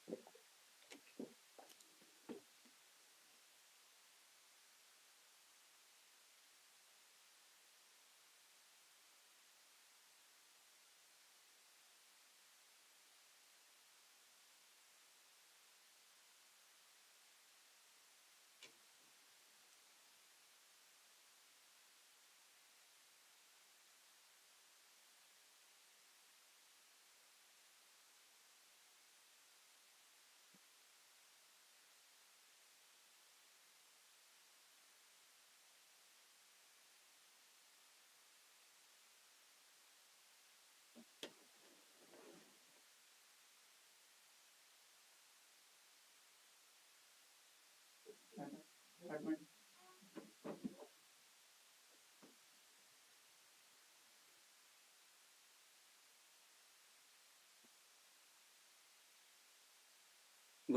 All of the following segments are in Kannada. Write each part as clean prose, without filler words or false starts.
Good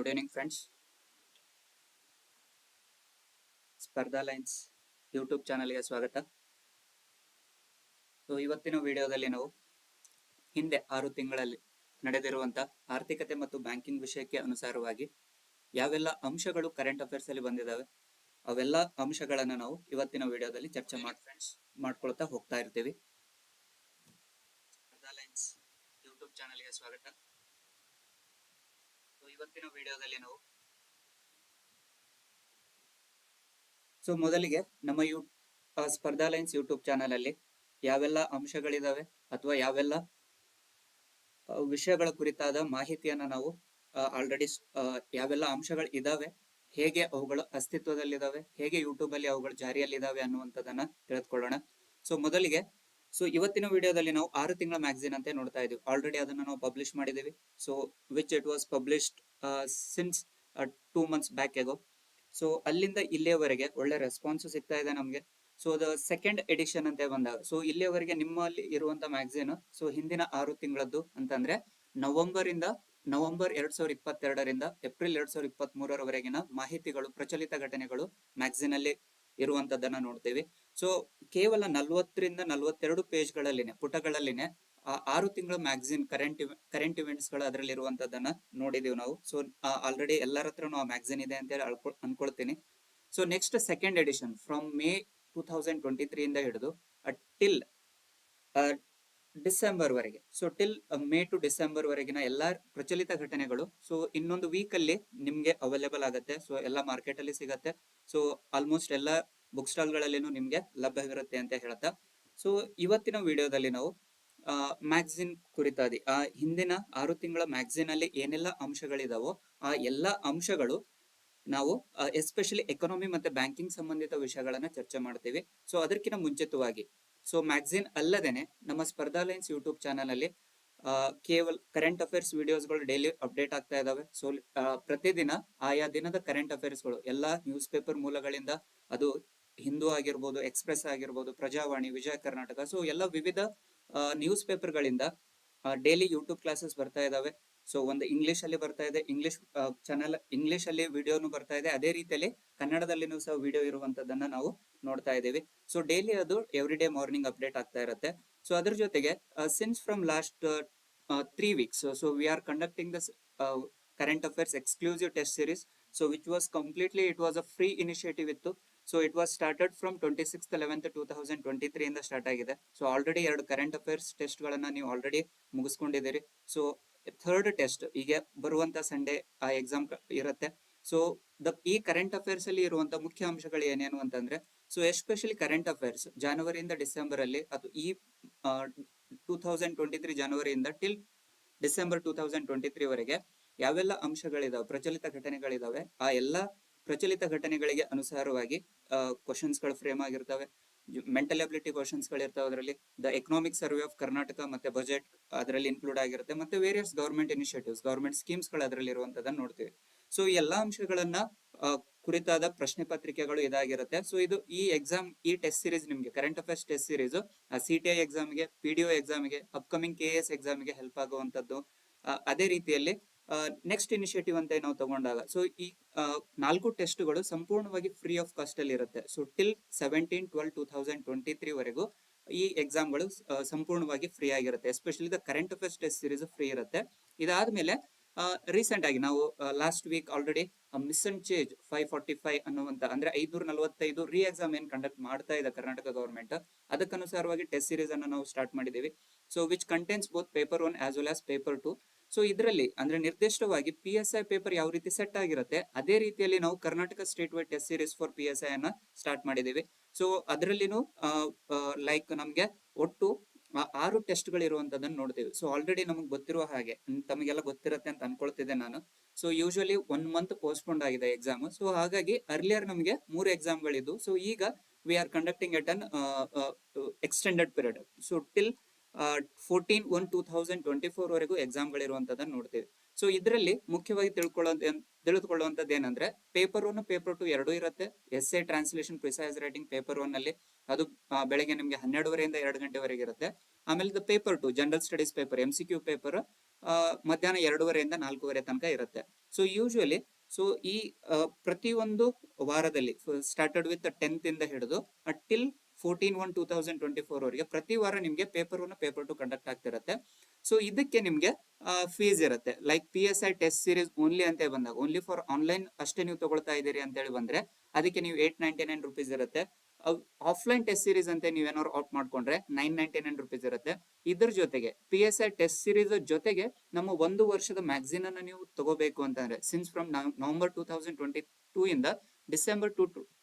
evening, friends. Spardha Lines YouTube ಚಾನಲ್ಗೆ ಸ್ವಾಗತ. ಇವತ್ತಿನ ವಿಡಿಯೋದಲ್ಲಿ ನಾವು ಹಿಂದೆ 6 ತಿಂಗಳಲ್ಲಿ ನಡೆದಿರುವಂತಹ ಆರ್ಥಿಕತೆ ಮತ್ತು ಬ್ಯಾಂಕಿಂಗ್ ವಿಷಯಕ್ಕೆ ಅನುಸಾರವಾಗಿ ಯಾವೆಲ್ಲ ಅಂಶಗಳು ಕರೆಂಟ್ ಅಫೇರ್ಸ್ ಅಲ್ಲಿ ಬಂದಿದ್ದಾವೆ ಅವೆಲ್ಲ ಅಂಶಗಳನ್ನು ನಾವು ಇವತ್ತಿನ ವಿಡಿಯೋದಲ್ಲಿ ಚರ್ಚೆ ಮಾಡ್ಕೊಳ್ತಾ ಹೋಗ್ತಾ ಇರ್ತೀವಿ. ಸ್ಪರ್ಧಾ ಲೈನ್ಸ್ ಯೂಟ್ಯೂಬ್ ಚಾನಲ್ಗೆ ಸ್ವಾಗತ. ಇವತ್ತಿನ ವಿಡಿಯೋದಲ್ಲಿ ನಾವು ಮೊದಲಿಗೆ ನಮ್ಮ ಸ್ಪರ್ಧಾ ಲೈನ್ಸ್ ಯೂಟ್ಯೂಬ್ ಚಾನಲ್ ಅಲ್ಲಿ ಯಾವೆಲ್ಲ ಅಂಶಗಳಿದಾವೆ ಅಥವಾ ಯಾವೆಲ್ಲ ವಿಷಯಗಳ ಕುರಿತಾದ ಮಾಹಿತಿಯನ್ನ ನಾವು ಆಲ್ರೆಡಿ ಯಾವೆಲ್ಲ ಅಂಶಗಳು ಇದಾವೆ, ಹೇಗೆ ಅವುಗಳು ಅಸ್ತಿತ್ವದಲ್ಲಿದ್ದಾವೆ, ಹೇಗೆ ಯೂಟ್ಯೂಬ್ ಅಲ್ಲಿ ಅವುಗಳು ಜಾರಿಯಲ್ಲಿದ್ದಾವೆ ಅನ್ನುವಂಥದ್ದನ್ನ ತಿಳಿದುಕೊಳ್ಳೋಣ. ಮೊದಲಿಗೆ ಇವತ್ತಿನ ವಿಡಿಯೋದಲ್ಲಿ ನಾವು 6 ತಿಂಗಳ ಮ್ಯಾಗಝಿನ್ ಅಂತ ನೋಡ್ತಾ ಇದೀವಿ. ಆಲ್ರೆಡಿ ಅದನ್ನ ನಾವು ಪಬ್ಲಿಷ್ ಮಾಡಿದೀವಿ. Which it was published since 2 months back ago. ಅಲ್ಲಿಂದ ಇಲ್ಲಿಯವರೆಗೆ ಒಳ್ಳೆ ರೆಸ್ಪಾನ್ಸ್ ಸಿಗ್ತಾ ಇದೆ ನಮ್ಗೆ. ದ ಸೆಕೆಂಡ್ ಎಡಿಷನ್ ಅಂತ ಬಂದಾಗ ಇಲ್ಲಿಯವರೆಗೆ ನಿಮ್ಮಲ್ಲಿ ಇರುವಂತ ಮ್ಯಾಗಝಿನ್ ಹಿಂದಿನ 6 ತಿಂಗಳದ್ದು ಅಂತಂದ್ರೆ ನವೆಂಬರ್ 2022ರಿಂದ ಏಪ್ರಿಲ್ 2023ರವರೆಗಿನ ಮಾಹಿತಿಗಳು, ಪ್ರಚಲಿತ ಘಟನೆಗಳು ಮ್ಯಾಗಝಿನ್ ಅಲ್ಲಿ ಇರುವಂತದ್ದನ್ನ ನೋಡ್ತೀವಿ. ಕೇವಲ 40ರಿಂದ 42 ಪೇಜ್ಗಳಲ್ಲಿನೇ, ಪುಟಗಳಲ್ಲಿನೇ 6 ತಿಂಗಳ ಮ್ಯಾಗಝಿನ್ ಕರೆಂಟ್ ಇವೆಂಟ್ಸ್ ಗಳು ಅದರಲ್ಲಿ ಇರುವಂತದ್ದನ್ನ ನೋಡಿದೀವಿ ನಾವು. ಆಲ್ರೆಡಿ ಎಲ್ಲರ ಹತ್ರನೂ ಆ ಮ್ಯಾಗಝಿನ್ ಇದೆ ಅಂತ ಹೇಳಿ ಅನ್ಕೊಳ್ತೀನಿ. Next second edition from May 2023 ಇಂದ ಹಿಡಿದು ಟಿಲ್ ಡಿಸೆಂಬರ್ ವರೆಗೆ, ಟಿಲ್ ಮೇ ಟು ಡಿಸೆಂಬರ್ ವರೆಗಿನ ಎಲ್ಲಾ ಪ್ರಚಲಿತ ಘಟನೆಗಳು ಇನ್ನೊಂದು ವೀಕ್ ಅಲ್ಲಿ ನಿಮ್ಗೆ ಅವೈಲೇಬಲ್ ಆಗುತ್ತೆ. ಎಲ್ಲ ಮಾರ್ಕೆಟ್ ಅಲ್ಲಿ ಸಿಗತ್ತೆ. ಆಲ್ಮೋಸ್ಟ್ ಎಲ್ಲ ಬುಕ್ ಸ್ಟಾಲ್ ಗಳಲ್ಲಿನೂ ನಿಮ್ಗೆ ಲಭ್ಯವಿರುತ್ತೆ ಅಂತ ಹೇಳ್ತಾ ಇವತ್ತಿನ ವಿಡಿಯೋದಲ್ಲಿ ನಾವು ಮ್ಯಾಗಝಿನ್ ಕುರಿತಾದಿ ಆ ಹಿಂದಿನ 6 ತಿಂಗಳ ಮ್ಯಾಗಝಿನ್ ಅಲ್ಲಿ ಏನೆಲ್ಲ ಅಂಶಗಳಿದಾವೋ ಆ ಎಲ್ಲಾ ಅಂಶಗಳು ನಾವು ಎಸ್ಪೆಷಲಿ ಎಕಾನಮಿ ಮತ್ತೆ ಬ್ಯಾಂಕಿಂಗ್ ಸಂಬಂಧಿತ ವಿಷಯಗಳನ್ನ ಚರ್ಚೆ ಮಾಡ್ತೀವಿ. ಅದಕ್ಕಿಂತ ಮುಂಚಿತವಾಗಿ ಮ್ಯಾಗಝಿನ್ ಅಲ್ಲದೇನೆ ನಮ್ಮ ಸ್ಪರ್ಧಾ ಲೈನ್ಸ್ ಯೂಟ್ಯೂಬ್ ಚಾನಲ್ ಅಲ್ಲಿ ಕೇವಲ ಕರೆಂಟ್ ಅಫೇರ್ಸ್ ವಿಡಿಯೋಸ್ ಗಳು ಡೈಲಿ ಅಪ್ಡೇಟ್ ಆಗ್ತಾ ಇದಾವೆ. ಪ್ರತಿದಿನ ಆಯಾ ದಿನದ ಕರೆಂಟ್ ಅಫೇರ್ಸ್ ಗಳು ಎಲ್ಲಾ ನ್ಯೂಸ್ ಪೇಪರ್ ಮೂಲಗಳಿಂದ, ಅದು ಹಿಂದೂ ಆಗಿರ್ಬೋದು, ಎಕ್ಸ್ಪ್ರೆಸ್ ಆಗಿರ್ಬೋದು, ಪ್ರಜಾವಾಣಿ, ವಿಜಯ ಕರ್ನಾಟಕ, ಎಲ್ಲ ವಿವಿಧ ನ್ಯೂಸ್ ಪೇಪರ್ ಗಳಿಂದ ಡೈಲಿ ಯೂಟ್ಯೂಬ್ ಕ್ಲಾಸಸ್ ಬರ್ತಾ ಇದಾವೆ. ಒಂದು ಇಂಗ್ಲಿಷ್ ಅಲ್ಲಿ ಬರ್ತಾ ಇದೆ, ಇಂಗ್ಲಿಷ್ ಚಾನಲ್ ಇಂಗ್ಲಿಷ್ ಅಲ್ಲಿ ವಿಡಿಯೋನು ಬರ್ತಾ ಇದೆ, ಅದೇ ರೀತಿಯಲ್ಲಿ ಕನ್ನಡದಲ್ಲಿನೂ ಸಹ ವಿಡಿಯೋ ಇರುವಂತದನ್ನ ನಾವು ನೋಡ್ತಾ ಇದ್ದೀವಿ. ಡೈಲಿ ಅದು ಎವ್ರಿ ಡೇ ಮಾರ್ನಿಂಗ್ ಅಪ್ಡೇಟ್ ಆಗ್ತಾ ಇರುತ್ತೆ. ಅದ್ರ ಜೊತೆಗೆ since from last 3 weeks we are conducting this current affairs exclusive test series which was completely it was a free initiative ಇತ್ತು. It was started from 26th 11th 2023 ಇಂದ ಸ್ಟಾರ್ಟ್ ಆಗಿದೆ. ಆಲ್ರೆಡಿ 2 ಕರೆಂಟ್ ಅಫೇರ್ಸ್ ಟೆಸ್ಟ್ ಗಳನ್ನ ನೀವು ಆಲ್ರೆಡಿ ಮುಗಿಸ್ಕೊಂಡಿದ್ದೀರಿ. ಥರ್ಡ್ ಟೆಸ್ಟ್ ಈಗ ಬರುವಂತ ಸಂಡೇ ಆ ಎಕ್ಸಾಮ್ ಇರುತ್ತೆ. ಈ ಕರೆಂಟ್ ಅಫೇರ್ಸ್ ಅಲ್ಲಿ ಇರುವಂತ ಮುಖ್ಯ ಅಂಶಗಳು ಏನೇನು ಅಂತಂದ್ರೆ ಎಸ್ಪೆಷಲಿ ಕರೆಂಟ್ ಅಫೇರ್ಸ್ ಜನವರಿಯಿಂದ ಡಿಸೆಂಬರ್ ಅಲ್ಲಿ, ಅದು ಈ 2023 ಜನವರಿಯಿಂದ ಟಿಲ್ ಡಿಸೆಂಬರ್ 2023 ವರೆಗೆ ಯಾವೆಲ್ಲ ಅಂಶಗಳಿದಾವೆ, ಪ್ರಚಲಿತ ಘಟನೆಗಳಿದಾವೆ, ಆ ಎಲ್ಲಾ ಪ್ರಚಲಿತ ಘಟನೆಗಳಿಗೆ ಅನುಸಾರವಾಗಿ ಕ್ವಶನ್ಸ್ ಗಳು ಫ್ರೇಮ್ ಆಗಿರ್ತವೆ. ಮೆಂಟಲ್ ಅಬಿಲಿಟಿ ಕ್ವಶನ್ಸ್ ಗಳಿರ್ತಾವೆ. ಅದರಲ್ಲಿ the economic survey of Karnataka ಮತ್ತೆ ಬಜೆಟ್ ಅದರಲ್ಲಿ ಇನ್ಕ್ಲೂಡ್ ಆಗಿರುತ್ತೆ. ಮತ್ತೆ various government initiatives, government schemes ಗಳು ಅದರಲ್ಲಿ ಇರುವಂತದನ್ನ ನೋಡ್ತೀವಿ. ಈ ಎಲ್ಲಾ ಅಂಶಗಳನ್ನ ಕುರಿತಾದ ಪ್ರಶ್ನೆ ಪತ್ರಿಕೆಗಳು ಇದಾಗಿರುತ್ತೆ. ಇದು ಈ ಎಕ್ಸಾಮ್, ಈ ಟೆಸ್ಟ್ ಸೀರೀಸ್ ನಿಮ್ಗೆ current affairs test series CTI ಎಕ್ಸಾಮ್ಗೆ, PDO ಎಕ್ಸಾಮ್ಗೆ, ಅಪ್ಕಮಿಂಗ್ KS ಎಕ್ಸಾಮ್ಗೆ ಹೆಲ್ಪ್ ಆಗುವಂತದ್ದು. ಅದೇ ರೀತಿಯಲ್ಲಿ ನೆಕ್ಸ್ಟ್ ಇನಿಷಿಯೇಟಿವ್ ಅಂತ ನಾವು ತಗೊಂಡಾಗ ಈ 4 ಟೆಸ್ಟ್ಗಳು ಸಂಪೂರ್ಣವಾಗಿ ಫ್ರೀ ಆಫ್ ಕಾಸ್ಟ್ ಅಲ್ಲಿ ಇರುತ್ತೆ. ಟಿಲ್ 17/12/2023 ವರೆಗೂ ಈ ಎಕ್ಸಾಮ್ಗಳು ಸಂಪೂರ್ಣವಾಗಿ ಫ್ರೀ ಆಗಿರುತ್ತೆ. Especially the current affairs test series free ಇರುತ್ತೆ. ಇದಾದ್ಮೇಲೆ ರೀಸೆಂಟ್ ಆಗಿ ನಾವು last week already miss and change 545 ಅನ್ನುವಂತ ಅಂದ್ರೆ 545 ರೀ ಎಕ್ಸಾಮ್ ಏನ್ ಕಂಡಕ್ಟ್ ಮಾಡ್ತಾ ಇದೆ ಕರ್ನಾಟಕ ಗವರ್ಮೆಂಟ್, ಅದಕ್ಕನುಸಾರವಾಗಿ ಟೆಸ್ಟ್ ಸೀರೀಸ್ ಅನ್ನು ನಾವು ಸ್ಟಾರ್ಟ್ ಮಾಡಿದ್ದೀವಿ. So which contents both paper 1 as well as paper 2. So ಇದರಲ್ಲಿ ಅಂದ್ರೆ ನಿರ್ದಿಷ್ಟವಾಗಿ PSI ಪೇಪರ್ ಯಾವ ರೀತಿ ಸೆಟ್ ಆಗಿರುತ್ತೆ ಅದೇ ರೀತಿಯಲ್ಲಿ ನಾವು Karnataka state wide test series for PSI ಅನ್ನ ಸ್ಟಾರ್ಟ್ ಮಾಡಿದ್ದೀವಿ. ಸೊ ಅದರಲ್ಲಿನೂ ಲೈಕ್ ನಮ್ಗೆ ಒಟ್ಟು 6 ಟೆಸ್ಟ್ಗಳು ಇರುವಂತದನ್ನ ನೋಡ್ತೀವಿ. ಸೊ ಆಲ್ರೆಡಿ ನಮಗೆ ಗೊತ್ತಿರುವ ಹಾಗೆ ತಮಗೆಲ್ಲ ಗೊತ್ತಿರುತ್ತೆ ಅಂತ ಅನ್ಕೊಳ್ತಿದ್ದೆ ನಾನು. ಸೊ ಯೂಶುವಲಿ 1 ಮಂತ್ ಪೋಸ್ಟ್ಪೋಂಡ್ ಆಗಿದೆ ಎಕ್ಸಾಮ್. ಸೊ ಹಾಗಾಗಿ ಅರ್ಲಿಯರ್ ನಮಗೆ 3 ಎಕ್ಸಾಮ್ಗಳಿದ್ದು, ಸೊ ಈಗ V are conducting at an extended period. So till 14/1/2024 ವರೆಗೂ ಎಕ್ಸಾಮ್ಗಳಿರುವಂತದನ್ನ ನೋಡ್ತೀವಿ. ಸೊ ಇದರಲ್ಲಿ ಮುಖ್ಯವಾಗಿ ತಿಳಿದುಕೊಳ್ಳುವಂತದ್ದು ಏನಂದ್ರೆ ಪೇಪರ್ 1 ಪೇಪರ್ 2 ಎರಡೂ ಇರುತ್ತೆ. Essay translation precise writing paper 1 ನಲ್ಲಿ ಅದು ಬೆಳಗ್ಗೆ ನಿಮಗೆ 12:30 2 ಗಂಟೆವರೆಗೆ ಇರುತ್ತೆ. ಆಮೇಲೆ paper 2 general studies paper MCQ paper ಮಧ್ಯಾಹ್ನ 2:30 4:00 ತನಕ ಇರುತ್ತೆ. ಸೊ ಯೂಶುವಲಿ ಸೊ ಈ ಪ್ರತಿಯೊಂದು ವಾರದಲ್ಲಿ ಸ್ಟಾರ್ಟೆಡ್ ವಿತ್ 10th ಇಂದ ಹಿಡಿದು ಟಿಲ್ 14/1/2024 ವರೆಗೆ ಪ್ರತಿ ವಾರ ನಿಮ್ಗೆ ಪೇಪರ್ 1 ಪೇಪರ್ 2 ಕಂಡಕ್ಟ್ ಆಗ್ತಿರುತ್ತೆ. ಸೊ ಇದಕ್ಕೆ ನಿಮ್ಗೆ ಫೀಸ್ ಇರುತ್ತೆ. Like PSI test series only ಅಂತ ಬಂದಾಗ ಓನ್ಲಿ ಫಾರ್ ಆನ್ಲೈನ್ ಅಷ್ಟೇ ನೀವು ತಗೊಳ್ತಾ ಇದ್ದೀರಿ ಅಂತ ಹೇಳಿ ಬಂದ್ರೆ ಅದಕ್ಕೆ ನೀವು 899 ರುಪೀಸ್ ಇರುತ್ತೆ. ಆಫ್ಲೈನ್ ಟೆಸ್ಟ್ ಸೀರೀಸ್ ಅಂತ ನೀವೇನಾದ್ರು ಆಪ್ಟ್ ಮಾಡ್ಕೊಂಡ್ರೆ 999 ರುಪೀಸ್ ಇರುತ್ತೆ. ಇದ್ರ ಜೊತೆಗೆ PSI ಟೆಸ್ಟ್ ಸೀರೀಸ್ ಜೊತೆಗೆ ನಮ್ಮ 1 ವರ್ಷದ ಮ್ಯಾಗಝಿನ್ ಅನ್ನ ನೀವು ತಗೋಬೇಕು ಅಂತಂದ್ರೆ ಸಿನ್ಸ್ ಫ್ರಮ್ ನವೆಂಬರ್ 2022 ಇಂದ ಡಿಸೆಂಬರ್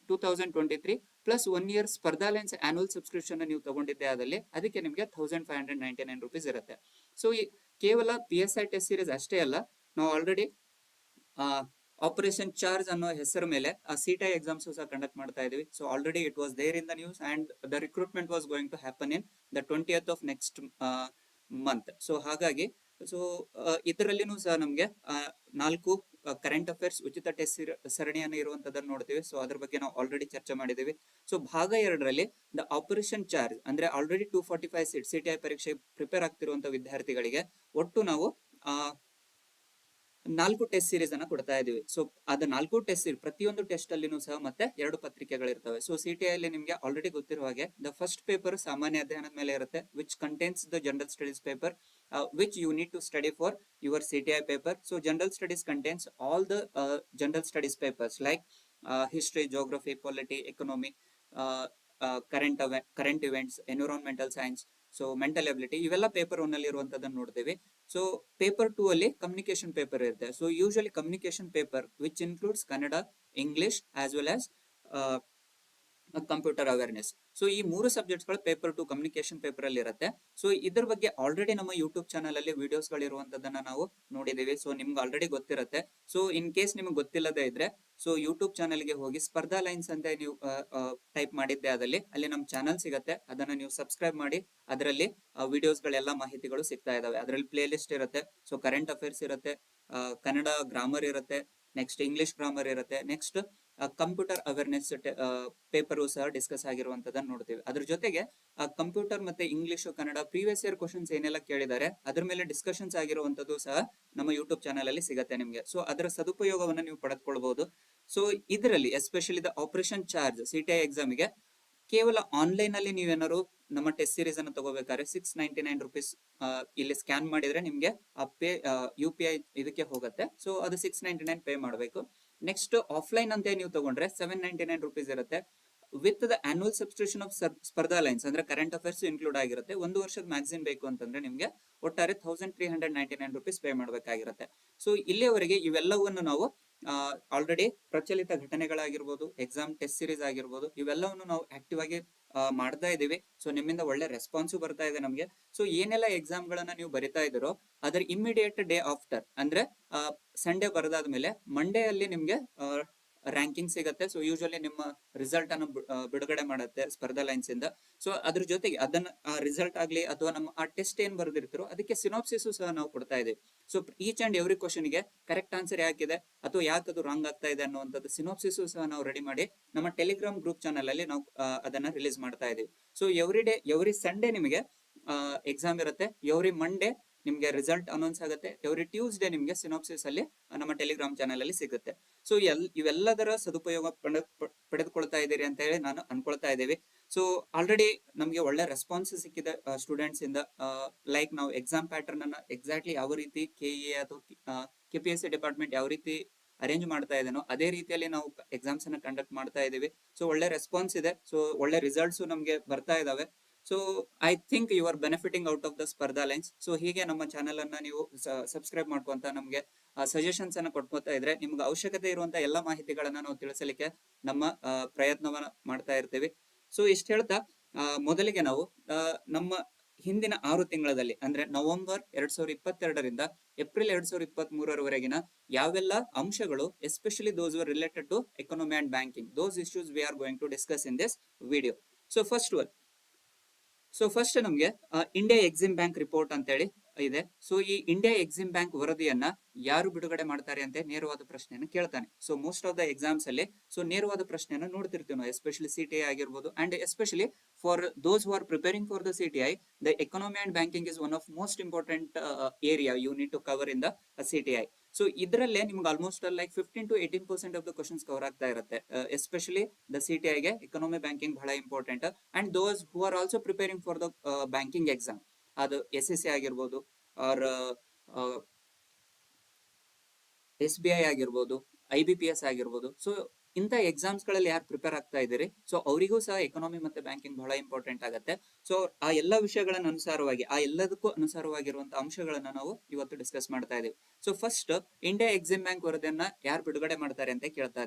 2023 ಪ್ಲಸ್ 1 ಇಯರ್ ಸ್ಪರ್ಧಾ ಲೈನ್ಸ್ ಆನ್ಯುವಲ್ ಸಬ್ಸ್ಕ್ರಿಪ್ಷನ್ ನೀವು ತಗೊಂಡಿದ್ದೆ ಆದಲ್ಲಿ ಅದಕ್ಕೆ ನಿಮಗೆ 1599 ರುಪೀಸ್ ಇರುತ್ತೆ. ಸೊ ಕೇವಲ PSI ಟೆಸ್ಟ್ ಸೀರೀಸ್ ಅಷ್ಟೇ ಅಲ್ಲ, ನಾವು ಆಲ್ರೆಡಿ ಆಪರೇಷನ್ ಚಾರ್ಜ್ ಅನ್ನೋ ಹೆಸರ ಮೇಲೆ CTI ಎಕ್ಸಾಮ್ಸ್ ಸಹ ಕಂಡಕ್ಟ್ ಮಾಡ್ತಾ ಇದೀವಿ. So already it was there in the news and the recruitment was going to happen in the 20th of next month. So ಹಾಗಾಗಿ ಸೊ ಇದರಲ್ಲಿನೂ ಸಹ ನಮಗೆ 4 ಕರೆಂಟ್ ಅಫೇರ್ಸ್ ಉಚಿತ ಟೆಸ್ಟ್ ಸರಣಿಯನ್ನು ಇರುವಂತದನ್ನು ನೋಡ್ತೀವಿ. ಸೊ ಅದ್ರ ಬಗ್ಗೆ ನಾವು ಆಲ್ರೆಡಿ ಚರ್ಚೆ ಮಾಡಿದೀವಿ. ಸೊ ಭಾಗ 2ರಲ್ಲಿ ದ ಆಪರೇಷನ್ ಚಾರ್ಜ್ ಅಂದ್ರೆ ಆಲ್ರೆಡಿ 245 ಸೀಟ್ CTI ಪರೀಕ್ಷೆ ಪ್ರಿಪೇರ್ ಆಗ್ತಿರುವಂತ ವಿದ್ಯಾರ್ಥಿಗಳಿಗೆ ಒಟ್ಟು ನಾವು 4 ಟೆಸ್ಟ್ ಸೀರೀಸ್ ಅನ್ನ ಕೊಡ್ತಾ ಇದೀವಿ. ಸೊ ಅದ 4 ಟೆಸ್ಟ್ ಸೀರೀಸ್ ಪ್ರತಿಯೊಂದು ಟೆಸ್ಟ್ ಅಲ್ಲಿನೂ ಸಹ ಮತ್ತೆ 2 ಪತ್ರಿಕೆಗಳಿರ್ತವೆ. ಸೊ CTI ಅಲ್ಲಿ ನಿಮ್ಗೆ ಆಲ್ರೆಡಿ ಗೊತ್ತಿರುವ ಹಾಗೆ ದ ಫಸ್ಟ್ ಪೇಪರ್ ಸಾಮಾನ್ಯ ಅಧ್ಯಯನದ ಮೇಲೆ ಇರುತ್ತೆ which contains the general studies paper which you need to study for your CTI paper. So general studies contains all the general studies papers like history, geography, polity, economy, current events, environmental science, so mental ability ಇವೆಲ್ಲ ಪೇಪರ್ 1 ಅಲ್ಲಿ ಇರುವಂತದನ್ನ ನೋಡ್ತೀವಿ. ಸೊ ಪೇಪರ್ 2 ಅಲ್ಲಿ ಕಮ್ಯುನಿಕೇಶನ್ ಪೇಪರ್ ಇರುತ್ತೆ. So usually communication paper which includes Kannada, English as well as computer awareness. So ಈ 3 ಸಬ್ಜೆಕ್ಟ್ಸ್ ಗಳು ಪೇಪರ್ 2 ಕಮ್ಯುನಿಕೇಶನ್ ಪೇಪರ್ ಅಲ್ಲಿ ಇರುತ್ತೆ. ಸೊ ಇದ್ರ ಬಗ್ಗೆ ಆಲ್ರೆಡಿ ನಮ್ಮ ಯೂಟ್ಯೂಬ್ ಚಾನಲ್ ಅಲ್ಲಿ ವಿಡಿಯೋಸ್ ಗಳು ಇರುವಂತದನ್ನ ನಾವು ನೋಡಿದೀವಿ. ಸೊ ನಿಮ್ಗೆ ಆಲ್ರೆಡಿ ಗೊತ್ತಿರುತ್ತೆ. ಸೊ ಇನ್ ಕೇಸ್ ನಿಮ್ಗೆ ಗೊತ್ತಿಲ್ಲದೆ ಇದ್ರೆ ಸೊ ಯೂಟ್ಯೂಬ್ ಚಾನಲ್ ಗೆ ಹೋಗಿ ಸ್ಪರ್ಧಾ ಲೈನ್ಸ್ ಅಂತ ನೀವು ಟೈಪ್ ಮಾಡಿದ್ದೆ ಆದಲ್ಲಿ ಅಲ್ಲಿ ನಮ್ಮ ಚಾನಲ್ ಸಿಗುತ್ತೆ. ಅದನ್ನ ನೀವು ಸಬ್ಸ್ಕ್ರೈಬ್ ಮಾಡಿ ಅದರಲ್ಲಿ ವಿಡಿಯೋಸ್ ಗಳೆಲ್ಲ ಮಾಹಿತಿಗಳು ಸಿಗ್ತಾ ಇದಾವೆ. ಅದರಲ್ಲಿ ಪ್ಲೇ ಲಿಸ್ಟ್ ಇರುತ್ತೆ. ಸೊ ಕರೆಂಟ್ ಅಫೇರ್ಸ್ ಇರುತ್ತೆ, ಕನ್ನಡ ಗ್ರಾಮರ್ ಇರುತ್ತೆ, ನೆಕ್ಸ್ಟ್ ಇಂಗ್ಲಿಷ್ ಗ್ರಾಮರ್ ಇರುತ್ತೆ, ನೆಕ್ಸ್ಟ್ ಕಂಪ್ಯೂಟರ್ ಅವೇರ್ನೆಸ್ ಪೇಪರ್ ಸಹ ಡಿಸ್ಕಸ್ ಆಗಿರುವಂತದನ್ನ ನೋಡ್ತೀವಿ. ಅದ್ರ ಜೊತೆಗೆ ಕಂಪ್ಯೂಟರ್ ಮತ್ತೆ English Kannada previous year questions ಏನೆಲ್ಲ ಕೇಳಿದ್ದಾರೆ ಅದ್ರ ಮೇಲೆ ಡಿಸ್ಕಷನ್ಸ್ ಆಗಿರುವಂತದ್ದು ಸಹ ನಮ್ಮ ಯೂಟ್ಯೂಬ್ ಚಾನಲ್ ಅಲ್ಲಿ ಸಿಗುತ್ತೆ ನಿಮ್ಗೆ. ಸೊ ಅದರ ಸದುಪಯೋಗವನ್ನ ನೀವು ಪಡೆದುಕೊಳ್ಬಹುದು. ಸೊ ಇದರಲ್ಲಿ especially the operation charge CTI exam ಗೆ ಕೇವಲ ಆನ್ಲೈನ್ ಅಲ್ಲಿ ನೀವೇನಾದ್ರು ನಮ್ಮ ಟೆಸ್ಟ್ ಸೀರೀಸ್ ಅನ್ನು ತಗೋಬೇಕಾದ್ರೆ 699 ರುಪೀಸ್ ಇಲ್ಲಿ ಸ್ಕ್ಯಾನ್ ಮಾಡಿದ್ರೆ ನಿಮ್ಗೆ ಪೇ UPI ಇದಕ್ಕೆ ಹೋಗುತ್ತೆ. ಸೊ ಅದು 699 ಪೇ ಮಾಡಬೇಕು. ನೆಕ್ಸ್ಟ್ ಆಫ್ಲೈನ್ ಅಂತ ನೀವು ತಗೊಂಡ್ರೆ 799 ರುಪೀಸ್ ಇರುತ್ತೆ. With the annual subscription of ಸ್ಪರ್ಧಾ ಲೈನ್ಸ್ ಅಂದ್ರೆ ಕರೆಂಟ್ ಅಫೇರ್ಸ್ ಇನ್ಕ್ಲೂಡ್ ಆಗಿರುತ್ತೆ. 1 ವರ್ಷದ ಮ್ಯಾಗಝಿನ್ ಬೇಕು ಅಂತಂದ್ರೆ ನಿಮ್ಗೆ ಒಟ್ಟಾರೆ 1399 ರುಪೀಸ್ ಪೇ ಮಾಡಬೇಕಾಗಿರುತ್ತೆ. ಸೊ ಇಲ್ಲಿಯವರೆಗೆ ಇವೆಲ್ಲವನ್ನು ನಾವು ಆಲ್ರೆಡಿ ಪ್ರಚಲಿತ ಘಟನೆಗಳಾಗಿರ್ಬೋದು, ಎಕ್ಸಾಮ್ ಟೆಸ್ಟ್ ಸೀರೀಸ್ ಆಗಿರ್ಬೋದು, ಇವೆಲ್ಲವನ್ನು ನಾವು ಆಕ್ಟಿವ್ ಆಗಿ ಮಾಡ್ತಾ ಇದೀವಿ. ಸೊ ನಿಮ್ಮಿಂದ ಒಳ್ಳೆ ರೆಸ್ಪಾನ್ಸು ಬರ್ತಾ ಇದೆ ನಮ್ಗೆ. ಸೊ ಏನೆಲ್ಲ ಎಕ್ಸಾಮ್ ಗಳನ್ನ ನೀವು ಬರಿತಾ ಇದ್ದೀರೋ ಅದರ ಇಮಿಡಿಯೇಟ್ ಡೇ ಆಫ್ಟರ್ ಅಂದ್ರೆ ಸಂಡೇ ಬರೆದಾದ್ಮೇಲೆ ಮಂಡೇ ಅಲ್ಲಿ ನಿಮ್ಗೆ ರ್ಯಾಂಕಿಂಗ್ ಸಿಗುತ್ತೆ. ಸೊ ಯೂಶುವಲಿ ನಿಮ್ಮ ರಿಸಲ್ಟ್ ಅನ್ನು ಬಿಡುಗಡೆ ಮಾಡುತ್ತೆ ಸ್ಪರ್ಧಾ ಲೈನ್ಸ್ ಇಂದ. ಸೊ ಅದ್ರ ಜೊತೆಗೆ ಅದನ್ನ ರಿಸಲ್ಟ್ ಆಗ್ಲಿ ಅಥವಾ ನಮ್ಮ ಆ ಟೆಸ್ಟ್ ಏನ್ ಬರೆದಿರ್ತಾರೋ ಅದಕ್ಕೆ ಸಿನಾಪ್ಸಿಸ್ ಸಹ ನಾವು ಕೊಡ್ತಾ ಇದೀವಿ. So each and every question ಗೆ ಕರೆಕ್ಟ್ ಆನ್ಸರ್ ಯಾಕಿದೆ ಅಥವಾ ಯಾಕೆ ಅದು ರಾಂಗ್ ಆಗ್ತಾ ಇದೆ ಅನ್ನುವಂಥದ್ದು ಸಿನಾಪ್ಸಿಸ್ ಸಹ ನಾವು ರೆಡಿ ಮಾಡಿ ನಮ್ಮ ಟೆಲಿಗ್ರಾಮ್ ಗ್ರೂಪ್ ಚಾನಲ್ ಅಲ್ಲಿ ನಾವು ಅದನ್ನ ರಿಲೀಸ್ ಮಾಡ್ತಾ ಇದೀವಿ. ಸೊ ಎವ್ರಿ ಸಂಡೇ ನಿಮಗೆ ಎಕ್ಸಾಮ್ ಇರುತ್ತೆ, ಎವ್ರಿ ಮಂಡೇ ನಿಮ್ಗೆ ರಿಸಲ್ಟ್ ಅನೌನ್ಸ್ ಆಗುತ್ತೆ, ಎವ್ರಿ ಟ್ಯೂಸ್ಡೇ ನಿಮ್ಗೆ ಸಿನಾಪ್ಸಿಸ್ ಅಲ್ಲಿ ನಮ್ಮ ಟೆಲಿಗ್ರಾಮ್ ಚಾನಲ್ ಅಲ್ಲಿ ಸಿಗುತ್ತೆ. ಸೊ ಇವೆಲ್ಲದರ ಸದುಪಯೋಗ ಪಡೆದುಕೊಳ್ತಾ ಇದ್ದೀರಿ ಅಂತ ಹೇಳಿ ನಾನು ಅನ್ಕೊಳ್ತಾ ಇದ್ದೀವಿ. ಸೊ ಆಲ್ರೆಡಿ ನಮ್ಗೆ ಒಳ್ಳೆ ರೆಸ್ಪಾನ್ಸ್ ಸಿಕ್ಕಿದೆ ಸ್ಟೂಡೆಂಟ್ಸ್ ಇಂದ. ಲೈಕ್ ನಾವು ಎಕ್ಸಾಮ್ ಪ್ಯಾಟರ್ನ್ ಅನ್ನ ಎಕ್ಸಾಕ್ಟ್ಲಿ ಯಾವ ರೀತಿ KE ಅಥವಾ KPSC ಡಿಪಾರ್ಟ್ಮೆಂಟ್ ಯಾವ ರೀತಿ ಅರೇಂಜ್ ಮಾಡ್ತಾ ಇದೇನೋ ಅದೇ ರೀತಿಯಲ್ಲಿ ನಾವು ಎಕ್ಸಾಮ್ಸ್ ಅನ್ನ ಕಂಡಕ್ಟ್ ಮಾಡ್ತಾ ಇದೀವಿ. ಸೊ ಒಳ್ಳೆ ರೆಸ್ಪಾನ್ಸ್ ಇದೆ, ಸೊ ಒಳ್ಳೆ ರಿಸಲ್ಟ್ಸ್ ನಮಗೆ ಬರ್ತಾ ಇದಾವೆ. So I think you are benefiting out of the ಸ್ಪರ್ಧಾ ಲೈನ್ಸ್. ಸೊ ಹೀಗೆ ನಮ್ಮ ಚಾನೆಲ್ ಅನ್ನ ನೀವು ಸಬ್ಸ್ಕ್ರೈಬ್ ಮಾಡ್ಕೊಂತ ನಮಗೆ ಸಜೆಷನ್ಸ್ ಅನ್ನ ಕೊಟ್ಕೋತಾ ಇದ್ರೆ ನಿಮ್ಗೆ ಅವಶ್ಯಕತೆ ಇರುವಂತ ಎಲ್ಲಾ ಮಾಹಿತಿಗಳನ್ನ ನಾವು ತಿಳಿಸಲಿಕ್ಕೆ ನಮ್ಮ ಪ್ರಯತ್ನವನ್ನ ಮಾಡ್ತಾ ಇರ್ತೀವಿ. ಸೊ ಇಷ್ಟ ಹೇಳ್ತಾ ಮೊದಲಿಗೆ ನಾವು ನಮ್ಮ ಹಿಂದಿನ 6 ತಿಂಗಳಲ್ಲಿ ಅಂದ್ರೆ ನವೆಂಬರ್ 2022ರಿಂದ ಏಪ್ರಿಲ್ 2023ರವರೆಗಿನ ಯಾವೆಲ್ಲ ಅಂಶಗಳು especially those were related to economy and banking, those issues we are going to discuss in this video. So first ನಮಗೆ ಇಂಡಿಯಾ ಎಕ್ಸಿಮ್ ಬ್ಯಾಂಕ್ ರಿಪೋರ್ಟ್ ಅಂತ ಹೇಳಿ ಇದೆ. ಸೊ ಈ ಇಂಡಿಯಾ ಎಕ್ಸಿಮ್ ಬ್ಯಾಂಕ್ ವರದಿಯನ್ನ ಯಾರು ಬಿಡುಗಡೆ ಮಾಡ್ತಾರೆ ಅಂತ ನೇರವಾದ ಪ್ರಶ್ನೆಯನ್ನು ಕೇಳ್ತಾನೆ. So most of the exams ಅಲ್ಲಿ ಸೊ ನೇರವಾದ ಪ್ರಶ್ನೆಯನ್ನು ನೋಡ್ತಿರ್ತೀವಿ ನಾವು, ಎಸ್ಪೆಷಲಿ CTI ಆಗಿರ್ಬೋದು. And especially for those who are preparing for the CTI, the economy and banking is one of most important area you need to cover in the CTI. So ಇದರಲ್ಲೇ ನಿಮ್ಗೆ almost like 15 to 18% of the questions cover ಆಗ್ತಾ ಇರುತ್ತೆ. ಎಸ್ಪೆಷಲಿ ದ CTI ಗೆ ಎಕಾನಮಿ ಬ್ಯಾಂಕಿಂಗ್ ಬಹಳ important. And those who are also preparing for the banking exam, ಅದು SSC ಆಗಿರ್ಬೋದು ಆರ್ SBI ಆಗಿರ್ಬೋದು, IBPS ಆಗಿರ್ಬೋದು. ಸೊ ಇಂಥ ಎಕ್ಸಾಮ್ಸ್ ಗಳಲ್ಲಿ ಯಾರು ಪ್ರಿಪೇರ್ ಆಗ್ತಾ ಇದ್ದೀರಿ, ಸೊ ಅವರಿಗೂ ಸಹ ಎಕಾನಮಿ ಮತ್ತೆ ಬ್ಯಾಂಕಿಂಗ್ ಬಹಳ ಇಂಪಾರ್ಟೆಂಟ್ ಆಗುತ್ತೆ. ಸೊ ಆ ಎಲ್ಲ ವಿಷಯಗಳನ್ನ ಅನುಸಾರವಾಗಿ, ಆ ಎಲ್ಲದಕ್ಕೂ ಅನುಸಾರವಾಗಿರುವಂತಹ ಅಂಶಗಳನ್ನ ನಾವು ಇವತ್ತು ಡಿಸ್ಕಸ್ ಮಾಡ್ತಾ ಇದೀವಿ. So first India EXIM bank ವರದಿಯನ್ನ ಯಾರು ಬಿಡುಗಡೆ ಮಾಡ್ತಾರೆ ಅಂತ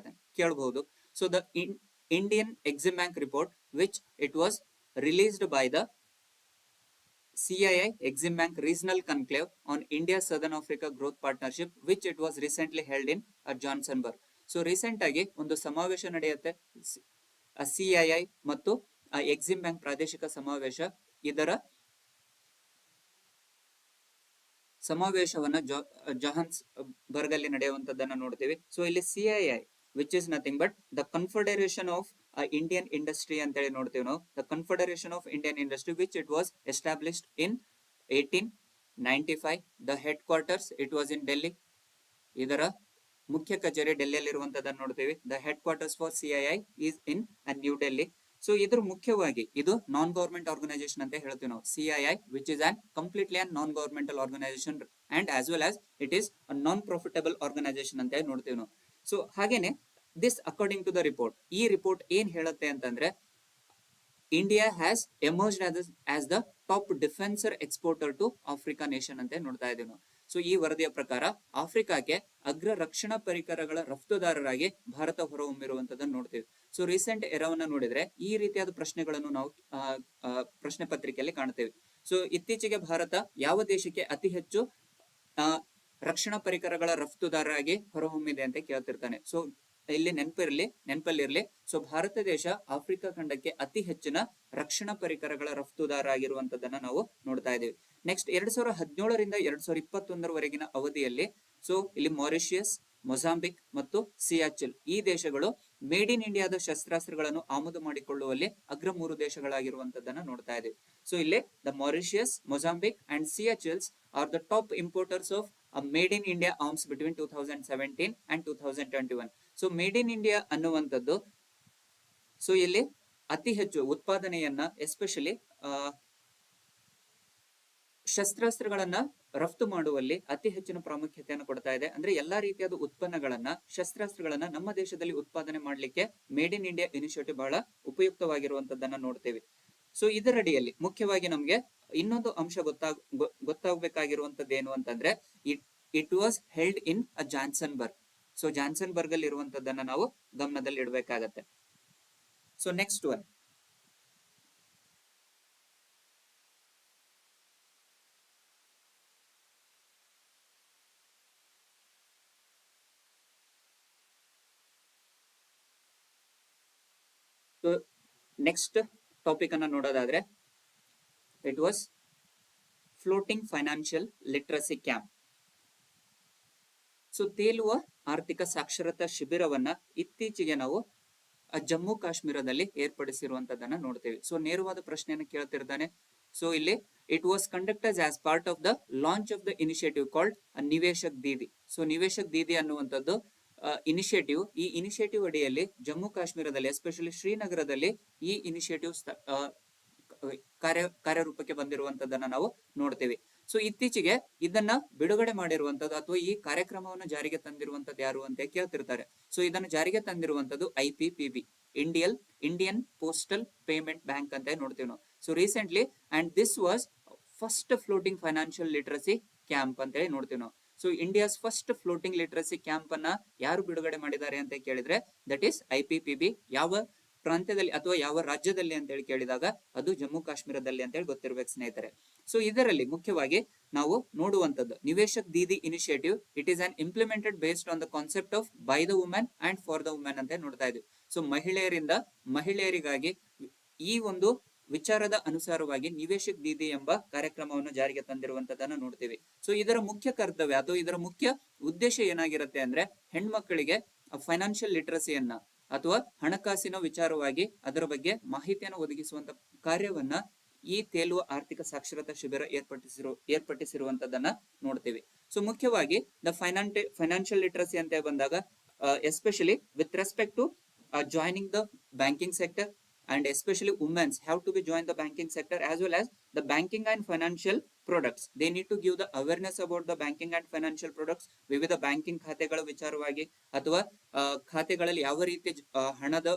ಕೇಳಬಹುದು. So the Indian Exim bank report which it was released by the CII Exim Bank Regional Conclave on India Southern Africa Growth Partnership, which it was recently held in Johnsonburg. So recent ಆಗಿ ಒಂದು ಸಮಾವೇಶ ನಡೆಯುತ್ತೆ, CII ಮತ್ತು ಎಕ್ಸಿಮ್ ಬ್ಯಾಂಕ್ ಪ್ರಾದೇಶಿಕ ಸಮಾವೇಶ. ಇದರ ಸಮಾವೇಶವನ್ನ ಜೋಹಾನ್ಸ್ಬರ್ಗ್ ಅಲ್ಲಿ ನಡೆಯುವಂತದ್ದನ್ನ ನೋಡ್ತೀವಿ. ಸೊ ಇಲ್ಲಿ CII which is nothing but the Confederation of Indian Industry ಅಂತ ಹೇಳಿ ನೋಡ್ತೀವಿ ನಾವು. The Confederation of Indian Industry which it was established in 1895. The headquarters it was in Delhi. ಇದರ ಮುಖ್ಯ ಕಚೇರಿ ಡೆಲ್ಲಿಯಲ್ಲಿ ಇರುವಂತದ್ದನ್ನು ನೋಡ್ತೀವಿ. The headquarters for CII is in New Delhi. So ಇದ್ರ ಮುಖ್ಯವಾಗಿ ಇದು ನಾನ್ ಗವರ್ಮೆಂಟ್ ಆರ್ಗನೈಸೇಷನ್ ಅಂತ ಹೇಳ್ತೀವಿ ನಾವು. CII which is an completely a non governmental organization and as well as it is a non profitable organization ಅಂತ ಹೇಳಿ ನೋಡ್ತೀವಿ ನಾವು. ಸೊ ಹಾಗೇನೆ this according to the report, ಈ ರಿಪೋರ್ಟ್ ಏನ್ ಹೇಳುತ್ತೆ ಅಂತಂದ್ರೆ India has emerged as the top defence exporter to Africa nation ಅಂತ ನೋಡ್ತಾ ಇದೀವಿ ನಾವು. ಸೊ ಈ ವರದಿಯ ಪ್ರಕಾರ ಆಫ್ರಿಕಾಕ್ಕೆ ಅಗ್ರ ರಕ್ಷಣಾ ಪರಿಕರಗಳ ರಫ್ತುದಾರರಾಗಿ ಭಾರತ ಹೊರಹೊಮ್ಮಿರುವಂತದನ್ನು ನೋಡ್ತೀವಿ. ಸೊ ರೀಸೆಂಟ್ ಎರವನ್ನ ನೋಡಿದ್ರೆ ಈ ರೀತಿಯಾದ ಪ್ರಶ್ನೆಗಳನ್ನು ನಾವು ಪ್ರಶ್ನೆ ಪತ್ರಿಕೆಯಲ್ಲಿ ಕಾಣ್ತೇವೆ. ಸೊ ಇತ್ತೀಚೆಗೆ ಭಾರತ ಯಾವ ದೇಶಕ್ಕೆ ಅತಿ ಹೆಚ್ಚು ರಕ್ಷಣಾ ಪರಿಕರಗಳ ರಫ್ತುದಾರರಾಗಿ ಹೊರಹೊಮ್ಮಿದೆ ಅಂತ ಕೇಳ್ತಿರ್ತಾನೆ. ಸೊ ಇಲ್ಲಿ ನೆನಪಲ್ಲಿರ್ಲಿ. ಸೊ ಭಾರತ ದೇಶ ಆಫ್ರಿಕಾ ಖಂಡಕ್ಕೆ ಅತಿ ಹೆಚ್ಚಿನ ರಕ್ಷಣಾ ಪರಿಕರಗಳ ರಫ್ತುದಾರ ಆಗಿರುವಂತದನ್ನ ನಾವು ನೋಡ್ತಾ ಇದೀವಿ. ನೆಕ್ಸ್ಟ್ 2017ರಿಂದ 2021ರವರೆಗಿನ ಅವಧಿಯಲ್ಲಿ ಸೊ ಇಲ್ಲಿ ಮಾರಿಷಿಯಸ್, ಮೊಜಾಂಬಿಕ್ ಮತ್ತು ಸಿಯಾಚಿಲ್ ಈ ದೇಶಗಳು ಮೇಡ್ ಇನ್ ಇಂಡಿಯಾದ ಶಸ್ತ್ರಾಸ್ತ್ರಗಳನ್ನು ಆಮದು ಮಾಡಿಕೊಳ್ಳುವಲ್ಲಿ ಅಗ್ರ 3 ದೇಶಗಳಾಗಿರುವಂತದನ್ನ ನೋಡ್ತಾ ಇದೀವಿ. ಸೊ ಇಲ್ಲಿ the Mauritius, Mozambique and Seychelles are the top importers of made in India arms between 2017 and 2021. So made in India ಅನ್ನುವಂಥದ್ದು ಸೊ ಇಲ್ಲಿ ಅತಿ ಹೆಚ್ಚು ಉತ್ಪಾದನೆಯನ್ನ ಎಸ್ಪೆಷಲಿ ಶಸ್ತ್ರಾಸ್ತ್ರಗಳನ್ನ ರಫ್ತು ಮಾಡುವಲ್ಲಿ ಅತಿ ಹೆಚ್ಚಿನ ಪ್ರಾಮುಖ್ಯತೆಯನ್ನು ಕೊಡ್ತಾ ಇದೆ. ಅಂದ್ರೆ ಎಲ್ಲಾ ರೀತಿಯಾದ ಉತ್ಪನ್ನಗಳನ್ನ, ಶಸ್ತ್ರಾಸ್ತ್ರಗಳನ್ನ ನಮ್ಮ ದೇಶದಲ್ಲಿ ಉತ್ಪಾದನೆ ಮಾಡಲಿಕ್ಕೆ ಮೇಡ್ ಇನ್ ಇಂಡಿಯಾ ಇನಿಷಿಯೇಟಿವ್ ಬಹಳ ಉಪಯುಕ್ತವಾಗಿರುವಂತದ್ದನ್ನ ನೋಡ್ತೇವೆ. ಸೊ ಇದರಡಿಯಲ್ಲಿ ಮುಖ್ಯವಾಗಿ ನಮ್ಗೆ ಇನ್ನೊಂದು ಅಂಶ ಗೊತ್ತಾಗಬೇಕಾಗಿರುವಂತದ್ದು ಏನು ಅಂತಂದ್ರೆ it was held in Johannesburg. So Johannesburg ಅಲ್ಲಿ ಇರುವಂತದ್ದನ್ನ ನಾವು ಗಮನದಲ್ಲಿ ಇಡಬೇಕಾಗತ್ತೆ. So next one, so next topic ಅನ್ನ ನೋಡೋದಾದ್ರೆ it was floating financial literacy camp. So ತೇಲುವ ಆರ್ಥಿಕ ಸಾಕ್ಷರತಾ ಶಿಬಿರವನ್ನ ಇತ್ತೀಚೆಗೆ ನಾವು ಜಮ್ಮು ಕಾಶ್ಮೀರದಲ್ಲಿ ಏರ್ಪಡಿಸಿರುವಂತದನ್ನ ನೋಡ್ತೇವೆ. ಸೊ ನೇರವಾದ ಪ್ರಶ್ನೆಯನ್ನು ಕೇಳ್ತಿರ್ತಾನೆ. ಸೊ ಇಲ್ಲಿ it was conducted as part of the launch of the initiative called ನಿವೇಶಕ್ Didi. So ನಿವೇಶಕ್ Didi ಅನ್ನುವಂಥದ್ದು ಇನಿಷಿಯೇಟಿವ್. ಈ ಇನಿಷಿಯೇಟಿವ್ ಅಡಿಯಲ್ಲಿ ಜಮ್ಮು ಕಾಶ್ಮೀರದಲ್ಲಿ ಎಸ್ಪೆಷಲಿ ಶ್ರೀನಗರದಲ್ಲಿ ಈ ಇನಿಷಿಯೇಟಿವ್ ಕಾರ್ಯರೂಪಕ್ಕೆ ಬಂದಿರುವಂತದನ್ನ ನಾವು ನೋಡ್ತೇವೆ. ಸೊ ಇತ್ತೀಚೆಗೆ ಇದನ್ನ ಬಿಡುಗಡೆ ಮಾಡಿರುವಂತದ್ದು ಅಥವಾ ಈ ಕಾರ್ಯಕ್ರಮವನ್ನು ಜಾರಿಗೆ ತಂದಿರುವಂತದ್ದು ಯಾರು ಅಂತ ಕೇಳ್ತಿರ್ತಾರೆ. ಸೊ ಇದನ್ನು ಜಾರಿಗೆ ತಂದಿರುವಂತದ್ದು IPPB, Indian postal payment bank ಅಂತ ನೋಡ್ತೀವಿ ನಾವು. So recently and this was first floating financial literacy camp ಅಂತ ಹೇಳಿ ನೋಡ್ತೀವಿ ನಾವು. So India's first floating literacy camp ಅನ್ನ ಯಾರು ಬಿಡುಗಡೆ ಮಾಡಿದ್ದಾರೆ ಅಂತ ಕೇಳಿದ್ರೆ ದಟ್ ಈಸ್ IPPB. ಯಾವ ಪ್ರಾಂತ್ಯದಲ್ಲಿ ಅಥವಾ ಯಾವ ರಾಜ್ಯದಲ್ಲಿ ಅಂತ ಹೇಳಿ ಕೇಳಿದಾಗ ಅದು ಜಮ್ಮು ಕಾಶ್ಮೀರದಲ್ಲಿ ಅಂತ ಹೇಳಿ ಗೊತ್ತಿರ್ಬೇಕು ಸ್ನೇಹಿತರೆ. ಸೊ ಇದರಲ್ಲಿ ಮುಖ್ಯವಾಗಿ ನಾವು ನೋಡುವಂತದ್ದು Niveshak Didi initiative. It is on implemented based on the concept of by the women and for the women ಅಂತ ನೋಡ್ತಾ ಇದ್ವಿ. ಸೊ ಮಹಿಳೆಯರಿಗಾಗಿ ಈ ಒಂದು ವಿಚಾರದ ಅನುಸಾರವಾಗಿ ನಿವೇಶಕ್ ದೀದಿ ಎಂಬ ಕಾರ್ಯಕ್ರಮವನ್ನು ಜಾರಿಗೆ ತಂದಿರುವಂತದನ್ನು ನೋಡ್ತೀವಿ. ಸೊ ಇದರ ಮುಖ್ಯ ಕರ್ತವ್ಯ ಅಥವಾ ಇದರ ಮುಖ್ಯ ಉದ್ದೇಶ ಏನಾಗಿರುತ್ತೆ ಅಂದ್ರೆ ಹೆಣ್ಮಕ್ಕಳಿಗೆ ಫೈನಾನ್ಷಿಯಲ್ ಲಿಟರಸಿಯನ್ನ ಅಥವಾ ಹಣಕಾಸಿನ ವಿಚಾರವಾಗಿ ಅದರ ಬಗ್ಗೆ ಮಾಹಿತಿಯನ್ನು ಒದಗಿಸುವಂತ ಕಾರ್ಯವನ್ನ ಈ ತೇಲುವ ಆರ್ಥಿಕ ಸಾಕ್ಷರತಾ ಶಿಬಿರ ಏರ್ಪಡಿಸಿರುವಂತದನ್ನ ನೋಡ್ತೀವಿ. ಸೊ ಮುಖ್ಯವಾಗಿ ದ ಫೈನಾನ್ಷಿಯಲ್ ಲಿಟರಸಿ ಅಂತ ಬಂದಾಗ especially with respect to joining the banking sector, and especially women have to be join the banking sector as well as the banking and financial products. They need to give the awareness about the banking and financial products. ವಿವಿಧ ಬ್ಯಾಂಕಿಂಗ್ ಖಾತೆಗಳ ವಿಚಾರವಾಗಿ ಅಥವಾ ಖಾತೆಗಳಲ್ಲಿ ಯಾವ ರೀತಿ ಹಣದ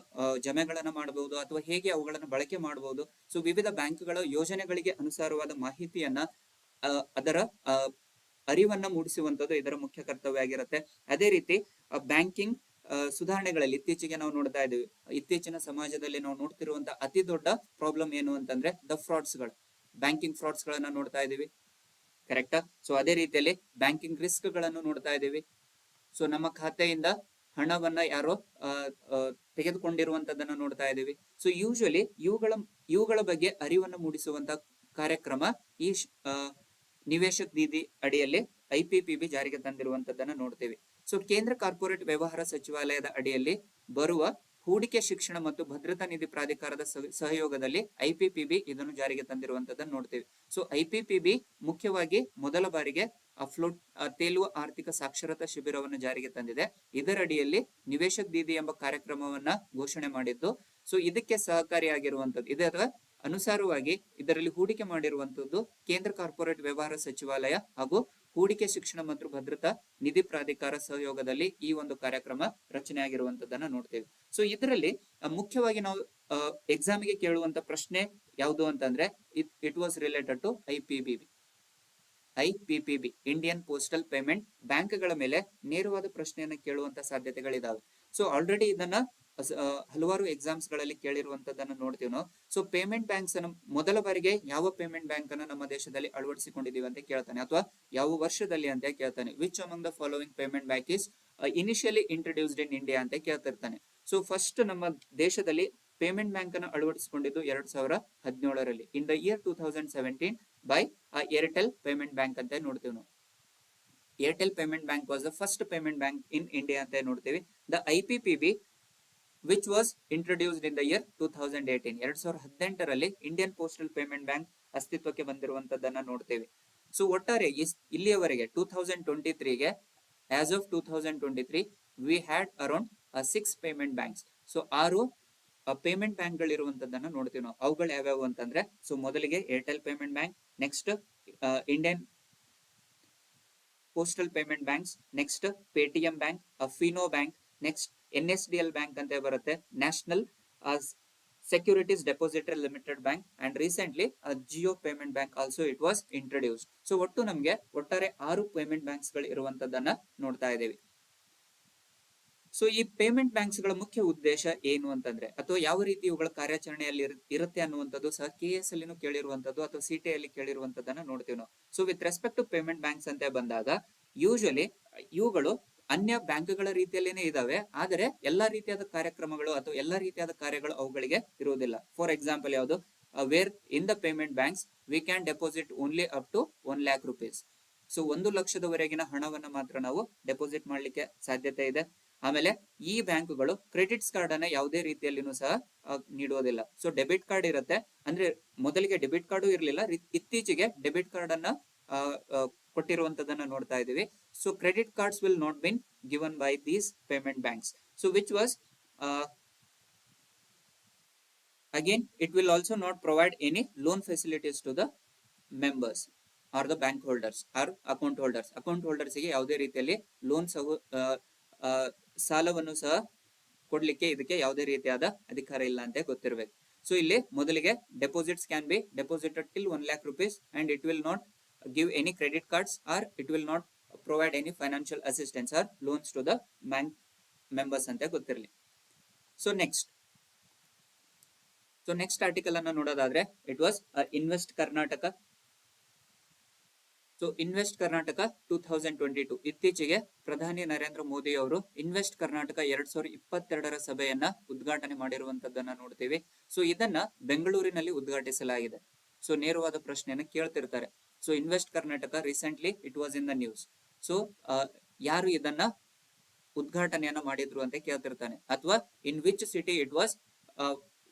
ಜಮೆಗಳನ್ನು ಮಾಡಬಹುದು ಅಥವಾ ಹೇಗೆ ಅವುಗಳನ್ನು ಬಳಕೆ ಮಾಡಬಹುದು. ಸೊ ವಿವಿಧ ಬ್ಯಾಂಕ್ಗಳ ಯೋಜನೆಗಳಿಗೆ ಅನುಸಾರವಾದ ಮಾಹಿತಿಯನ್ನ ಅದರ ಅರಿವನ್ನ ಮೂಡಿಸುವಂತದ್ದು ಇದರ ಮುಖ್ಯ ಕರ್ತವ್ಯ ಆಗಿರುತ್ತೆ. ಅದೇ ರೀತಿ ಬ್ಯಾಂಕಿಂಗ್ ಸುಧಾರಣೆಗಳಲ್ಲಿ ಇತ್ತೀಚೆಗೆ ನಾವು ನೋಡ್ತಾ ಇದ್ದೀವಿ. ಇತ್ತೀಚಿನ ಸಮಾಜದಲ್ಲಿ ನಾವು ನೋಡ್ತಿರುವಂತಹ ಅತಿ ದೊಡ್ಡ ಪ್ರಾಬ್ಲಮ್ ಏನು ಅಂತಂದ್ರೆ ದ ಫ್ರಾಡ್ಸ್ಗಳು, ಬ್ಯಾಂಕಿಂಗ್ ಫ್ರಾಡ್ಸ್ ಗಳನ್ನ ನೋಡ್ತಾ ಇದೀವಿ. ಕರೆಕ್ಟಾ? ಸೊ ಅದೇ ರೀತಿಯಲ್ಲಿ ಬ್ಯಾಂಕಿಂಗ್ ರಿಸ್ಕ್ ಗಳನ್ನು ನೋಡ್ತಾ ಇದೀವಿ. ಸೊ ನಮ್ಮ ಖಾತೆಯಿಂದ ಹಣವನ್ನ ಯಾರೋ ತೆಗೆದುಕೊಂಡಿರುವಂತದನ್ನ ನೋಡ್ತಾ ಇದೀವಿ. ಸೊ ಯೂಶುವಲಿ ಇವುಗಳ ಬಗ್ಗೆ ಅರಿವನ್ನು ಮೂಡಿಸುವಂತ ಕಾರ್ಯಕ್ರಮ ಈ ನಿವೇಶಕ್ ದೀದಿ ಅಡಿಯಲ್ಲಿ IPPB ಜಾರಿಗೆ ತಂದಿರುವಂತದನ್ನ ನೋಡ್ತೀವಿ. ಸೊ ಕೇಂದ್ರ ಕಾರ್ಪೊರೇಟ್ ವ್ಯವಹಾರ ಸಚಿವಾಲಯದ ಅಡಿಯಲ್ಲಿ ಬರುವ ಹೂಡಿಕೆ ಶಿಕ್ಷಣ ಮತ್ತು ಭದ್ರತಾ ನಿಧಿ ಪ್ರಾಧಿಕಾರದ ಸಹಯೋಗದಲ್ಲಿ IPPB ಇದನ್ನು ಜಾರಿಗೆ ತಂದಿರುವಂತದನ್ನು ನೋಡ್ತೀವಿ. ಸೊ IPPB ಮುಖ್ಯವಾಗಿ ಮೊದಲ ಬಾರಿಗೆ ತೇಲುವ ಆರ್ಥಿಕ ಸಾಕ್ಷರತಾ ಶಿಬಿರವನ್ನು ಜಾರಿಗೆ ತಂದಿದೆ. ಇದರ ಅಡಿಯಲ್ಲಿ ನಿವೇಶಕ್ ದೀದಿ ಎಂಬ ಕಾರ್ಯಕ್ರಮವನ್ನ ಘೋಷಣೆ ಮಾಡಿದ್ದು. ಸೊ ಇದಕ್ಕೆ ಸಹಕಾರಿಯಾಗಿರುವಂತದ್ದು ಇದರ ಅನುಸಾರವಾಗಿ ಇದರಲ್ಲಿ ಹೂಡಿಕೆ ಮಾಡಿರುವಂತದ್ದು ಕೇಂದ್ರ ಕಾರ್ಪೊರೇಟ್ ವ್ಯವಹಾರ ಸಚಿವಾಲಯ ಹಾಗೂ ಹೂಡಿಕೆ ಶಿಕ್ಷಣ ಮತ್ತು ಭದ್ರತಾ ನಿಧಿ ಪ್ರಾಧಿಕಾರ ಸಹಯೋಗದಲ್ಲಿ ಈ ಒಂದು ಕಾರ್ಯಕ್ರಮ ರಚನೆ ಆಗಿರುವಂತದನ್ನ ನೋಡ್ತೇವೆ. ಸೊ ಇದರಲ್ಲಿ ಮುಖ್ಯವಾಗಿ ನಾವು ಎಕ್ಸಾಮಿಗೆ ಕೇಳುವಂತ ಪ್ರಶ್ನೆ ಯಾವುದು ಅಂತಂದ್ರೆ it was related to IPPB Indian postal payment ಬ್ಯಾಂಕ್ಗಳ ಮೇಲೆ ನೇರವಾದ ಪ್ರಶ್ನೆಯನ್ನ ಕೇಳುವಂತ ಸಾಧ್ಯತೆಗಳಿದಾವೆ. ಸೊ ಆಲ್ರೆಡಿ ಇದನ್ನ ಹಲವಾರು ಎಕ್ಸಾಮ್ಸ್ ಗಳಲ್ಲಿ ಕೇಳಿರುವಂತದನ್ನ ನೋಡ್ತೀವಿ ನಾವು. ಸೊ ಪೇಮೆಂಟ್ ಬ್ಯಾಂಕ್ಸ್ ಅನ್ನು ಮೊದಲ ಬಾರಿಗೆ ಯಾವ ಪೇಮೆಂಟ್ ಬ್ಯಾಂಕ್ ಅನ್ನು ನಮ್ಮ ದೇಶದಲ್ಲಿ ಅಳವಡಿಸಿಕೊಂಡಿದೀವಿ ಅಂತ ಕೇಳ್ತಾನೆ ಅಥವಾ ಯಾವ ವರ್ಷದಲ್ಲಿ ಅಂತ ಕೇಳ್ತಾನೆ. Which among the following payment bank is initially introduced in India ಅಂತ ಕೇಳ್ತಿರ್ತಾನೆ. ಸೊ ಫಸ್ಟ್ ನಮ್ಮ ದೇಶದಲ್ಲಿ ಪೇಮೆಂಟ್ ಬ್ಯಾಂಕ್ ಅನ್ನು ಅಳವಡಿಸಿಕೊಂಡಿದ್ದು 2017ರಲ್ಲಿ in the year 2017 by Airtel payment bank ಅಂತ ನೋಡ್ತೀವಿ ನಾವು. Airtel payment bank was the first payment bank in India ಅಂತ ನೋಡ್ತೀವಿ. The IPPB which was introduced in the year 2018 2018ರಲ್ಲಿ ಇಂಡಿಯನ್ ಪೋಸ್ಟಲ್ ಪೇಮೆಂಟ್ ಬ್ಯಾಂಕ್ ಅಸ್ತಿತ್ವಕ್ಕೆ ಬಂದಿರುವಂತದನ್ನ ನೋಡ್ತೇವೆ. ಸೊ ಒಟ್ಟಾರೆ ಇಲ್ಲಿಯವರೆಗೆ 2023ಗೆ as of 2023 we had around 6 payment banks. So 6 payment bank ಗಳಿರುವಂತದನ್ನ ನೋಡ್ತೀವಿ ನಾವು. ಅವುಗಳು ಯಾವ್ಯಾವು ಅಂತಂದ್ರೆ ಸೊ ಮೊದಲಿಗೆ Airtel payment bank, next Indian postal payment banks, next Paytm bank, Fino bank, next NSDL bank ಅಂತ ಬರುತ್ತೆ, national securities depository limited bank, and recently Jio payment bank also it was introduced. So ಒಟ್ಟಾರೆ 6 ಪೇಮೆಂಟ್ ಬ್ಯಾಂಕ್ಸ್ ಗಳು ಇರುವಂತದನ್ನ ನೋಡ್ತಾ ಇದ್ದೀವಿ. ಸೊ ಈ ಪೇಮೆಂಟ್ ಬ್ಯಾಂಕ್ಸ್ ಗಳ ಮುಖ್ಯ ಉದ್ದೇಶ ಏನು ಅಂತಂದ್ರೆ ಅಥವಾ ಯಾವ ರೀತಿ ಇವುಗಳ ಕಾರ್ಯಾಚರಣೆಯಲ್ಲಿ ಇರುತ್ತೆ ಅನ್ನುವಂಥದ್ದು ಸಹ KS ಅಲ್ಲಿನೂ ಕೇಳಿರುವಂತದ್ದು ಅಥವಾ CTI ಅಲ್ಲಿ ಕೇಳಿರುವಂತದನ್ನ ನೋಡ್ತೀವಿ ನಾವು. So with respect to payment banks ಅಂತ ಬಂದಾಗ ಯೂಶುವಲಿ ಇವುಗಳು ಅನ್ಯ ಬ್ಯಾಂಕ್ಗಳ ರೀತಿಯಲ್ಲೇನೆ ಇದಾವೆ, ಆದರೆ ಎಲ್ಲಾ ರೀತಿಯಾದ ಕಾರ್ಯಕ್ರಮಗಳು ಅಥವಾ ಎಲ್ಲಾ ರೀತಿಯಾದ ಕಾರ್ಯಗಳು ಅವುಗಳಿಗೆ ಇರುವುದಿಲ್ಲ. ಫಾರ್ ಎಕ್ಸಾಂಪಲ್ ಯಾವುದು, where in the payment banks we can deposit only up to 1 lakh rupees. So 1 ಲಕ್ಷದವರೆಗಿನ ಹಣವನ್ನ ಮಾತ್ರ ನಾವು ಡೆಪಾಸಿಟ್ ಮಾಡ್ಲಿಕ್ಕೆ ಸಾಧ್ಯತೆ ಇದೆ. ಆಮೇಲೆ ಈ ಬ್ಯಾಂಕ್ಗಳು ಕ್ರೆಡಿಟ್ಸ್ ಕಾರ್ಡ್ ಅನ್ನ ಯಾವುದೇ ರೀತಿಯಲ್ಲಿನೂ ಸಹ ನೀಡುವುದಿಲ್ಲ. ಸೊ ಡೆಬಿಟ್ ಕಾರ್ಡ್ ಇರುತ್ತೆ, ಅಂದ್ರೆ ಮೊದಲಿಗೆ ಡೆಬಿಟ್ ಕಾರ್ಡು ಇರಲಿಲ್ಲ, ಇತ್ತೀಚೆಗೆ ಡೆಬಿಟ್ ಕಾರ್ಡ್ ಅನ್ನ ಕೊಟ್ಟಿರುವಂತದನ್ನ ನೋಡ್ತಾ ಇದೀವಿ. So credit cards will not been given by these payment banks. So which was again it will also not provide any loan facilities to the members. Are the bank holders R account holders ಗೆ ಯಾವುದೇ ರೀತಿಯಲ್ಲಿ ಲೋನ್ ಸಾಲವನ್ನು ಸಹ ಕೊಡ್ಲಿಕ್ಕೆ ಇದಕ್ಕೆ ಯಾವುದೇ ರೀತಿಯಾದ ಅಧಿಕಾರ ಇಲ್ಲ ಅಂತ ಗೊತ್ತಿರಬೇಕು. ಸೊ ಇಲ್ಲಿ ಮೊದಲಿಗೆ deposits can be deposited till 1 lakh rupees and it will not give any credit cards or it will not provide any financial assistance or loans to the bank members ಅಂತ ಗೊತ್ತಿರಲಿ. ಸೊ ನೆಕ್ಸ್ಟ್ ಆರ್ಟಿಕಲ್ ಅನ್ನ ನೋಡೋದಾದ್ರೆ it was invest Karnataka. So invest Karnataka 2022 ಇತ್ತೀಚೆಗೆ ಪ್ರಧಾನಿ ನರೇಂದ್ರ ಮೋದಿ ಅವರು ಇನ್ವೆಸ್ಟ್ ಕರ್ನಾಟಕ 2022 ಸಭೆಯನ್ನ ಉದ್ಘಾಟನೆ ಮಾಡಿರುವಂತದ್ದನ್ನ ನೋಡ್ತೀವಿ. ಸೊ ಇದನ್ನ ಬೆಂಗಳೂರಿನಲ್ಲಿ ಉದ್ಘಾಟಿಸಲಾಗಿದೆ. ಸೊ ನೇರವಾದ ಪ್ರಶ್ನೆಯನ್ನ ಕೇಳ್ತಿರ್ತಾರೆ. So invest Karnataka recently it was in the news. So ಯಾರು ಇದನ್ನ ಉದ್ಘಾಟನೆಯನ್ನ ಮಾಡಿದ್ರು ಅಂತ ಕೇಳ್ತಿರ್ತಾನೆ, ಅಥವಾ in which city it was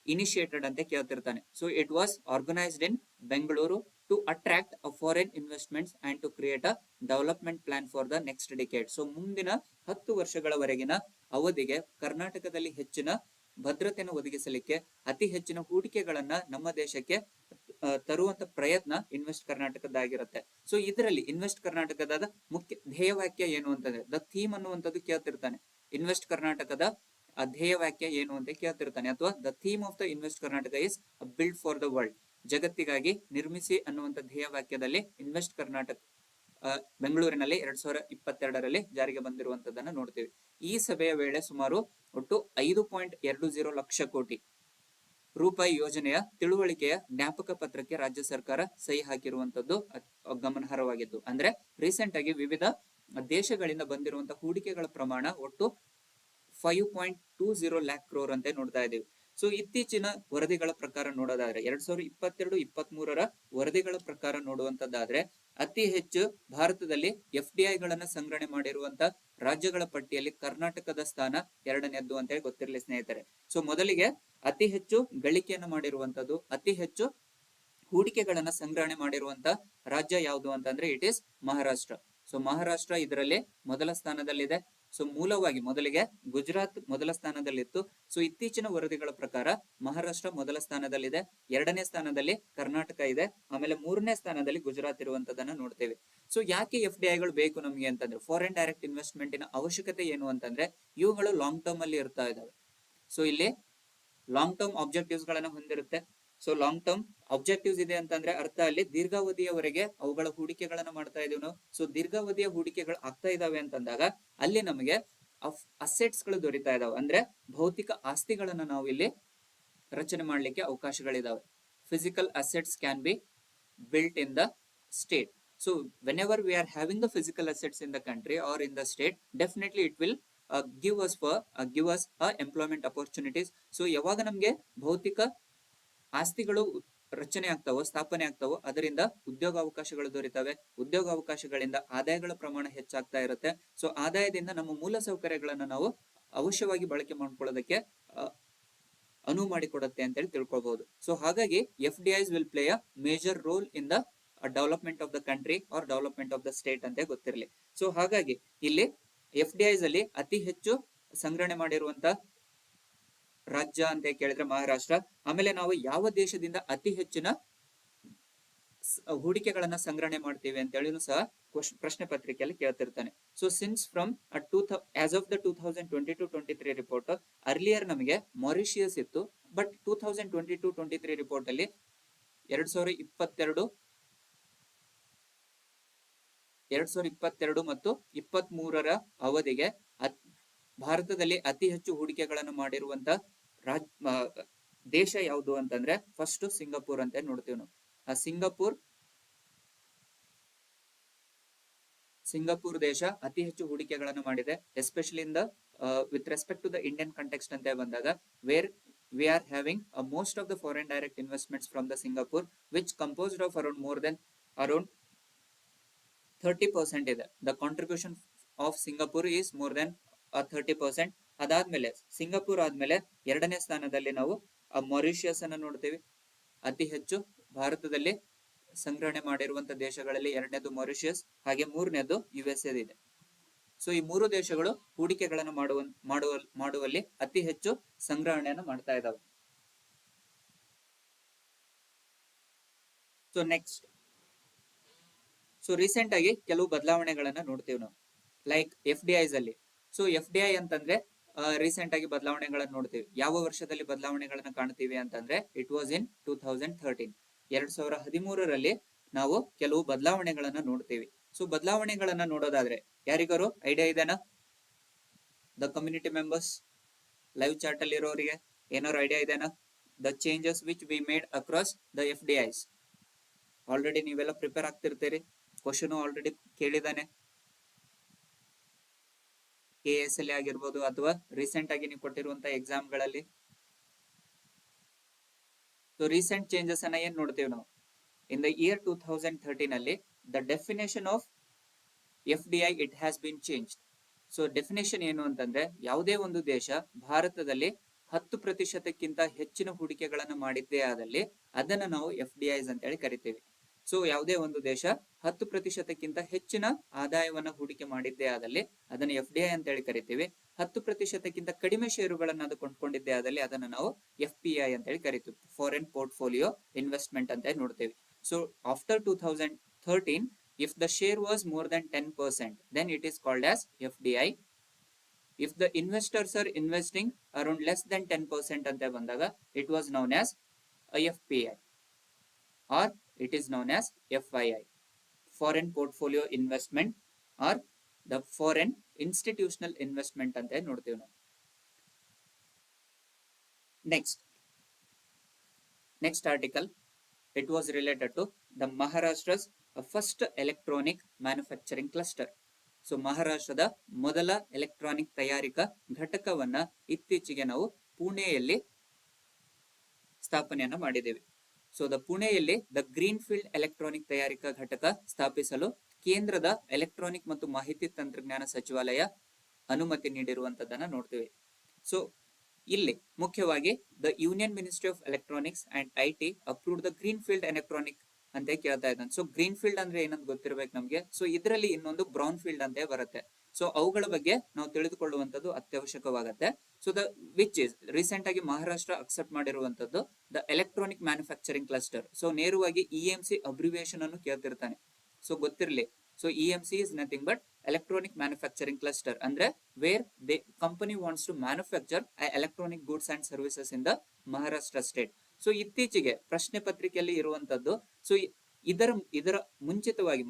initiated ಅಂತ ಕೇಳ್ತಿರ್ತಾನೆ. So it was organised in Bengaluru to attract a foreign investments and to create a development plan for the next decade. So ಮುಂದಿನ 10 ವರ್ಷಗಳವರೆಗಿನ ಅವಧಿಗೆ ಕರ್ನಾಟಕದಲ್ಲಿ ಹೆಚ್ಚಿನ ಭದ್ರತೆಯನ್ನು ಒದಗಿಸಲಿಕ್ಕೆ ಅತಿ ಹೆಚ್ಚಿನ ಹೂಡಿಕೆಗಳನ್ನ ನಮ್ಮ ದೇಶಕ್ಕೆ ತರುವಂತ ಪ್ರಯತ್ನ ಇನ್ವೆಸ್ಟ್ ಕರ್ನಾಟಕದಾಗಿರುತ್ತೆ. ಸೊ ಇದರಲ್ಲಿ ಇನ್ವೆಸ್ಟ್ ಕರ್ನಾಟಕದ ಮುಖ್ಯ ಧ್ಯೇಯವಾಕ್ಯ ಏನು ಅಂತಂದ್ರೆ ದ ಥೀಮ್ ಅನ್ನುವಂಥದ್ದು ಕೇಳ್ತಿರ್ತಾನೆ. ಇನ್ವೆಸ್ಟ್ ಕರ್ನಾಟಕದ ಧ್ಯೇಯವಾಕ್ಯ ಏನು ಅಂತ ಕೇಳ್ತಿರ್ತಾನೆ, ಅಥವಾ the theme of the invest Karnataka is build for the world, ಜಗತ್ತಿಗಾಗಿ ನಿರ್ಮಿಸಿ ಅನ್ನುವಂಥ ಧ್ಯೇಯವಾಕ್ಯದಲ್ಲಿ ಇನ್ವೆಸ್ಟ್ ಕರ್ನಾಟಕ ಬೆಂಗಳೂರಿನಲ್ಲಿ 2022ರಲ್ಲಿ ಜಾರಿಗೆ ಬಂದಿರುವಂತದ್ದನ್ನ ನೋಡ್ತೀವಿ. ಈ ಸಭೆಯ ವೇಳೆ ಸುಮಾರು ಒಟ್ಟು 5.20 ಲಕ್ಷ ಕೋಟಿ ರೂಪಾಯಿ ಯೋಜನೆಯ ತಿಳುವಳಿಕೆಯ ಜ್ಞಾಪಕ ಪತ್ರಕ್ಕೆ ರಾಜ್ಯ ಸರ್ಕಾರ ಸಹಿ ಹಾಕಿರುವಂತದ್ದು ಗಮನಾರ್ಹವಾಗಿದ್ದು, ಅಂದ್ರೆ ರೀಸೆಂಟ್ ಆಗಿ ವಿವಿಧ ದೇಶಗಳಿಂದ ಬಂದಿರುವಂತಹ ಹೂಡಿಕೆಗಳ ಪ್ರಮಾಣ ಒಟ್ಟು 5.20 lakh crore ಅಂತ ನೋಡ್ತಾ ಇದೀವಿ. ಸೊ ಇತ್ತೀಚಿನ ವರದಿಗಳ ಪ್ರಕಾರ ನೋಡೋದಾದ್ರೆ 2022-23 ವರದಿಗಳ ಪ್ರಕಾರ ನೋಡುವಂತದ್ದಾದ್ರೆ ಅತಿ ಹೆಚ್ಚು ಭಾರತದಲ್ಲಿ FDI ಗಳನ್ನ ಸಂಗ್ರಹಣೆ ಮಾಡಿರುವಂತ ರಾಜ್ಯಗಳ ಪಟ್ಟಿಯಲ್ಲಿ ಕರ್ನಾಟಕದ ಸ್ಥಾನ 2ನೇದ್ದು ಅಂತ ಹೇಳಿ ಗೊತ್ತಿರಲಿ ಸ್ನೇಹಿತರೆ. ಸೊ ಮೊದಲಿಗೆ ಅತಿ ಹೆಚ್ಚು ಗಳಿಕೆಯನ್ನು ಮಾಡಿರುವಂತದ್ದು, ಅತಿ ಹೆಚ್ಚು ಹೂಡಿಕೆಗಳನ್ನ ಸಂಗ್ರಹಣೆ ಮಾಡಿರುವಂತ ರಾಜ್ಯ ಯಾವುದು ಅಂತಂದ್ರೆ it is Maharashtra. So Maharashtra ಇದರಲ್ಲಿ ಮೊದಲ ಸ್ಥಾನದಲ್ಲಿದೆ. ಸೊ ಮೂಲವಾಗಿ ಮೊದಲಿಗೆ ಗುಜರಾತ್ ಮೊದಲ ಸ್ಥಾನದಲ್ಲಿತ್ತು. ಸೊ ಇತ್ತೀಚಿನ ವರದಿಗಳ ಪ್ರಕಾರ ಮಹಾರಾಷ್ಟ್ರ ಮೊದಲ ಸ್ಥಾನದಲ್ಲಿದೆ, 2ನೇ ಸ್ಥಾನದಲ್ಲಿ ಕರ್ನಾಟಕ ಇದೆ, ಆಮೇಲೆ 3ನೇ ಸ್ಥಾನದಲ್ಲಿ ಗುಜರಾತ್ ಇರುವಂತದನ್ನ ನೋಡ್ತೇವೆ. ಸೊ ಯಾಕೆ FDIಗಳು ಬೇಕು ನಮ್ಗೆ ಅಂತಂದ್ರೆ ಫಾರಿನ್ ಡೈರೆಕ್ಟ್ ಇನ್ವೆಸ್ಟ್ಮೆಂಟಿನ ಅವಶ್ಯಕತೆ ಏನು ಅಂತಂದ್ರೆ ಇವುಗಳು ಲಾಂಗ್ ಟರ್ಮ್ ಅಲ್ಲಿ ಇರ್ತಾ ಇದಾವೆ. ಸೊ ಇಲ್ಲಿ ಲಾಂಗ್ ಟರ್ಮ್ ಆಬ್ಜೆಕ್ಟಿವ್ಸ್ ಗಳನ್ನ ಹೊಂದಿರುತ್ತೆ. ಸೊ ಲಾಂಗ್ ಟರ್ಮ್ ಆಬ್ಜೆಕ್ಟಿವ್ಸ್ ಇದೆ ಅಂತಂದ್ರೆ ಅರ್ಥ ಅಲ್ಲಿ ದೀರ್ಘಾವಧಿಯವರೆಗೆ ಅವುಗಳ ಹೂಡಿಕೆಗಳನ್ನ ಮಾಡ್ತಾ ಇದೀವಿ ನಾವು. ಸೊ ದೀರ್ಘಾವಧಿಯ ಹೂಡಿಕೆಗಳು ಆಗ್ತಾ ಇದಾವೆ ಅಂತಂದಾಗ ಅಲ್ಲಿ ನಮಗೆ ಅಸೆಟ್ಸ್ ಗಳು ದೊರೀತಾ ಇದಾವೆ, ಅಂದ್ರೆ ಭೌತಿಕ ಆಸ್ತಿಗಳನ್ನ ನಾವು ಇಲ್ಲಿ ರಚನೆ ಮಾಡ್ಲಿಕ್ಕೆ ಅವಕಾಶಗಳಿದಾವೆ. Physical assets can be built in the state. So whenever we are having the physical assets in the country or in the state, definitely it will give us employment opportunities. So ಯಾವಾಗ ನಮ್ಗೆ ಭೌತಿಕ ಆಸ್ತಿಗಳು ರಚನೆ ಆಗ್ತಾವೋ, ಸ್ಥಾಪನೆ ಆಗ್ತಾವೋ, ಅದರಿಂದ ಉದ್ಯೋಗ ಅವಕಾಶಗಳು ದೊರೀತವೆ. ಉದ್ಯೋಗ ಅವಕಾಶಗಳಿಂದ ಆದಾಯಗಳ ಪ್ರಮಾಣ ಹೆಚ್ಚಾಗ್ತಾ ಇರುತ್ತೆ. ಸೊ ಆದಾಯದಿಂದ ನಮ್ಮ ಮೂಲ ಸೌಕರ್ಯಗಳನ್ನ ನಾವು ಅವಶ್ಯವಾಗಿ ಬಳಕೆ ಮಾಡ್ಕೊಳ್ಳೋದಕ್ಕೆ ಅನುವು ಮಾಡಿಕೊಡುತ್ತೆ ಅಂತೇಳಿ ತಿಳ್ಕೊಬಹುದು. ಸೊ ಹಾಗಾಗಿ FDIs will play a major role in the development of the country or development of the state ಅಂತ ಗೊತ್ತಿರಲಿ. ಸೊ ಹಾಗಾಗಿ ಇಲ್ಲಿ FDIs ಅಲ್ಲಿ ಅತಿ ಹೆಚ್ಚು ಸಂಗ್ರಹಣೆ ಮಾಡಿರುವಂತ ರಾಜ್ಯ ಅಂತ ಕೇಳಿದ್ರೆ ಮಹಾರಾಷ್ಟ್ರ. ಆಮೇಲೆ ನಾವು ಯಾವ ದೇಶದಿಂದ ಅತಿ ಹೆಚ್ಚಿನ ಹೂಡಿಕೆಗಳನ್ನ ಸಂಗ್ರಹಣೆ ಮಾಡ್ತೀವಿ ಅಂತ ಹೇಳಿನೂ ಸಹ ಪ್ರಶ್ನೆ ಪತ್ರಿಕೆಯಲ್ಲಿ ಕೇಳ್ತಿರ್ತಾನೆ. So since from as of the 2022-23 report earlier ನಮಗೆ ಮಾರಿಷಿಯಸ್ ಇತ್ತು, ಬಟ್ 2022-23 ರಿಪೋರ್ಟ್ ಅಲ್ಲಿ 2022 ಮತ್ತು 23 ಅವಧಿಗೆ ಭಾರತದಲ್ಲಿ ಅತಿ ಹೆಚ್ಚು ಹೂಡಿಕೆಗಳನ್ನು ಮಾಡಿರುವಂತ ದೇಶ ಯಾವುದು ಅಂತಂದ್ರೆ ಫಸ್ಟ್ ಸಿಂಗಾಪುರ್ ಅಂತ ನೋಡ್ತೀವಿ ನಾವು. ಆ ಸಿಂಗಾಪುರ್ ದೇಶ ಅತಿ ಹೆಚ್ಚು ಹೂಡಿಕೆಗಳನ್ನು ಮಾಡಿದೆ, especially in the with respect to the Indian context ಅಂತ ಬಂದಾಗ, where we are having most of the foreign direct investments from the Singapore, which composed of around 30% ಇದೆ. The contribution of Singapore is more than 30%. ಅದಾದ್ಮೇಲೆ ಸಿಂಗಾಪುರ್ ಆದ್ಮೇಲೆ 2ನೇ ಸ್ಥಾನದಲ್ಲಿ ನಾವು ಮಾರಿಷಿಯಸ್ ಅನ್ನ ನೋಡ್ತೀವಿ. ಅತಿ ಹೆಚ್ಚು ಭಾರತದಲ್ಲಿ ಸಂಗ್ರಹಣೆ ಮಾಡಿರುವಂತ ದೇಶಗಳಲ್ಲಿ 2ನೇದು ಮಾರಿಷಿಯಸ್, ಹಾಗೆ 3ನೇದು USA ಇದೆ. ಸೊ ಈ 3 ದೇಶಗಳು ಹೂಡಿಕೆಗಳನ್ನು ಮಾಡುವಲ್ಲಿ ಅತಿ ಹೆಚ್ಚು ಸಂಗ್ರಹಣೆಯನ್ನು ಮಾಡ್ತಾ ಇದ್ದಾವೆ. ಸೊ ನೆಕ್ಸ್ಟ್ ಸೊ ರೀಸೆಂಟ್ ಆಗಿ ಕೆಲವು ಬದಲಾವಣೆಗಳನ್ನ ನೋಡ್ತೀವಿ ನಾವು, ಲೈಕ್ FDIs ಅಲ್ಲಿ. ಸೊ FDI ಅಂತಂದ್ರೆ ರೀಸೆಂಟ್ ಆಗಿ ಬದಲಾವಣೆಗಳನ್ನ ನೋಡ್ತೀವಿ. ಯಾವ ವರ್ಷದಲ್ಲಿ ಬದಲಾವಣೆಗಳನ್ನ ಕಾಣ್ತೀವಿ ಅಂತಂದ್ರೆ ಇಟ್ ವಾಸ್ ಇನ್ 2013, 2013ರಲ್ಲಿ ನಾವು ಕೆಲವು ಬದಲಾವಣೆಗಳನ್ನ ನೋಡ್ತೀವಿ. ಸೊ ಬದಲಾವಣೆಗಳನ್ನ ನೋಡೋದಾದ್ರೆ ಯಾರಿಗಾರು ಐಡಿಯಾ ಇದೆನಾ? The community members, live chat ಅಲ್ಲಿ ಇರೋರಿಗೆ ಏನಾದ್ರು ಐಡಿಯಾ ಇದೆನಾ? The changes which we made across the FDIs. Already ನೀವೆಲ್ಲ ಪ್ರಿಪೇರ್ ಆಗ್ತಿರ್ತೀರಿ, ಕ್ವಶನ್ ಆಲ್ರೆಡಿ ಕೇಳಿದಾನೆ, KSL ಆಗಿರ್ಬೋದು ಅಥವಾ ರೀಸೆಂಟ್ ಆಗಿ ನೀವು ಕೊಟ್ಟಿರುವಂತ ಎಕ್ಸಾಮ್ಗಳಲ್ಲಿ. ಸೊ ರೀಸೆಂಟ್ ಚೇಂಜಸ್ ಅನ್ನ ಏನ್ ನೋಡ್ತೀವಿ ನಾವು? ಇನ್ ದ ಇಯರ್ 2013 ಅಲ್ಲಿ the definition of FDI it has been changed. So definition ಏನು ಅಂತಂದ್ರೆ, ಯಾವುದೇ ಒಂದು ದೇಶ ಭಾರತದಲ್ಲಿ 10%ಕ್ಕಿಂತ ಹೆಚ್ಚಿನ ಹೂಡಿಕೆಗಳನ್ನು ಮಾಡಿದ್ದೇ ಆದಲ್ಲಿ ಅದನ್ನ ನಾವು FDIs ಅಂತ ಹೇಳಿ ಕರಿತೀವಿ. ಸೊ ಯಾವುದೇ ಒಂದು ದೇಶ 10%ಕ್ಕಿಂತ ಹೆಚ್ಚಿನ ಆದಾಯವನ್ನ ಹೂಡಿಕೆ ಮಾಡಿದ್ದೇ ಆದಲ್ಲಿ ಅದನ್ನ FDI ಅಂತ ಹೇಳಿ ಕರಿತೀವಿ. 10%ಕ್ಕಿಂತ ಕಡಿಮೆ ಷೇರುಗಳನ್ನ ಅದು ಕೊಂಡ್ಕೊಂಡಿದ್ದೇ ಆದಲ್ಲಿ ಅದನ್ನ ನಾವು FPI ಅಂತ ಹೇಳಿ ಕರಿತೀವಿ, ಫಾರಿನ್ ಪೋರ್ಟ್ಫೋಲಿಯೋ ಇನ್ವೆಸ್ಟ್ಮೆಂಟ್ ಅಂತ ಹೇಳಿ ನೋಡ್ತೀವಿ. So after 2013, if the share was more than 10%, then it is called as FDI. If the investors are investing around less than 10% ಅಂತ ಬಂದಾಗ it was known as FPI, or it is known as FII, foreign portfolio investment or the foreign institutional investment ಅಂತ ನೋಡ್ತೀವಿ ನಾವು. Next article, it was related to the Maharashtra's first electronic manufacturing cluster. So ಮಹಾರಾಷ್ಟ್ರದ ಮೊದಲ ಎಲೆಕ್ಟ್ರಾನಿಕ್ ತಯಾರಿಕಾ ಘಟಕವನ್ನ ಇತ್ತೀಚೆಗೆ ನಾವು ಪುಣೆಯಲ್ಲಿ ಸ್ಥಾಪನೆಯನ್ನ ಮಾಡಿದ್ದೇವೆ. ಸೊ ಪುಣೆಯಲ್ಲಿ ದ ಗ್ರೀನ್ ಫೀಲ್ಡ್ ಎಲೆಕ್ಟ್ರಾನಿಕ್ ತಯಾರಿಕಾ ಘಟಕ ಸ್ಥಾಪಿಸಲು ಕೇಂದ್ರದ ಎಲೆಕ್ಟ್ರಾನಿಕ್ ಮತ್ತು ಮಾಹಿತಿ ತಂತ್ರಜ್ಞಾನ ಸಚಿವಾಲಯ ಅನುಮತಿ ನೀಡಿರುವಂತದನ್ನ ನೋಡ್ತೀವಿ. ಸೊ ಇಲ್ಲಿ ಮುಖ್ಯವಾಗಿ the union ministry of electronics and IT approved the green field electronic ಅಂತ ಕೇಳ್ತಾ ಇದ್ದಾನೆ. ಸೊ ಗ್ರೀನ್ ಫೀಲ್ಡ್ ಅಂದ್ರೆ ಏನಂತ ಗೊತ್ತಿರ್ಬೇಕು ನಮ್ಗೆ. ಸೊ ಇದರಲ್ಲಿ ಇನ್ನೊಂದು ಬ್ರೌನ್ ಫೀಲ್ಡ್ ಅಂತ ಬರುತ್ತೆ. ಸೊ ಅವುಗಳ ಬಗ್ಗೆ ನಾವು ತಿಳಿದುಕೊಳ್ಳುವಂತದ್ದು ಅತ್ಯವಶ್ಯಕವಾಗುತ್ತೆ. So the which is recent ಆಗಿ ಮಹಾರಾಷ್ಟ್ರ ಅಕ್ಸೆಪ್ಟ್ ಮಾಡಿರುವಂತದ್ದು the electronic manufacturing cluster. So ನೇರವಾಗಿ EMC ಅಬ್ರಿವಿಯೇಷನ್ ಅನ್ನು ಕೇಳ್ತಿರ್ತಾನೆ. ಸೊ ಗೊತ್ತಿರಲಿ. So EMC is nothing but electronic manufacturing cluster, ಅಂದ್ರೆ where they company wants to manufacture electronic goods and services in the Maharashtra state. So ಇತ್ತೀಚೆಗೆ ಪ್ರಶ್ನೆ ಪತ್ರಿಕೆಯಲ್ಲಿ ಇರುವಂತದ್ದು. ಸೊ ಇದರ ಮುಂಚಿತವಾಗಿ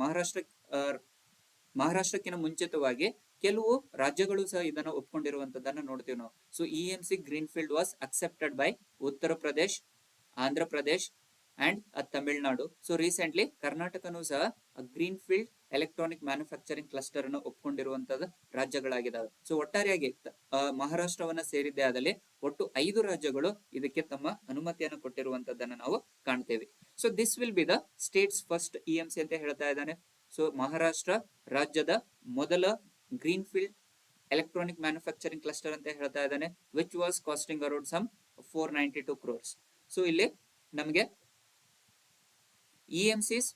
ಮಹಾರಾಷ್ಟ್ರಕ್ಕಿಂತ ಮುಂಚಿತವಾಗಿ ಕೆಲವು ರಾಜ್ಯಗಳು ಸಹ ಇದನ್ನ ಒಪ್ಕೊಂಡಿರುವಂತದನ್ನ ನೋಡ್ತೀವಿ ನಾವು. So EMC green field was accepted by Uttar Pradesh, Andhra Pradesh and Tamil Nadu. So recently ಕರ್ನಾಟಕನೂ ಸಹ green field electronic manufacturing cluster ಅನ್ನು ಒಪ್ಕೊಂಡಿರುವಂತದ್ದು ರಾಜ್ಯಗಳಾಗಿದ್ದಾವೆ. ಸೊ ಒಟ್ಟಾರೆಯಾಗಿ ಮಹಾರಾಷ್ಟ್ರವನ್ನ ಸೇರಿದ್ದೇ ಆದಲ್ಲಿ ಒಟ್ಟು 5 ರಾಜ್ಯಗಳು ಇದಕ್ಕೆ ತಮ್ಮ ಅನುಮತಿಯನ್ನು ಕೊಟ್ಟಿರುವಂತದ್ದನ್ನ ನಾವು ಕಾಣ್ತೇವೆ. So this will be the state's first EMC ಅಂತ ಹೇಳ್ತಾ ಇದ್ದಾನೆ. ಸೊ ಮಹಾರಾಷ್ಟ್ರ ರಾಜ್ಯದ ಮೊದಲ green field electronic manufacturing cluster ಅಂತ ಹೇಳ್ತಾ ಇದ್ದಾನೆ, which was costing around some 492 crores. So ಇಲ್ಲಿ ನಮಗೆ EMCs,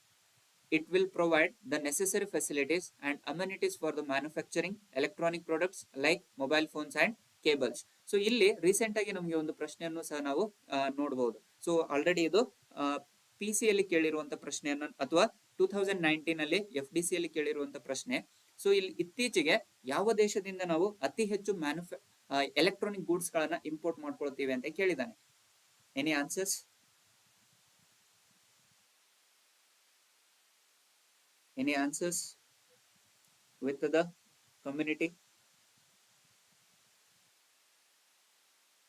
it will provide the necessary facilities and amenities for the manufacturing electronic products like mobile phones and cables. So ಇಲ್ಲಿ ರೀಸೆಂಟ್ ಆಗಿ ನಮಗೆ ಒಂದು ಪ್ರಶ್ನೆಯನ್ನು ಸಹ ನಾವು ನೋಡಬಹುದು. ಸೊ ಆಲ್ರೆಡಿ ಇದು PC ಅಲ್ಲಿ ಕೇಳಿರುವಂತ ಪ್ರಶ್ನೆಯನ್ನ ಅಥವಾ 2019 ಅಲ್ಲಿ FDC ಅಲ್ಲಿ ಕೇಳಿರುವಂತ ಪ್ರಶ್ನೆ. ಸೊ ಇಲ್ಲಿ ಇತ್ತೀಚೆಗೆ ಯಾವ ದೇಶದಿಂದ ನಾವು ಅತಿ ಹೆಚ್ಚು ಎಲೆಕ್ಟ್ರಾನಿಕ್ ಗೂಡ್ಸ್ ಗಳನ್ನ ಇಂಪೋರ್ಟ್ ಮಾಡ್ಕೊಳ್ತೀವಿ ಅಂತ ಕೇಳಿದಾನೆ. Any answers? Any answers with the community?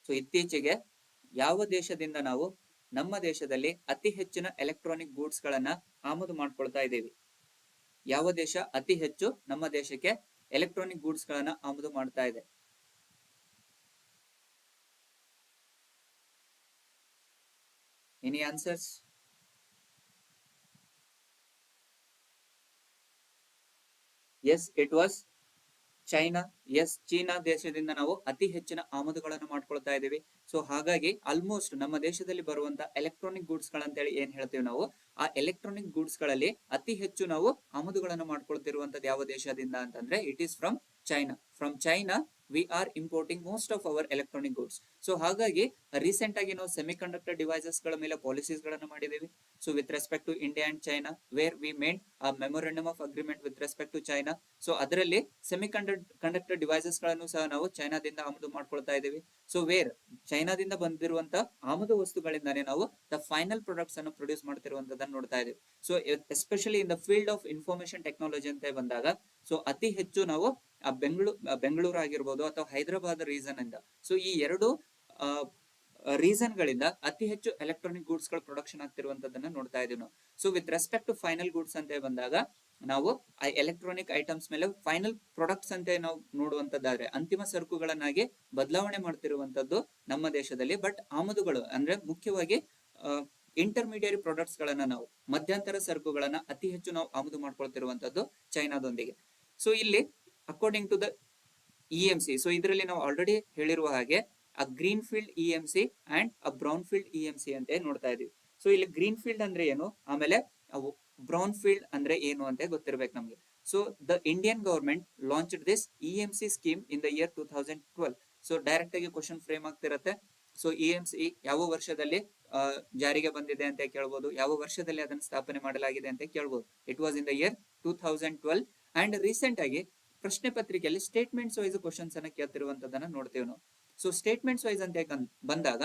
ಸೊ ಇತ್ತೀಚೆಗೆ ಯಾವ ದೇಶದಿಂದ ನಾವು ನಮ್ಮ ದೇಶದಲ್ಲಿ ಅತಿ ಹೆಚ್ಚಿನ ಎಲೆಕ್ಟ್ರಾನಿಕ್ ಗೂಡ್ಸ್ ಗಳನ್ನ ಆಮದು ಮಾಡ್ಕೊಳ್ತಾ ಇದ್ದೀವಿ? ಯಾವ ದೇಶ ಅತಿ ಹೆಚ್ಚು ನಮ್ಮ ದೇಶಕ್ಕೆ ಎಲೆಕ್ಟ್ರಾನಿಕ್ ಗೂಡ್ಸ್ ಗಳನ್ನ ಆಮದು ಮಾಡ್ತಾ ಇದೆ? Any answers? Yes, it was China. Yes, ಚೀನಾ ದೇಶದಿಂದ ನಾವು ಅತಿ ಹೆಚ್ಚಿನ ಆಮದುಗಳನ್ನು ಮಾಡ್ಕೊಳ್ತಾ ಇದ್ದೀವಿ. ಸೊ ಹಾಗಾಗಿ ಆಲ್ಮೋಸ್ಟ್ ನಮ್ಮ ದೇಶದಲ್ಲಿ ಬರುವಂತ ಎಲೆಕ್ಟ್ರಾನಿಕ್ ಗೂಡ್ಸ್ ಗಳಂತೇಳಿ ಏನ್ ಹೇಳ್ತೀವಿ ನಾವು, ಆ ಎಲೆಕ್ಟ್ರಾನಿಕ್ ಗೂಡ್ಸ್ ಗಳಲ್ಲಿ ಅತಿ ಹೆಚ್ಚು ನಾವು ಆಮದುಗಳನ್ನು ಮಾಡ್ಕೊಳ್ತಿರುವಂತದ್ದು ಯಾವ ದೇಶದಿಂದ ಅಂತಂದ್ರೆ it is from China. From China we are importing most of hour electronic goods. So ಹಾಗಾಗಿ ರೀಸೆಂಟ್ ಆಗಿ ನಾವು ಸೆಮಿ ಕಂಡಕ್ಟರ್ ಡಿವೈಸಸ್ ಗಳ ಮೇಲೆ ಪಾಲಿಸೀಸ್ ಗಳನ್ನ ಮಾಡಿದೀವಿ. So with respect to India and China, where we made a memorandum of agreement with respect to China. So ಅದರಲ್ಲಿ ಸೆಮಿ ಕಂಡಕ್ಟರ್ ಡಿವೈಸಸ್ ಗಳನ್ನು ಸಹ ನಾವು ಚೈನಾದಿಂದ ಆಮದು ಮಾಡ್ಕೊಳ್ತಾ ಇದ್ದೀವಿ. ಸೊ ವೇರ್ ಚೈನಾದಿಂದ ಬಂದಿರುವಂತ ಆಮದು ವಸ್ತುಗಳಿಂದಾನೇ ನಾವು ದ ಫೈನಲ್ ಪ್ರಾಡಕ್ಟ್ಸ್ ಅನ್ನು ಪ್ರೊಡ್ಯೂಸ್ ಮಾಡ್ತಿರುವಂತದನ್ನು ನೋಡ್ತಾ ಇದ್ದೀವಿ. So especially in the field of information technology ಅಂತ ಬಂದಾಗ, ಸೊ ಅತಿ ಹೆಚ್ಚು ನಾವು ಬೆಂಗಳೂರು ಆಗಿರ್ಬೋದು ಅಥವಾ ಹೈದರಾಬಾದ್ ರೀಸನ್ ಇಂದ, ಸೊ ಈ ಎರಡು ರೀಸನ್ ಗಳಿಂದ ಅತಿ ಹೆಚ್ಚು ಎಲೆಕ್ಟ್ರಾನಿಕ್ ಗೂಡ್ಸ್ ಗಳು ಪ್ರೊಡಕ್ಷನ್ ಆಗ್ತಿರುವಂತದನ್ನ ನೋಡ್ತಾ ಇದೀವಿ ನಾವು. So with respect to final goods ಅಂತ ಬಂದಾಗ, ನಾವು ಆ ಎಲೆಕ್ಟ್ರಾನಿಕ್ ಐಟಮ್ಸ್ ಮೇಲೆ ಫೈನಲ್ ಪ್ರಾಡಕ್ಟ್ಸ್ ಅಂತ ನಾವು ನೋಡುವಂತದ್ದಾದ್ರೆ ಅಂತಿಮ ಸರಕುಗಳನ್ನಾಗಿ ಬದಲಾವಣೆ ಮಾಡ್ತಿರುವಂತದ್ದು ನಮ್ಮ ದೇಶದಲ್ಲಿ. ಬಟ್ ಆಮದುಗಳು ಅಂದ್ರೆ ಮುಖ್ಯವಾಗಿ ಇಂಟರ್ಮೀಡಿಯರಿ ಪ್ರಾಡಕ್ಟ್ಸ್ ಗಳನ್ನ, ನಾವು ಮಧ್ಯಂತರ ಸರಕುಗಳನ್ನ ಅತಿ ಹೆಚ್ಚು ನಾವು ಆಮದು ಮಾಡ್ಕೊಳ್ತಿರುವಂತದ್ದು ಚೈನಾದೊಂದಿಗೆ. ಸೊ ಇಲ್ಲಿ according to the EMC, so ಇದರಲ್ಲಿ ನಾವು ಆಲ್ರೆಡಿ ಹೇಳಿರುವ ಹಾಗೆ a greenfield EMC and a brownfield EMC ಅಂತ ನೋಡ್ತಾ ಇದೀವಿ. ಸೊ ಇಲ್ಲಿ ಗ್ರೀನ್ ಫೀಲ್ಡ್ ಅಂದ್ರೆ ಏನು, ಆಮೇಲೆ ಬ್ರೌನ್ ಫೀಲ್ಡ್ ಅಂದ್ರೆ ಏನು ಅಂತ ಗೊತ್ತಿರ್ಬೇಕು ನಮ್ಗೆ. So the Indian government launched this EMC scheme in the year 2012. So direct ಆಗಿ ಕ್ವಶನ್ ಫ್ರೇಮ್ ಆಗ್ತಿರತ್ತೆ. ಸೊ ಇಎಂಸಿ ಯಾವ ವರ್ಷದಲ್ಲಿ ಜಾರಿಗೆ ಬಂದಿದೆ ಅಂತ ಕೇಳ್ಬೋದು, ಯಾವ ವರ್ಷದಲ್ಲಿ ಅದನ್ನು ಸ್ಥಾಪನೆ ಮಾಡಲಾಗಿದೆ ಅಂತ ಕೇಳ್ಬೋದು. It was in the year 2012. And recent ಆಗಿ ಪ್ರಶ್ನೆ ಪತ್ರಿಕೆಯಲ್ಲಿ ಸ್ಟೇಟ್ಮೆಂಟ್ಸ್ ವೈಸ್ ಕ್ವಶನ್ಸ್ ಅನ್ನ ಕೇಳ್ತಿರುವಂತದನ್ನ ನೋಡ್ತೇವೆ ನಾವು. ಸೊ ಸ್ಟೇಟ್ಮೆಂಟ್ಸ್ ವೈಸ್ ಅಂತ ಬಂದಾಗ,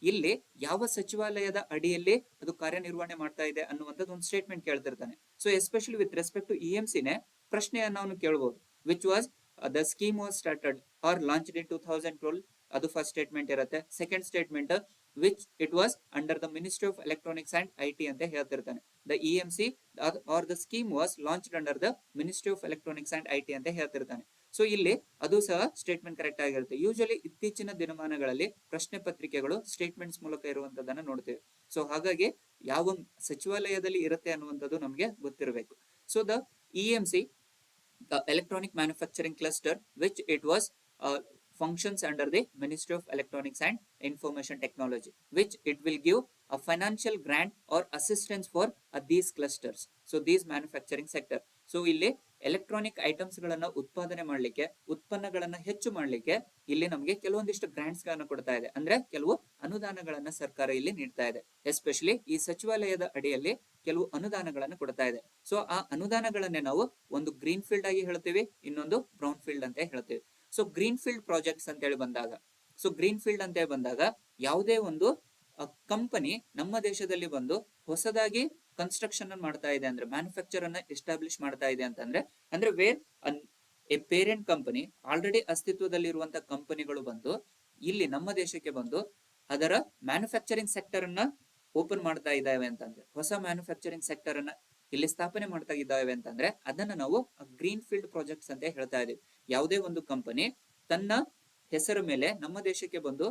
ಇಲ್ಲಿ ಯಾವ ಸಚಿವಾಲಯದ ಅಡಿಯಲ್ಲಿ ಅದು ಕಾರ್ಯನಿರ್ವಹಣೆ ಮಾಡ್ತಾ ಇದೆ ಅನ್ನುವಂಥದ್ದು ಒಂದು ಸ್ಟೇಟ್ಮೆಂಟ್ ಕೇಳ್ತಿರ್ತಾನೆ. So especially with respect to ಇಎಂಸಿನೇ ಪ್ರಶ್ನೆಯನ್ನ ಅವನು ಕೇಳಬಹುದು. Which was the scheme was started or launched in 2012. ಅದು ಫಸ್ಟ್ ಸ್ಟೇಟ್ಮೆಂಟ್ ಇರುತ್ತೆ. Second statement which it was under the ministry of electronics and IT ಅಂತ ಹೇಳ್ತಿರ್ತಾನೆ. The EMC or the scheme was launched under the ministry of electronics and IT ಅಂತ ಹೇಳ್ತಿರ್ತಾನೆ. ಸೊ ಇಲ್ಲಿ ಅದು ಸಹ ಸ್ಟೇಟ್ಮೆಂಟ್ ಕರೆಕ್ಟ್ ಆಗಿರುತ್ತೆ. ಯೂಶಲಿ ಇತ್ತೀಚಿನ ದಿನಮಾನಗಳಲ್ಲಿ ಪ್ರಶ್ನೆ ಪತ್ರಿಕೆಗಳು ಸ್ಟೇಟ್ಮೆಂಟ್ಸ್ ಮೂಲಕ ಇರುವಂತದನ್ನ ನೋಡ್ತೇವೆ. ಸೊ ಹಾಗಾಗಿ ಯಾವ ಸಚಿವಾಲಯದಲ್ಲಿ ಇರುತ್ತೆ ಅನ್ನುವಂಥದ್ದು ನಮಗೆ ಗೊತ್ತಿರಬೇಕು. So the EMC, the electronic manufacturing cluster, which it was functions under the Ministry of Electronics and Information Technology, which it will give a financial grant or assistance for these clusters. So these manufacturing sector. So ಇಲ್ಲಿ ಎಲೆಕ್ಟ್ರಾನಿಕ್ ಐಟಮ್ಸ್ ಗಳನ್ನ ಉತ್ಪಾದನೆ ಮಾಡಲಿಕ್ಕೆ, ಉತ್ಪನ್ನಗಳನ್ನ ಹೆಚ್ಚು ಮಾಡಲಿಕ್ಕೆ ಇಲ್ಲಿ ನಮಗೆ ಕೆಲವೊಂದಿಷ್ಟು ಗ್ರಾಂಟ್ಸ್ ಗಳನ್ನ ಕೊಡ್ತಾ ಇದೆ. ಅಂದ್ರೆ ಕೆಲವು ಅನುದಾನಗಳನ್ನ ಸರ್ಕಾರ ಇಲ್ಲಿ ನೀಡ್ತಾ ಇದೆ. ಎಸ್ಪೆಷಲಿ ಈ ಸಚಿವಾಲಯದ ಅಡಿಯಲ್ಲಿ ಕೆಲವು ಅನುದಾನಗಳನ್ನು ಕೊಡ್ತಾ ಇದೆ. ಸೊ ಆ ಅನುದಾನಗಳನ್ನೇ ನಾವು ಒಂದು ಗ್ರೀನ್ ಫೀಲ್ಡ್ ಆಗಿ ಹೇಳ್ತೀವಿ, ಇನ್ನೊಂದು ಬ್ರೌನ್ ಫೀಲ್ಡ್ ಅಂತ ಹೇಳ್ತೀವಿ. ಸೊ ಗ್ರೀನ್ ಫೀಲ್ಡ್ ಪ್ರಾಜೆಕ್ಟ್ಸ್ ಅಂತ ಹೇಳಿ ಬಂದಾಗ, ಸೊ ಗ್ರೀನ್ ಫೀಲ್ಡ್ ಅಂತ ಬಂದಾಗ ಯಾವುದೇ ಒಂದು ಕಂಪನಿ ನಮ್ಮ ದೇಶದಲ್ಲಿ ಬಂದು ಹೊಸದಾಗಿ ಕನ್ಸ್ಟ್ರಕ್ಷನ್ ಮಾಡ್ತಾ ಇದೆ ಅಂದ್ರೆ, ಮ್ಯಾನುಫ್ಯಾಕ್ಚರ್ ಅನ್ನ ಎಸ್ಟಾಬ್ಲಿಷ್ ಮಾಡ್ತಾ ಇದೆ ಅಂತಂದ್ರೆ, ಅಂದ್ರೆ where a parent company already ಅಸ್ತಿತ್ವದಲ್ಲಿರುವಂತಹ ಕಂಪನಿಗಳು ಬಂದು ಇಲ್ಲಿ ನಮ್ಮ ದೇಶಕ್ಕೆ ಬಂದು ಅದರ ಮ್ಯಾನುಫ್ಯಾಕ್ಚರಿಂಗ್ ಸೆಕ್ಟರ್ ಅನ್ನ ಓಪನ್ ಮಾಡ್ತಾ ಇದ್ದಾವೆ ಅಂತಂದ್ರೆ, ಹೊಸ ಮ್ಯಾನುಫ್ಯಾಕ್ಚರಿಂಗ್ ಸೆಕ್ಟರ್ ಅನ್ನ ಇಲ್ಲಿ ಸ್ಥಾಪನೆ ಮಾಡ್ತಾ ಇದ್ದಾವೆ ಅಂತಂದ್ರೆ, ಅದನ್ನ ನಾವು ಗ್ರೀನ್ ಫೀಲ್ಡ್ ಪ್ರಾಜೆಕ್ಟ್ಸ್ ಅಂತ ಹೇಳ್ತಾ ಇದೀವಿ. ಯಾವುದೇ ಒಂದು ಕಂಪನಿ ತನ್ನ ಹೆಸರು ಮೇಲೆ ನಮ್ಮ ದೇಶಕ್ಕೆ ಬಂದು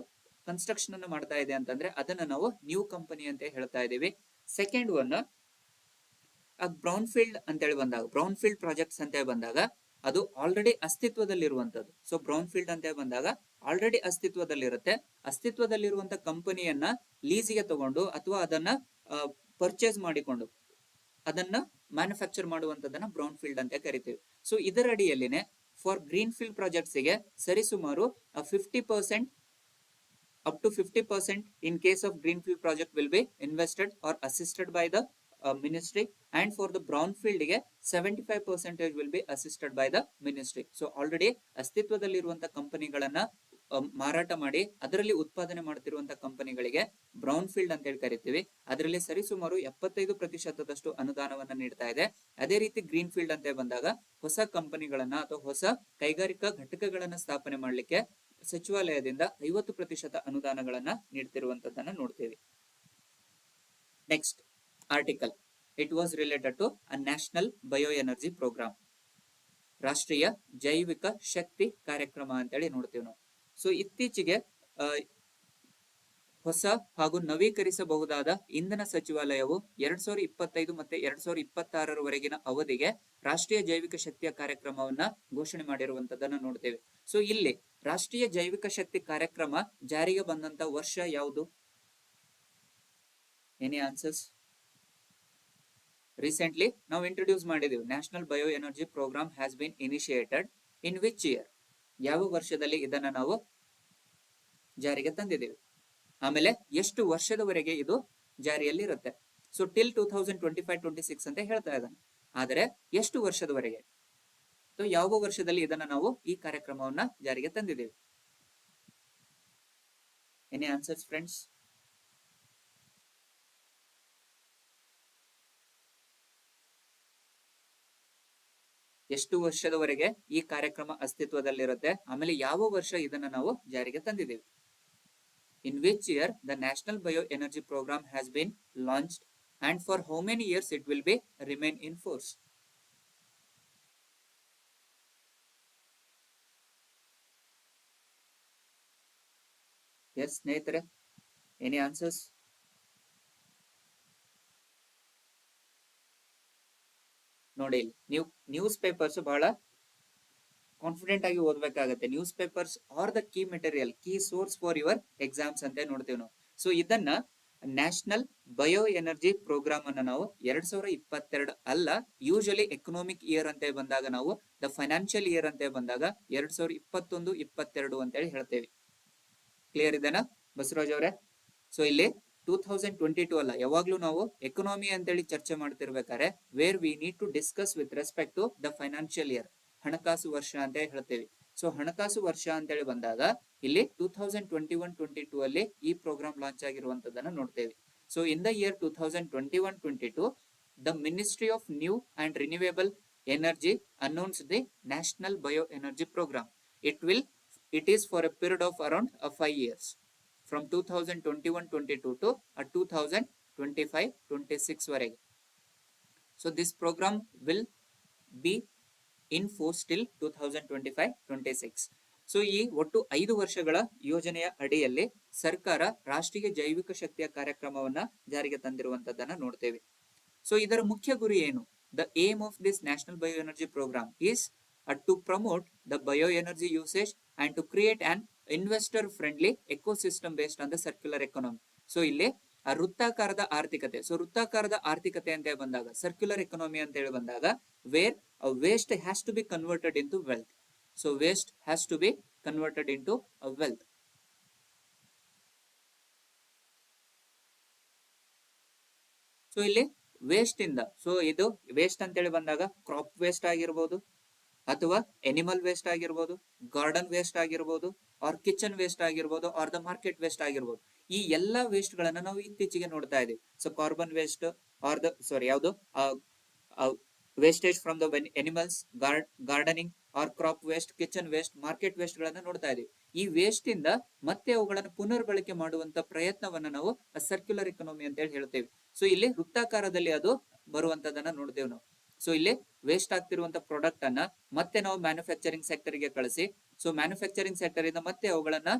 ಕನ್ಸ್ಟ್ರಕ್ಷನ್ ಅನ್ನು ಮಾಡ್ತಾ ಇದೆ ಅಂತಂದ್ರೆ ಅದನ್ನ ನಾವು ನ್ಯೂ ಕಂಪನಿ ಅಂತ ಹೇಳ್ತಾ ಇದೀವಿ. ಸೆಕೆಂಡ್ ಒನ್ ಬ್ರೌನ್ ಫೀಲ್ಡ್ ಅಂತ ಹೇಳಿ ಬಂದಾಗ, ಬ್ರೌನ್ ಫೀಲ್ಡ್ ಪ್ರಾಜೆಕ್ಟ್ಸ್ ಅಂತ ಬಂದಾಗ ಅದು ಆಲ್ರೆಡಿ ಅಸ್ತಿತ್ವದಲ್ಲಿರುವಂತದ್ದು. ಸೊ ಬ್ರೌನ್ ಫೀಲ್ಡ್ ಅಂತ ಬಂದಾಗ ಆಲ್ರೆಡಿ ಅಸ್ತಿತ್ವದಲ್ಲಿರುತ್ತೆ. ಅಸ್ತಿತ್ವದಲ್ಲಿರುವಂತ ಕಂಪನಿಯನ್ನ ಲೀಸಿಗೆ ತಗೊಂಡು ಅಥವಾ ಅದನ್ನ ಪರ್ಚೇಸ್ ಮಾಡಿಕೊಂಡು ಅದನ್ನ ಮ್ಯಾನುಫ್ಯಾಕ್ಚರ್ ಮಾಡುವಂತದನ್ನ ಬ್ರೌನ್ ಫೀಲ್ಡ್ ಅಂತ ಕರಿತೀವಿ. ಸೊ ಇದರ ಅಡಿಯಲ್ಲಿನೇ ಫಾರ್ ಗ್ರೀನ್ ಫೀಲ್ಡ್ ಪ್ರಾಜೆಕ್ಟ್ಸ್ ಗೆ ಸರಿಸುಮಾರು 50% up to 50% in case of greenfield project will be invested or assisted by the ministry, and for the brownfield ಗೆ 75% will be assisted by the ministry. So already ಅಸ್ತಿತ್ವದಲ್ಲಿರುವಂತ ಕಂಪನಿಗಳನ್ನ ಮಾರಾಟ ಮಾಡಿ ಅದರಲ್ಲಿ ಉತ್ಪಾದನೆ ಮಾಡ್ತಿರುವಂತಹ ಕಂಪನಿಗಳಿಗೆ ಬ್ರೌನ್ ಫೀಲ್ಡ್ ಅಂತ ಹೇಳಿ ಕರಿತೀವಿ. ಅದರಲ್ಲಿ ಸರಿಸುಮಾರು 75% ಅನುದಾನವನ್ನ ನೀಡ್ತಾ ಇದೆ. ಅದೇ ರೀತಿ ಗ್ರೀನ್ ಫೀಲ್ಡ್ ಅಂತ ಬಂದಾಗ ಹೊಸ ಕಂಪನಿಗಳನ್ನ ಅಥವಾ ಹೊಸ ಕೈಗಾರಿಕಾ ಘಟಕಗಳನ್ನ ಸ್ಥಾಪನೆ ಮಾಡ್ಲಿಕ್ಕೆ ಸಚಿವಾಲಯದಿಂದ 50% ಅನುದಾನಗಳನ್ನ ನೀಡ್ತಿರುವಂತದನ್ನ ನೋಡ್ತೀವಿ. Next article, it was related to a national bioenergy programme, ರಾಷ್ಟ್ರೀಯ ಜೈವಿಕ ಶಕ್ತಿ ಕಾರ್ಯಕ್ರಮ ಅಂತೇಳಿ ನೋಡ್ತೀವಿ ನಾವು. ಸೊ ಇತ್ತೀಚೆಗೆ ಹೊಸ ಹಾಗೂ ನವೀಕರಿಸಬಹುದಾದ ಇಂಧನ ಸಚಿವಾಲಯವು 2025 ಮತ್ತೆ 2026 ಅವಧಿಗೆ ರಾಷ್ಟ್ರೀಯ ಜೈವಿಕ ಶಕ್ತಿಯ ಕಾರ್ಯಕ್ರಮವನ್ನ ಘೋಷಣೆ ಮಾಡಿರುವಂತದನ್ನ ನೋಡ್ತೇವೆ. ಸೊ ಇಲ್ಲಿ ರಾಷ್ಟ್ರೀಯ ಜೈವಿಕ ಶಕ್ತಿ ಕಾರ್ಯಕ್ರಮ ಜಾರಿಗೆ ಬಂದಂತ ವರ್ಷ ಯಾವುದು? Any answers? ರೀಸೆಂಟ್ಲಿ ನಾವು ಇಂಟ್ರೊಡ್ಯೂಸ್ ಮಾಡಿದೀವಿ, national bioenergy programme has been initiated in which year? ಯಾವ ವರ್ಷದಲ್ಲಿ ಇದನ್ನ ನಾವು ಜಾರಿಗೆ ತಂದಿದ್ದೀವಿ. ಆಮೇಲೆ ಎಷ್ಟು ವರ್ಷದವರೆಗೆ ಇದು ಜಾರಿಯಲ್ಲಿ ಇರುತ್ತೆ. ಸೊ ಟಿಲ್ 2025-26 ಅಂತ ಹೇಳ್ತಾ ಇದ್ದಾನೆ. ಆದರೆ ಎಷ್ಟು ವರ್ಷದವರೆಗೆ? ಯಾವ ವರ್ಷದಲ್ಲಿ ಇದನ್ನ ನಾವು ಈ ಕಾರ್ಯಕ್ರಮವನ್ನ ಜಾರಿಗೆ ತಂದಿದ್ದೇವೆ? Any answers friends? ಎಷ್ಟು ವರ್ಷದವರೆಗೆ ಈ ಕಾರ್ಯಕ್ರಮ ಅಸ್ತಿತ್ವದಲ್ಲಿರುತ್ತೆ, ಆಮೇಲೆ ಯಾವ ವರ್ಷ ಇದನ್ನ ನಾವು ಜಾರಿಗೆ ತಂದಿದ್ದೇವೆ? In which year the National Bioenergy Program has been launched and for how many years it will be remain in force? Yes, ಸ್ನೇಹಿತರೆ, any answers? ನೋಡಿ, ನೀವು ನ್ಯೂಸ್ ಪೇಪರ್ಸ್ ಬಹಳ ಕಾನ್ಫಿಡೆಂಟ್ ಆಗಿ ಓದಬೇಕಾಗುತ್ತೆ. News papers are the key material, key source for your exams ಅಂತ ನೋಡ್ತೀವಿ ನಾವು. ಸೊ ಇದನ್ನ ನ್ಯಾಷನಲ್ ಬಯೋ ಎನರ್ಜಿ ಪ್ರೋಗ್ರಾಮ್ ಅನ್ನ ನಾವು 2022 ಅಲ್ಲ, ಯೂಶಲಿ ಎಕನಾಮಿಕ್ ಇಯರ್ ಅಂತ ಬಂದಾಗ ನಾವು ದ ಫೈನಾನ್ಷಿಯಲ್ ಇಯರ್ ಅಂತ ಬಂದಾಗ 2021-22 ಅಂತೇಳಿ ಹೇಳ್ತೇವೆ. ಕ್ಲಿಯರ್ ಇದೆನಾ ಬಸವರಾಜ್ ಅವರೇ? ಸೊ ಇಲ್ಲಿ 2022 ಅಲ್ಲ, ಯಾವಾಗ್ಲೂ ನಾವು ಎಕನಾಮಿ ಅಂತೇಳಿ ಚರ್ಚೆ ಮಾಡ್ತಿರ್ಬೇಕಾದ್ರೆ where we need to discuss with respect to the financial year, ಹಣಕಾಸು ವರ್ಷ ಅಂತ ಹೇಳ್ತೇವೆ. ಸೊ ಹಣಕಾಸು ವರ್ಷ ಅಂತೇಳಿ ಬಂದಾಗ ಇಲ್ಲಿ 2021-22 ಅಲ್ಲಿ ಈ ಪ್ರೋಗ್ರಾಮ್ ಲಾಂಚ್ ಆಗಿರುವಂತದನ್ನ ನೋಡ್ತೇವೆ. So in the year 2021-22 the ministry of new and renewable energy announced the National Bioenergy Program. It is for a period of around 5 years from 2021-22 to 2025-26 ವರೆಗೆ. So this program will be in force till 2025-26. So ಈ ಒಟ್ಟು 5 ವರ್ಷಗಳ ಯೋಜನೆಯ ಅಡಿಯಲ್ಲಿ ಸರ್ಕಾರ ರಾಷ್ಟ್ರೀಯ ಜೈವಿಕ ಶಕ್ತಿಯ ಕಾರ್ಯಕ್ರಮವನ್ನ ಜಾರಿಗೆ ತಂದಿರುವಂತದ್ದನ್ನ ನೋಡ್ತೇವೆ. ಸೊ ಇದರ ಮುಖ್ಯ ಗುರಿ ಏನು? The aim of this National Bioenergy Program is to promote the bioenergy usage and to create an investor friendly ecosystem based on the circular economy. So ಇಲ್ಲಿ ವೃತ್ತಾಕಾರದ ಆರ್ಥಿಕತೆ. ಸೊ ವೃತ್ತಾಕಾರದ ಆರ್ಥಿಕತೆ ಅಂತ ಬಂದಾಗ, ಸರ್ಕ್ಯುಲರ್ ಎಕನಾಮಿ ಅಂತ ಹೇಳಿ ಬಂದಾಗ, where waste has to be converted into wealth. So waste has to be converted into wealth. So ಇಲ್ಲಿ ವೇಸ್ಟ್ ಇಂದ, ಸೊ ಇದು ವೇಸ್ಟ್ ಅಂತೇಳಿ ಬಂದಾಗ ಕ್ರಾಪ್ ವೇಸ್ಟ್ ಆಗಿರ್ಬೋದು, ಅಥವಾ ಎನಿಮಲ್ ವೇಸ್ಟ್ ಆಗಿರ್ಬೋದು, ಗಾರ್ಡನ್ ವೇಸ್ಟ್ ಆಗಿರ್ಬೋದು, ಆರ್ ಕಿಚನ್ ವೇಸ್ಟ್ ಆಗಿರ್ಬೋದು, ಆರ್ ದ ಮಾರ್ಕೆಟ್ ವೇಸ್ಟ್ ಆಗಿರ್ಬೋದು. ಈ ಎಲ್ಲಾ ವೇಸ್ಟ್ ಗಳನ್ನ ನಾವು ಇತ್ತೀಚೆಗೆ ನೋಡ್ತಾ ಇದೀವಿ. So carbon waste or the ಯಾವುದು wastage from the animals, gardening or crop waste, kitchen waste, market waste ಗಳನ್ನ ನೋಡ್ತಾ ಇದೀವಿ. ಈ ವೇಸ್ಟ್ ಇಂದ ಮತ್ತೆ ಅವುಗಳನ್ನು ಪುನರ್ಬಳಕೆ ಮಾಡುವಂತ ಪ್ರಯತ್ನವನ್ನ ನಾವು ಸರ್ಕ್ಯುಲರ್ ಎಕನಾಮಿ ಅಂತ ಹೇಳಿ ಹೇಳ್ತೇವೆ. ಸೊ ಇಲ್ಲಿ ವೃತ್ತಾಕಾರದಲ್ಲಿ ಅದು ಬರುವಂತದನ್ನ ನೋಡ್ತೇವೆ ನಾವು. ಸೊ ಇಲ್ಲಿ ವೇಸ್ಟ್ ಆಗ್ತಿರುವಂತ ಪ್ರಾಡಕ್ಟ್ ಅನ್ನ ಮತ್ತೆ ನಾವು ಮ್ಯಾನುಫ್ಯಾಕ್ಚರಿಂಗ್ ಸೆಕ್ಟರ್ ಗೆ ಕಳಿಸಿ, ಸೊ ಮ್ಯಾನುಫ್ಯಾಕ್ಚರಿಂಗ್ ಸೆಕ್ಟರ್ ಇಂದ ಮತ್ತೆ ಅವುಗಳನ್ನ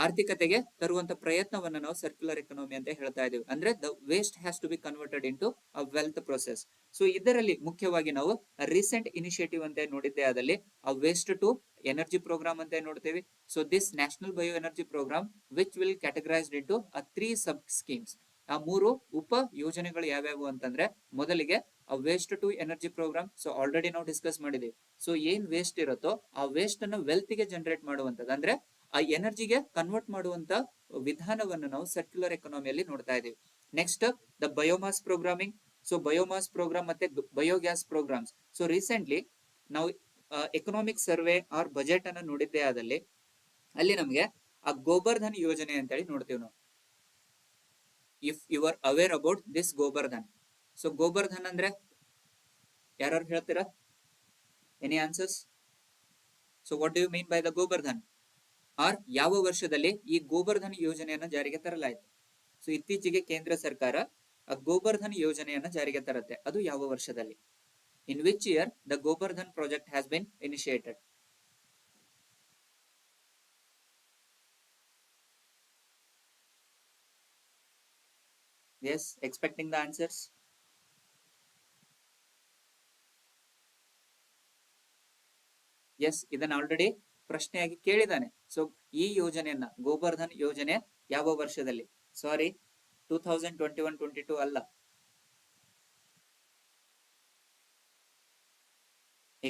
ಆರ್ಥಿಕತೆಗೆ ತರುವಂತ ಪ್ರಯತ್ನವನ್ನ ನಾವು ಸರ್ಕ್ಯುಲರ್ ಎಕನಾಮಿ ಅಂತ ಹೇಳ್ತಾ ಇದೀವಿ. ಅಂದ್ರೆ the waste has to be converted into a wealth process. So ಇದರಲ್ಲಿ ಮುಖ್ಯವಾಗಿ ನಾವು ರೀಸೆಂಟ್ ಇನಿಷಿಯೇಟಿವ್ ಅಂತ ನೋಡಿದ್ದೆ, ಅದಲ್ಲಿ ಆ ವೇಸ್ಟ್ ಟು ಎನರ್ಜಿ ಪ್ರೋಗ್ರಾಮ್ ಅಂತ ನೋಡ್ತೇವೆ. So this national bioenergy programme which will categorized into 3 sub schemes. ಆ 3 ಉಪ ಯೋಜನೆಗಳು ಯಾವ್ಯಾವು ಅಂತಂದ್ರೆ, ಮೊದಲಿಗೆ ಆ waste to energy programme. So already ನಾವು ಡಿಸ್ಕಸ್ ಮಾಡಿದೀವಿ. ಸೊ ಏನ್ ವೇಸ್ಟ್ ಇರುತ್ತೋ ಆ ವೇಸ್ಟ್ ಅನ್ನು ವೆಲ್ತ್ ಗೆ ಜನರೇಟ್ ಮಾಡುವಂತದ್ದು, ಅಂದ್ರೆ ಆ ಎನರ್ಜಿಗೆ ಕನ್ವರ್ಟ್ ಮಾಡುವಂತ ವಿಧಾನವನ್ನು ನಾವು ಸರ್ಕ್ಯುಲರ್ ಎಕನಾಮಿಯಲ್ಲಿ ನೋಡ್ತಾ ಇದೀವಿ. Next the biomass programming. So biomass programme ಮತ್ತೆ ಬಯೋಗ್ಯಾಸ್ ಪ್ರೋಗ್ರಾಮ್ಸ್. ಸೊ ರೀಸೆಂಟ್ಲಿ ನಾವು ಎಕನಾಮಿಕ್ ಸರ್ವೆ ಆರ್ ಬಜೆಟ್ ಅನ್ನ ನೋಡಿದ್ದೇ ಆದಲ್ಲಿ ಅಲ್ಲಿ ನಮ್ಗೆ ಆ ಗೋಬರ್ಧನ್ ಯೋಜನೆ ಅಂತೇಳಿ ನೋಡ್ತೀವಿ ನಾವು. If you are aware about this Gobardhan. So Gobardhan ಅಂದ್ರೆ ಯಾರು ಹೇಳ್ತೀರಾ? Any answers? So what do you mean by the Gobardhan? Or ಯಾವ ವರ್ಷದಲ್ಲಿ ಈ ಗೋಬರ್ಧನ್ ಯೋಜನೆಯನ್ನ ಜಾರಿಗೆ ತರಲಾಯಿತು? ಸೊ ಇತ್ತೀಚೆಗೆ ಕೇಂದ್ರ ಸರ್ಕಾರ ಆ ಗೋಬರ್ಧನ್ ಯೋಜನೆಯನ್ನ ಜಾರಿಗೆ ತರುತ್ತೆ. ಅದು ಯಾವ ವರ್ಷದಲ್ಲಿ? In which year the Gobardhan project has been initiated? Yes, expecting the answers. Yes, ಇದನ್ನ ಆಲ್ರೆಡಿ ಪ್ರಶ್ನೆಯಾಗಿ ಕೇಳಿದಾನೆ. ಸೊ ಈ ಯೋಜನೆಯನ್ನ, ಗೋಬರ್ಧನ್ ಯೋಜನೆ ಯಾವ ವರ್ಷದಲ್ಲಿ? ಸಾರಿ, 2021-22 ಅಲ್ಲ.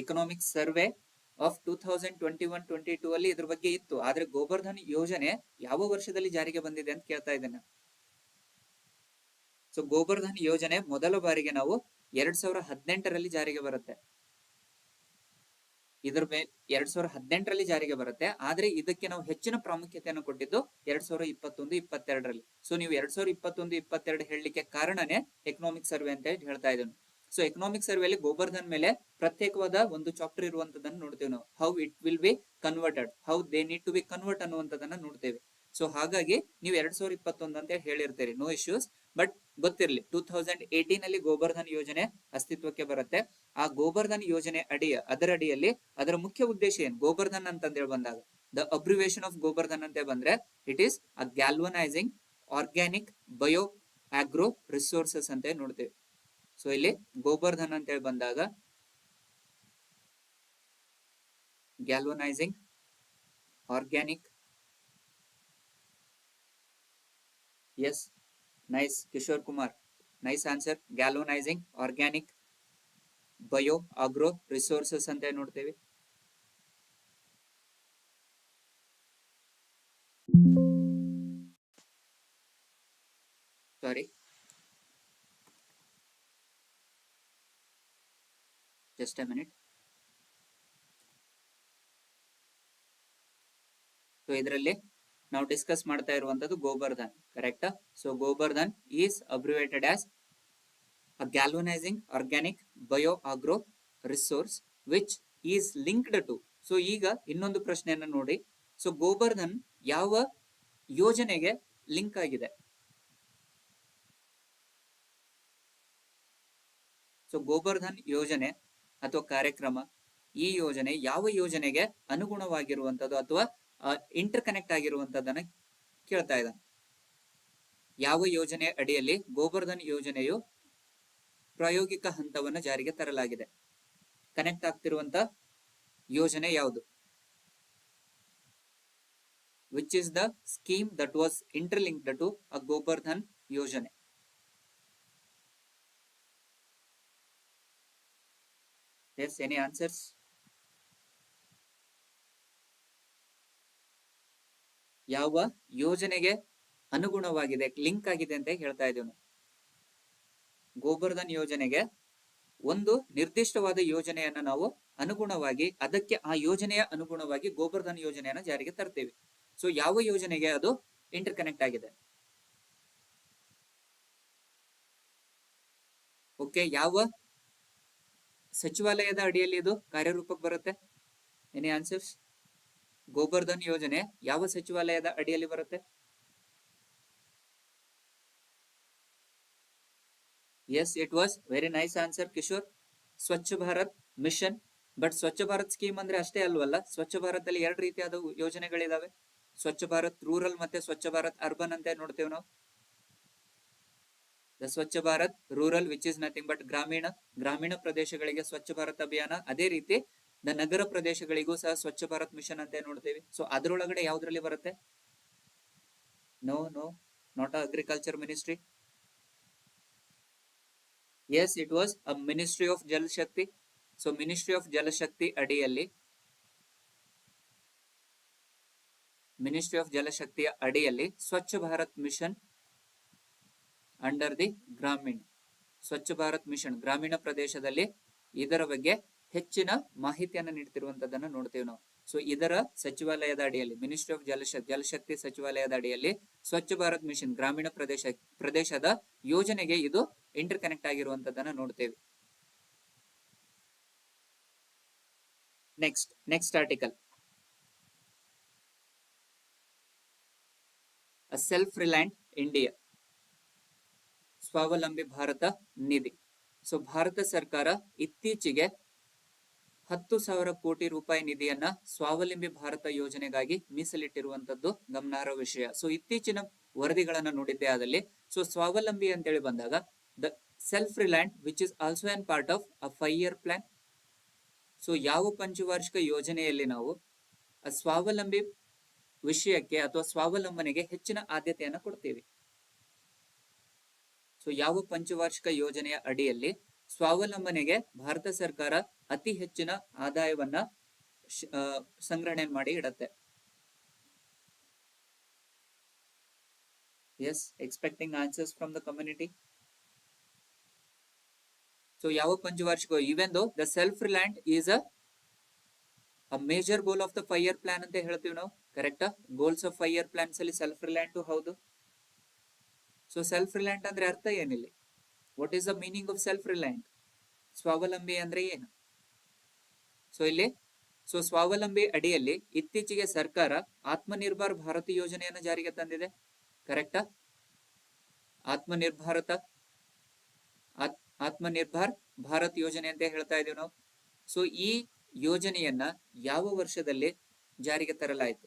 ಎಕನಾಮಿಕ್ ಸರ್ವೆ ಆಫ್ 2021-22 ಅಲ್ಲಿ ಇದ್ರ ಬಗ್ಗೆ ಇತ್ತು. ಆದ್ರೆ ಗೋಬರ್ಧನ್ ಯೋಜನೆ ಯಾವ ವರ್ಷದಲ್ಲಿ ಜಾರಿಗೆ ಬಂದಿದೆ ಅಂತ ಕೇಳ್ತಾ ಇದ್ದೇನೆ. ಸೊ ಗೋಬರ್ಧನ್ ಯೋಜನೆ ಮೊದಲ ಬಾರಿಗೆ ನಾವು 2018ರಲ್ಲಿ ಜಾರಿಗೆ ಬರುತ್ತೆ. ಇದ್ರ ಮೇಲೆ 2018ರಲ್ಲಿ ಜಾರಿಗೆ ಬರುತ್ತೆ. ಆದ್ರೆ ಇದಕ್ಕೆ ನಾವು ಹೆಚ್ಚಿನ ಪ್ರಾಮುಖ್ಯತೆಯನ್ನು ಕೊಟ್ಟಿದ್ದು 2021-22ರಲ್ಲಿ. ಸೊ ನೀವು 2021-22 ಹೇಳಲಿಕ್ಕೆ ಕಾರಣನೇ ಎಕನಾಮಿಕ್ ಸರ್ವೆ ಅಂತ ಹೇಳ್ತಾ ಇದ್ದೇನೆ. ಸೊ ಎಕನಾಮಿಕ್ ಸರ್ವೆಯಲ್ಲಿ ಗೋಬರ್ಧನ್ ಮೇಲೆ ಪ್ರತ್ಯೇಕವಾದ ಒಂದು ಚಾಪ್ಟರ್ ಇರುವಂತದನ್ನು ನೋಡ್ತೇವೆ ನಾವು. How it will be converted, how they need to be convert ಅನ್ನುವಂಥದ್ದನ್ನ ನೋಡ್ತೇವೆ. ಸೊ ಹಾಗಾಗಿ ನೀವು 2021 ಅಂತ ಹೇಳಿರ್ತೀರಿ, ನೋ ಇಶ್ಯೂಸ್. ಬಟ್ ಗೊತ್ತಿರಲಿ, 2018 ಅಲ್ಲಿ ಗೋಬರ್ಧನ್ ಯೋಜನೆ ಅಸ್ತಿತ್ವಕ್ಕೆ ಬರುತ್ತೆ. ಆ ಗೋಬರ್ಧನ್ ಯೋಜನೆ ಅದರ ಅಡಿಯಲ್ಲಿ ಅದರ ಮುಖ್ಯ ಉದ್ದೇಶ ಏನು? ಗೋಬರ್ಧನ್ ಅಂತಂದೇಳಿ ಬಂದಾಗ ದ ಅಬ್ರಿವೇಶನ್ ಆಫ್ ಗೋಬರ್ಧನ್ ಅಂತ ಬಂದ್ರೆ it is a galvanizing organic bio agro resources ಅಂತ ನೋಡ್ತೇವೆ. ಸೊ ಇಲ್ಲಿ ಗೋಬರ್ಧನ್ ಅಂತೇಳಿ ಬಂದಾಗ galvanizing organic, yes, nice Kishore Kumar, nice answer. Galvanizing organic bio agro resources ಅಂತ ನೋಡ್ತೇವೆ. Sorry, just a minute. So ಇದರಲ್ಲಿ ನಾವು ಡಿಸ್ಕಸ್ ಮಾಡ್ತಾ ಇರುವಂತದ್ದು ಗೋಬರ್ಧನ್, ಕರೆಕ್ಟಾ? So Gobardhan is abbreviated as a galvanizing organic bio agro resource which is linked to. So ಈಗ ಇನ್ನೊಂದು ಪ್ರಶ್ನೆಯನ್ನು ನೋಡಿ. ಸೊ ಗೋಬರ್ಧನ್ ಯಾವ ಯೋಜನೆಗೆ ಲಿಂಕ್ ಆಗಿದೆ? ಸೊ ಗೋಬರ್ಧನ್ ಯೋಜನೆ ಅಥವಾ ಕಾರ್ಯಕ್ರಮ, ಈ ಯೋಜನೆ ಯಾವ ಯೋಜನೆಗೆ ಅನುಗುಣವಾಗಿರುವಂತದ್ದು ಅಥವಾ ಇಂಟರ್ ಕನೆಕ್ಟ್ ಆಗಿರುವಂತದ್ದನ್ನ ಕೇಳ್ತಾ ಇದ್ದಾನೆ. ಯಾವ ಯೋಜನೆ ಅಡಿಯಲ್ಲಿ ಗೋಬರ್ಧನ್ ಯೋಜನೆಯು ಪ್ರಾಯೋಗಿಕ ಹಂತವನ್ನು ಜಾರಿಗೆ ತರಲಾಗಿದೆ? ಕನೆಕ್ಟ್ ಆಗ್ತಿರುವಂತ ಯೋಜನೆ ಯಾವುದು? Which is the scheme that was interlinked to a Gobardhan ಯೋಜನೆ? Yes, any answers? ಯಾವ ಯೋಜನೆಗೆ ಅನುಗುಣವಾಗಿದೆ, ಲಿಂಕ್ ಆಗಿದೆ ಅಂತ ಹೇಳ್ತಾ ಇದ್ದೇವೆ. ಗೋಬರ್ಧನ್ ಯೋಜನೆಗೆ ಒಂದು ನಿರ್ದಿಷ್ಟವಾದ ಯೋಜನೆಯನ್ನ ನಾವು ಅನುಗುಣವಾಗಿ, ಅದಕ್ಕೆ ಆ ಯೋಜನೆಯ ಅನುಗುಣವಾಗಿ ಗೋಬರ್ಧನ್ ಯೋಜನೆಯನ್ನ ಜಾರಿಗೆ ತರ್ತೇವೆ. ಸೊ ಯಾವ ಯೋಜನೆಗೆ ಅದು ಇಂಟರ್ ಕನೆಕ್ಟ್ ಆಗಿದೆ? ಓಕೆ, ಯಾವ ಸಚಿವಾಲಯದ ಅಡಿಯಲ್ಲಿ ಇದು ಕಾರ್ಯರೂಪಕ್ಕೆ ಬರುತ್ತೆ? Any answers? ಗೋಬರ್ಧನ್ ಯೋಜನೆ ಯಾವ ಸಚಿವಾಲಯದ ಅಡಿಯಲ್ಲಿ ಬರುತ್ತೆ? Yes, it was very nice answer Kishore. Swachh Bharat mission. But Swachh Bharat scheme ಅಂದ್ರೆ ಅಷ್ಟೇ ಅಲ್ವಲ್ಲ, ಸ್ವಚ್ಛ ಭಾರತ್ ಅಲ್ಲಿ ಎರಡು ರೀತಿಯಾದ ಯೋಜನೆಗಳಿದಾವೆ. ಸ್ವಚ್ಛ ಭಾರತ್ ರೂರಲ್ ಮತ್ತೆ ಸ್ವಚ್ಛ ಭಾರತ್ ಅರ್ಬನ್ ಅಂತ ನೋಡ್ತೇವೆ ನಾವು. The Swachh Bharat rural which is nothing but ಗ್ರಾಮೀಣ ಪ್ರದೇಶಗಳಿಗೆ ಸ್ವಚ್ಛ ಭಾರತ್ ಅಭಿಯಾನ. ಅದೇ ರೀತಿ ದ ನಗರ ಪ್ರದೇಶಗಳಿಗೂ ಸಹ ಸ್ವಚ್ಛ ಭಾರತ್ ಮಿಷನ್ ಅಂತ ನೋಡ್ತೇವೆ. ಸೊ ಅದರೊಳಗಡೆ ಯಾವ್ದ್ರಲ್ಲಿ ಬರುತ್ತೆ? No, not agriculture ministry. Yes, it was a ministry of Jal Shakti. So ministry of Jala Shakti ಅಡಿಯಲ್ಲಿ, ಮಿನಿಸ್ಟ್ರಿ ಆಫ್ ಜಲಶಕ್ತಿಯ ಅಡಿಯಲ್ಲಿ Swachh Bharat mission under the Grameen. Swachh Bharat mission ಗ್ರಾಮೀಣ ಪ್ರದೇಶದಲ್ಲಿ ಇದರ ಬಗ್ಗೆ ಹೆಚ್ಚಿನ ಮಾಹಿತಿಯನ್ನು ನೀಡ್ತಿರುವಂತದನ್ನ ನೋಡ್ತೇವೆ ನಾವು. ಸೊ ಇದರ ಸಚಿವಾಲಯದ ಅಡಿಯಲ್ಲಿ, ಮಿನಿಸ್ಟ್ರಿ ಆಫ್ ಜಲಶಕ್ತಿ ಸಚಿವಾಲಯದ ಅಡಿಯಲ್ಲಿ ಸ್ವಚ್ಛ ಭಾರತ್ ಮಿಷನ್ ಗ್ರಾಮೀಣ ಪ್ರದೇಶದ ಯೋಜನೆಗೆ ಇದು ಇಂಟರ್ ಕನೆಕ್ಟ್ ಆಗಿರುವಂತದನ್ನ ನೋಡ್ತೇವೆ. ನೆಕ್ಸ್ಟ್ ಆರ್ಟಿಕಲ್, ಅ ಸೆಲ್ಫ್ ರಿಲಯಂಟ್ ಇಂಡಿಯಾ, ಸ್ವಾವಲಂಬಿ ಭಾರತ ನಿಧಿ. ಸೊ ಭಾರತ ಸರ್ಕಾರ ಇತ್ತೀಚೆಗೆ 10,000 ಕೋಟಿ ರೂಪಾಯಿ ನಿಧಿಯನ್ನ ಸ್ವಾವಲಂಬಿ ಭಾರತ ಯೋಜನೆಗಾಗಿ ಮೀಸಲಿಟ್ಟಿರುವಂತದ್ದು ಗಮನಾರ್ಹ ವಿಷಯ. ಸೊ ಇತ್ತೀಚಿನ ವರದಿಗಳನ್ನ ನೋಡಿದ್ದೆ ಆದಲ್ಲಿ, ಸೊ ಸ್ವಾವಲಂಬಿ ಅಂತೇಳಿ ಬಂದಾಗ the self ರಿಲಯಂಟ್ which is also on part of a 5-year plan. So ಯಾವ ಪಂಚವಾರ್ಷಿಕ ಯೋಜನೆಯಲ್ಲಿ ನಾವು ಸ್ವಾವಲಂಬಿ ವಿಷಯಕ್ಕೆ ಅಥವಾ ಸ್ವಾವಲಂಬನೆಗೆ ಹೆಚ್ಚಿನ ಆದ್ಯತೆಯನ್ನು ಕೊಡ್ತೀವಿ? ಸೊ ಯಾವ ಪಂಚವಾರ್ಷಿಕ ಯೋಜನೆಯ ಅಡಿಯಲ್ಲಿ ಸ್ವಾವಲಂಬನೆಗೆ ಭಾರತ ಸರ್ಕಾರ ಅತಿ ಹೆಚ್ಚಿನ ಆದಾಯವನ್ನ ಸಂಗ್ರಹಣೆ ಮಾಡಿ ಇಡತ್ತೆ. Yes, expecting answers from the community. So ಯಾವ ಪಂಚವಾರ್ಷಿಕ, even though the self reliant is a major goal of the 5 year plan ಅಂತ ಹೇಳ್ತೀವಿ ನಾವು, ಕರೆಕ್ಟಾ? ಗೋಲ್ಸ್ ಆಫ್ 5 year ಪ್ಲಾನ್ಸ್ ಅಲ್ಲಿ ಸೆಲ್ಫ್ ರಿಲಯಂಟ್ ಹೌದು. ಸೊ ಸೆಲ್ಫ್ ರಿಲಯಂಟ್ ಅಂದ್ರೆ ಅರ್ಥ ಏನಿಲ್ಲ? What is the meaning of self reliant? ಸ್ವಾವಲಂಬಿ ಅಂದ್ರೆ ಏನು? ಸೊ ಇಲ್ಲಿ ಸ್ವಾವಲಂಬಿ ಅಡಿಯಲ್ಲಿ ಇತ್ತೀಚೆಗೆ ಸರ್ಕಾರ ಆತ್ಮನಿರ್ಭರ್ ಭಾರತ್ ಯೋಜನೆಯನ್ನು ಜಾರಿಗೆ ತಂದಿದೆ, ಕರೆಕ್ಟಾ? ಆತ್ಮನಿರ್ಭರ್ ಭಾರತ್ ಯೋಜನೆ ಅಂತ ಹೇಳ್ತಾ ಇದೀವಿ ನಾವು. ಸೊ ಈ ಯೋಜನೆಯನ್ನ ಯಾವ ವರ್ಷದಲ್ಲಿ ಜಾರಿಗೆ ತರಲಾಯಿತು?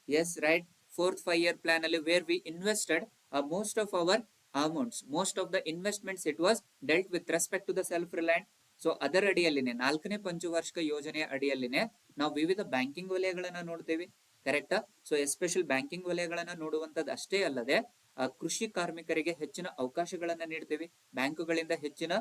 Yes, right, 4th 5 year plan ಅಲ್ಲಿ, where we invested most of our amounts, most of the investments it was dealt with respect to the self reliant. So ಅದರ ಅಡಿಯಲ್ಲಿನೇ 4ನೇ ಪಂಚವಾರ್ಷಿಕ ಯೋಜನೆಯ ಅಡಿಯಲ್ಲಿನೇ ನಾವು ವಿವಿಧ ಬ್ಯಾಂಕಿಂಗ್ ವಲಯಗಳನ್ನ ನೋಡ್ತೇವೆ, ಕರೆಕ್ಟಾ? ಸೊ ಎಸ್ಪೆಷಲ್ ಬ್ಯಾಂಕಿಂಗ್ ವಲಯಗಳನ್ನ ನೋಡುವಂತದ್ದು ಅಷ್ಟೇ ಅಲ್ಲದೆ ಕೃಷಿ ಕಾರ್ಮಿಕರಿಗೆ ಹೆಚ್ಚಿನ ಅವಕಾಶಗಳನ್ನ ನೀಡ್ತೇವೆ. ಬ್ಯಾಂಕುಗಳಿಂದ ಹೆಚ್ಚಿನ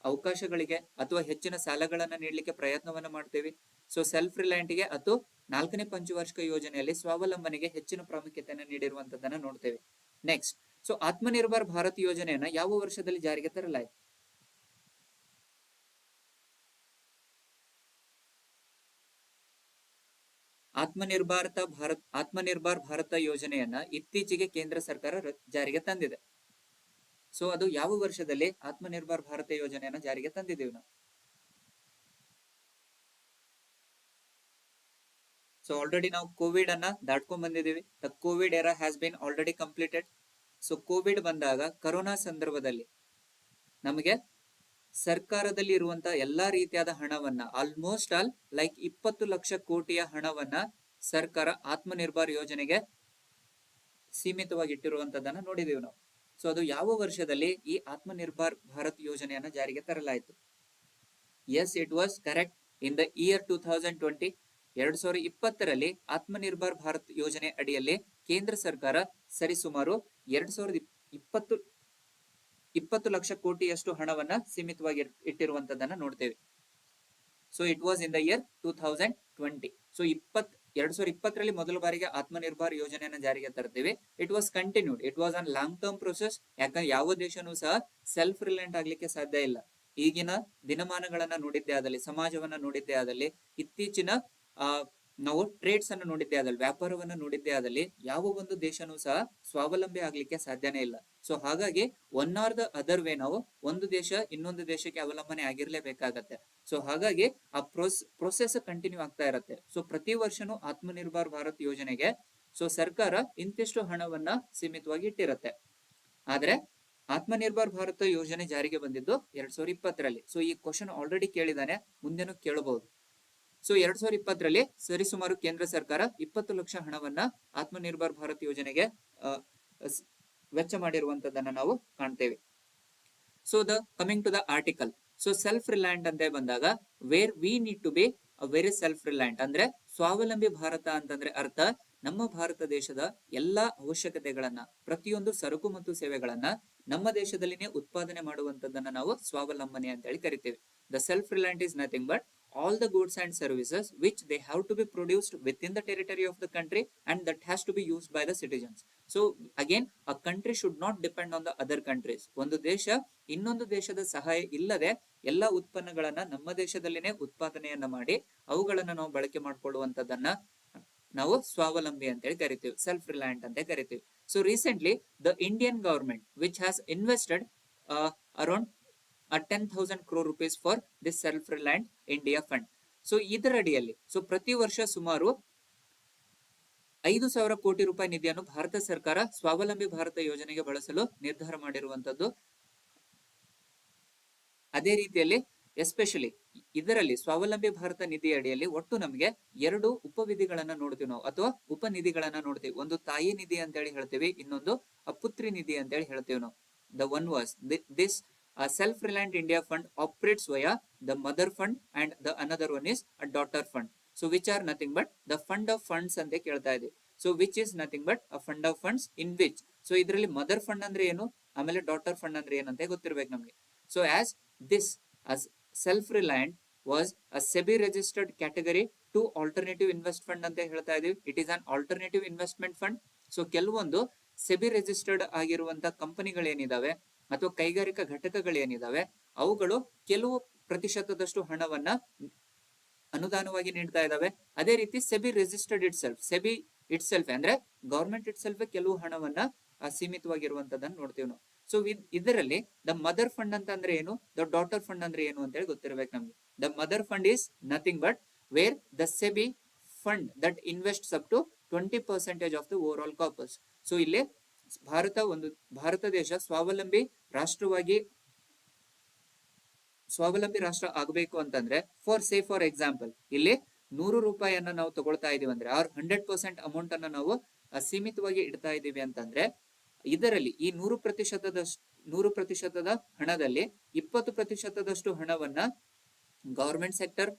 ಅವಕಾಶಗಳಿಗೆ ಅಥವಾ ಹೆಚ್ಚಿನ ಸಾಲಗಳನ್ನ ನೀಡಲಿಕ್ಕೆ ಪ್ರಯತ್ನವನ್ನ ಮಾಡ್ತೇವೆ. ಸೊ ಸೆಲ್ಫ್ ರಿಲಯಂಟ್ಗೆ ಅಥವಾ 4ನೇ ಪಂಚವಾರ್ಷಿಕ ಯೋಜನೆಯಲ್ಲಿ ಸ್ವಾವಲಂಬನೆಗೆ ಹೆಚ್ಚಿನ ಪ್ರಾಮುಖ್ಯತೆಯನ್ನು ನೀಡಿರುವಂತದನ್ನ ನೋಡ್ತೇವೆ. ನೆಕ್ಸ್ಟ್, ಸೊ ಆತ್ಮನಿರ್ಭರ್ ಭಾರತ್ ಯೋಜನೆಯನ್ನ ಯಾವ ವರ್ಷದಲ್ಲಿ ಜಾರಿಗೆ ತರಲಾಯಿತು? ಆತ್ಮನಿರ್ಭರ್ ಭಾರತ ಯೋಜನೆಯನ್ನ ಇತ್ತೀಚೆಗೆ ಕೇಂದ್ರ ಸರ್ಕಾರ ಜಾರಿಗೆ ತಂದಿದೆ. ಸೊ ಅದು ಯಾವ ವರ್ಷದಲ್ಲಿ ಆತ್ಮನಿರ್ಭರ್ ಭಾರತ ಯೋಜನೆಯನ್ನ ಜಾರಿಗೆ ತಂದಿದ್ದೀವಿ ನಾವು? ಸೊ ಆಲ್ರೆಡಿ ನಾವು ಕೋವಿಡ್ ಅನ್ನ ದಾಟ್ಕೊಂಡ್ ಬಂದಿದ್ದೀವಿ. The Covid era has been already completed. So Covid ಬಂದಾಗ, ಕರೋನಾ ಸಂದರ್ಭದಲ್ಲಿ ನಮಗೆ ಸರ್ಕಾರದಲ್ಲಿ ಇರುವಂತಹ ಎಲ್ಲಾ ರೀತಿಯಾದ ಹಣವನ್ನ, ಆಲ್ಮೋಸ್ಟ್ ಆಲ್ ಲೈಕ್ 20 ಲಕ್ಷ ಕೋಟಿಯ ಹಣವನ್ನ ಸರ್ಕಾರ ಆತ್ಮನಿರ್ಭರ್ ಯೋಜನೆಗೆ ಸೀಮಿತವಾಗಿ ಇಟ್ಟಿರುವಂತದನ್ನ ನೋಡಿದೀವಿ ನಾವು. ಸೊ ಅದು ಯಾವ ವರ್ಷದಲ್ಲಿ ಈ ಆತ್ಮನಿರ್ಭರ್ ಭಾರತ್ ಯೋಜನೆಯನ್ನ ಜಾರಿಗೆ ತರಲಾಯಿತು? Yes, it was correct, in the year 2020. 2020ರಲ್ಲಿ ಆತ್ಮನಿರ್ಭರ್ ಭಾರತ್ ಯೋಜನೆ ಅಡಿಯಲ್ಲಿ ಕೇಂದ್ರ ಸರ್ಕಾರ ಸರಿಸುಮಾರು 20 ಲಕ್ಷ ಕೋಟಿಯಷ್ಟು ಹಣವನ್ನ ಸೀಮಿತವಾಗಿ ಇಟ್ಟಿರುವಂತದನ್ನ ನೋಡ್ತೇವೆ. So it was in the year 2020. So 2020ರಲ್ಲಿ ಮೊದಲ ಬಾರಿಗೆ ಆತ್ಮನಿರ್ಭರ್ ಯೋಜನೆಯನ್ನ ಜಾರಿಗೆ ತರ್ತೀವಿ. It was continued, it was on long term process. ಯಾಕಂದ್ರೆ ಯಾವ ದೇಶನೂ ಸಹ ಸೆಲ್ಫ್ ರಿಲಯಂಟ್ ಆಗ್ಲಿಕ್ಕೆ ಸಾಧ್ಯ ಇಲ್ಲ. ಈಗಿನ ದಿನಮಾನಗಳನ್ನ ನೋಡಿದ್ದೇ ಆದಲ್ಲಿ, ಸಮಾಜವನ್ನ ನೋಡಿದ್ದೇ ಆದಲ್ಲಿ, ಇತ್ತೀಚಿನ ನಾವು ಟ್ರೇಡ್ಸ್ ಅನ್ನು ನೋಡಿದ್ದೇ ಆದಲ್ಲಿ, ವ್ಯಾಪಾರವನ್ನ ನೋಡಿದ್ದೇ ಆದಲ್ಲಿ, ಯಾವ ಒಂದು ದೇಶನೂ ಸಹ ಸ್ವಾವಲಂಬಿ ಆಗ್ಲಿಕ್ಕೆ ಸಾಧ್ಯನೇ ಇಲ್ಲ. ಸೊ ಹಾಗಾಗಿ one are the other way ನಾವು ಒಂದು ದೇಶ ಇನ್ನೊಂದು ದೇಶಕ್ಕೆ ಅವಲಂಬನೆ ಆಗಿರ್ಲೇಬೇಕಾಗತ್ತೆ. ಸೊ ಹಾಗಾಗಿ ಆ ಪ್ರೊಸೆಸ್ ಕಂಟಿನ್ಯೂ ಆಗ್ತಾ ಇರತ್ತೆ. ಸೊ ಪ್ರತಿ ವರ್ಷನೂ ಆತ್ಮನಿರ್ಭರ್ ಭಾರತ್ ಯೋಜನೆಗೆ ಸರ್ಕಾರ ಇಂತಿಷ್ಟು ಹಣವನ್ನ ಸೀಮಿತವಾಗಿ ಇಟ್ಟಿರತ್ತೆ. ಆದ್ರೆ ಆತ್ಮನಿರ್ಭರ್ ಭಾರತ ಯೋಜನೆ ಜಾರಿಗೆ ಬಂದಿದ್ದು 2020ರಲ್ಲಿ. ಸೊ ಈ ಕ್ವಶನ್ ಆಲ್ರೆಡಿ ಕೇಳಿದಾನೆ, ಮುಂದೆನೂ ಕೇಳಬಹುದು. ಸೊ 2020ರಲ್ಲಿ ಸರಿಸುಮಾರು ಕೇಂದ್ರ ಸರ್ಕಾರ 20 ಲಕ್ಷ ಹಣವನ್ನ ಆತ್ಮನಿರ್ಭರ್ ಭಾರತ್ ಯೋಜನೆಗೆ ವೆಚ್ಚ ಮಾಡಿರುವಂತದನ್ನ ನಾವು ಕಾಣ್ತೇವೆ. So coming to the article. So self reliant ಅಂತ ಬಂದಾಗ, where we need to be very self reliant, ಅಂದ್ರೆ ಸ್ವಾವಲಂಬಿ ಭಾರತ ಅಂತಂದ್ರೆ ಅರ್ಥ ನಮ್ಮ ಭಾರತ ದೇಶದ ಎಲ್ಲಾ ಅವಶ್ಯಕತೆಗಳನ್ನ, ಪ್ರತಿಯೊಂದು ಸರಕು ಮತ್ತು ಸೇವೆಗಳನ್ನ ನಮ್ಮ ದೇಶದಲ್ಲಿನೇ ಉತ್ಪಾದನೆ ಮಾಡುವಂತದನ್ನ ನಾವು ಸ್ವಾವಲಂಬನೆ ಅಂತ ಹೇಳಿ ಕರಿತೇವೆ. The self ರಿಲಯಂಟ್ is nothing but all the goods and services which they have to be produced within the territory of the country and that has to be used by the citizens. So again, a country should not depend on the other countries. ಒಂದು ದೇಶ ಇನ್ನೊಂದು ದೇಶದ ಸಹಾಯ ಇಲ್ಲದೆ ಎಲ್ಲ ಉತ್ಪನ್ನಗಳನ್ನ ನಮ್ಮ ದೇಶದಲ್ಲಿನೇ ಉತ್ಪಾದನೆಯನ್ನ ಮಾಡಿ ಅವುಗಳನ್ನ ನಾವು ಬಳಕೆ ಮಾಡಿಕೊಳ್ಳುವಂತದನ್ನ ನಾವು ಸ್ವಾವಲಂಬಿ ಅಂತ ಹೇಳಿ ಕರಿತೀವಿ, ಸೆಲ್ಫ್ ರಿಲಯಂಟ್ ಅಂತ ಕರಿತೀವಿ. So recently the Indian government which has invested around 10,000 crore rupees for this self-reliant India fund. So ಇದರ ಅಡಿಯಲ್ಲಿ ಪ್ರತಿ ವರ್ಷ ಸುಮಾರು 5,000 ಕೋಟಿ ರೂಪಾಯಿ ನಿಧಿಯನ್ನು ಭಾರತ ಸರ್ಕಾರ ಸ್ವಾವಲಂಬಿ ಭಾರತ ಯೋಜನೆಗೆ ಬಳಸಲು ನಿರ್ಧಾರ ಮಾಡಿರುವಂತದ್ದು. ಅದೇ ರೀತಿಯಲ್ಲಿ ಎಸ್ಪೆಷಲಿ ಇದರಲ್ಲಿ ಸ್ವಾವಲಂಬಿ ಭಾರತ ನಿಧಿ ಅಡಿಯಲ್ಲಿ ಒಟ್ಟು ನಮಗೆ 2 ಉಪವಿಧಿಗಳನ್ನ ನೋಡ್ತೀವಿ ನಾವು, ಅಥವಾ ಉಪನಿಧಿಗಳನ್ನ ನೋಡ್ತೀವಿ. ಒಂದು ತಾಯಿ ನಿಧಿ ಅಂತ ಹೇಳಿ ಹೇಳ್ತೀವಿ, ಇನ್ನೊಂದು ಪುತ್ರಿ ನಿಧಿ ಅಂತ ಹೇಳಿ ಹೇಳ್ತೀವಿ ನಾವು. The one was this self-reliant India fund operates via the mother fund and the another one is a daughter fund. So which are nothing but the fund of funds ante kelta ide. So which is nothing but a fund of funds in which, so idralli mother fund andre enu, amele daughter fund andre enante ಗೊತ್ತಿರಬೇಕು ನಮಗೆ. So as this as self-reliant was a SEBI registered category to alternative invest fund ಅಂತ ಹೇಳ್ತಾ ಇದೀವಿ. It is an alternative investment fund. So ಕೆಲವೊಂದು ಸೆಬಿ ರಿಜಿಸ್ಟರ್ಡ್ ಆಗಿರುವಂತ ಕಂಪನಿಗಳೇನಿದಾವೆ ಅಥವಾ ಕೈಗಾರಿಕಾ ಘಟಕಗಳೇನಿದಾವೆ ಅವುಗಳು ಕೆಲವು ಪ್ರತಿಶತದಷ್ಟು ಹಣವನ್ನ ಅನುದಾನವಾಗಿ ನೀಡ್ತಾ ಇದಾವೆ. ಅದೇ ರೀತಿ ಸೆಬಿ ರಿಜಿಸ್ಟರ್ಡ್ ಸೆಬಿ ಇಟ್ ಅಂದ್ರೆ ಗವರ್ಮೆಂಟ್ ಇಟ್ ಕೆಲವು ಹಣವನ್ನ ಸೀಮಿತವಾಗಿರುವಂತದನ್ನ ನೋಡ್ತೀವಿ ನಾವು. ಸೊ ಇದರಲ್ಲಿ ದ ಮದರ್ ಫಂಡ್ ಅಂತ ಅಂದ್ರೆ ಏನು, ದ ಡಾಟರ್ ಫಂಡ್ ಅಂದ್ರೆ ಏನು ಅಂತ ಹೇಳಿ ಗೊತ್ತಿರಬೇಕು ನಮ್ಗೆ. The mother fund is nothing but where the SEBI fund that invests up to 20% of the overall corpus. So ಇಲ್ಲಿ ಭಾರತ ದೇಶ ಸ್ವಾವಲಂಬಿ ರಾಷ್ಟ್ರ ಆಗಬೇಕು ಅಂತಂದ್ರೆ ಫಾರ್ ಎಕ್ಸಾಂಪಲ್ ಇಲ್ಲಿ 100 ರೂಪಾಯಿಯನ್ನ ನಾವು ತಗೊಳ್ತಾ ಇದೀವಿ ಅಂದ್ರೆ 100% ಅಮೌಂಟ್ ಅನ್ನ ನಾವು ಸೀಮಿತವಾಗಿ ಇಡ್ತಾ ಇದೀವಿ ಅಂತಂದ್ರೆ ಇದರಲ್ಲಿ ಈ 100% ಹಣದಲ್ಲಿ 20% ಹಣವನ್ನ ಗವರ್ಮೆಂಟ್ ಸೆಕ್ಟರ್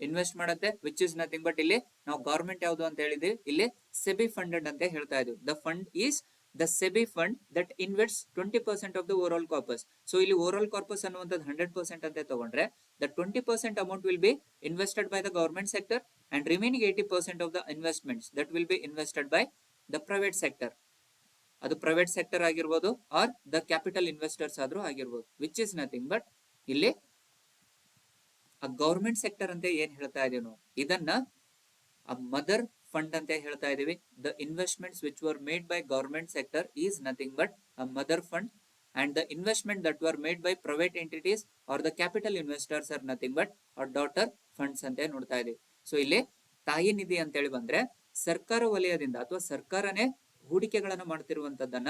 ಇನ್ವೆಸ್ಟ್ ಮಾಡುತ್ತೆ, ವಿಚ್ ಇಸ್ ನಥಿಂಗ್ ಬಟ್ ಇಲ್ಲಿ ನಾವು ಗವರ್ಮೆಂಟ್ ಯಾವುದು ಅಂತ ಹೇಳಿದ್ವಿ, ಇಲ್ಲಿ ಸೆಬಿ ಫಂಡೆಡ್ ಅಂತ ಹೇಳ್ತಾ ಇದೀವಿ. The fund is the SEBI fund that invest 20% of the overall corpus. So ಇಲ್ಲಿ ಓವರ್ ಆಲ್ ಕಾರ್ಪಸ್ ಅನ್ನುವಂಥದ್ದು 100% ಅಂತ ತಗೊಂಡ್ರೆ the 20% amount will be invested by the government sector and remaining 80% of the investments that will be invested by the private sector. ಅದು ಪ್ರೈವೇಟ್ ಸೆಕ್ಟರ್ ಆಗಿರ್ಬೋದು ಆರ್ ದ ಕ್ಯಾಪಿಟಲ್ ಇನ್ವೆಸ್ಟರ್ಸ್ ಆದ್ರೂ ಆಗಿರ್ಬೋದು, ವಿಚ್ ಇಸ್ ನಥಿಂಗ್ ಬಟ್ ಇಲ್ಲಿ ಆ ಗವರ್ಮೆಂಟ್ ಸೆಕ್ಟರ್ ಅಂತ ಏನ್ ಹೇಳ್ತಾ ಇದೀವಿ ನಾವು, ಇದನ್ನ ಆ ಮದರ್ ಫಂಡ್ ಅಂತ ಹೇಳ್ತಾ ಇದೀವಿ. The investments which were made by government sector is nothing but a mother fund and the investment that were made by private entities or the capital investors are nothing but our daughter funds ಅಂತ ನೋಡ್ತಾ ಇದೀವಿ. ಸೊ ಇಲ್ಲಿ ತಾಯಿ ನಿಧಿ ಅಂತ ಹೇಳಿ ಬಂದ್ರೆ ಸರ್ಕಾರ ವಲಯದಿಂದ ಅಥವಾ ಸರ್ಕಾರನೇ ಹೂಡಿಕೆಗಳನ್ನ ಮಾಡ್ತಿರುವಂತದ್ದನ್ನ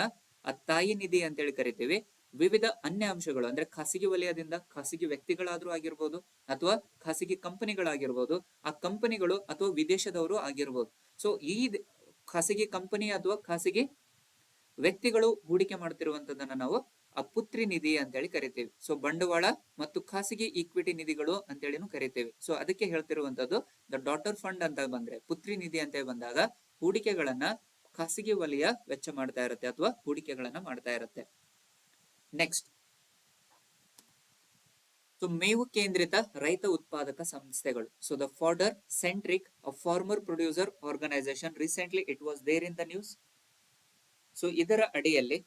ಆ ತಾಯಿ ನಿಧಿ ಅಂತ ಹೇಳಿ ಕರಿತೀವಿ. ವಿವಿಧ ಅನ್ಯ ಅಂಶಗಳು ಅಂದ್ರೆ ಖಾಸಗಿ ವಲಯದಿಂದ ಖಾಸಗಿ ವ್ಯಕ್ತಿಗಳಾದ್ರೂ ಆಗಿರ್ಬೋದು ಅಥವಾ ಖಾಸಗಿ ಕಂಪನಿಗಳಾಗಿರ್ಬೋದು, ಆ ಕಂಪನಿಗಳು ಅಥವಾ ವಿದೇಶದವರು ಆಗಿರ್ಬೋದು. ಸೊ ಈ ಖಾಸಗಿ ಕಂಪನಿ ಅಥವಾ ಖಾಸಗಿ ವ್ಯಕ್ತಿಗಳು ಹೂಡಿಕೆ ಮಾಡ್ತಿರುವಂತದನ್ನ ನಾವು ಆ ಪುತ್ರಿ ನಿಧಿ ಅಂತ ಹೇಳಿ ಕರಿತೀವಿ. ಸೊ ಬಂಡವಾಳ ಮತ್ತು ಖಾಸಗಿ ಈಕ್ವಿಟಿ ನಿಧಿಗಳು ಅಂತ ಹೇಳಿನೂ ಕರಿತೀವಿ. ಸೊ ಅದಕ್ಕೆ ಹೇಳ್ತಿರುವಂತದ್ದು ದ ಡಾಟರ್ ಫಂಡ್ ಅಂತ ಬಂದ್ರೆ, ಪುತ್ರಿ ನಿಧಿ ಅಂತ ಬಂದಾಗ ಹೂಡಿಕೆಗಳನ್ನ ಖಾಸಗಿ ವಲಯ ವೆಚ್ಚ ಮಾಡ್ತಾ ಇರುತ್ತೆ ಅಥವಾ ಹೂಡಿಕೆಗಳನ್ನ ಮಾಡ್ತಾ ಇರುತ್ತೆ. ನೆಕ್ಸ್ಟ್, ಸೊ ಮೇವು ಕೇಂದ್ರಿತ ರೈತ ಉತ್ಪಾದಕ ಸಂಸ್ಥೆಗಳು. So the fodder centric farmer producer organisation, recently it was there in the news. So ಇದರ ಅಡಿಯಲ್ಲಿ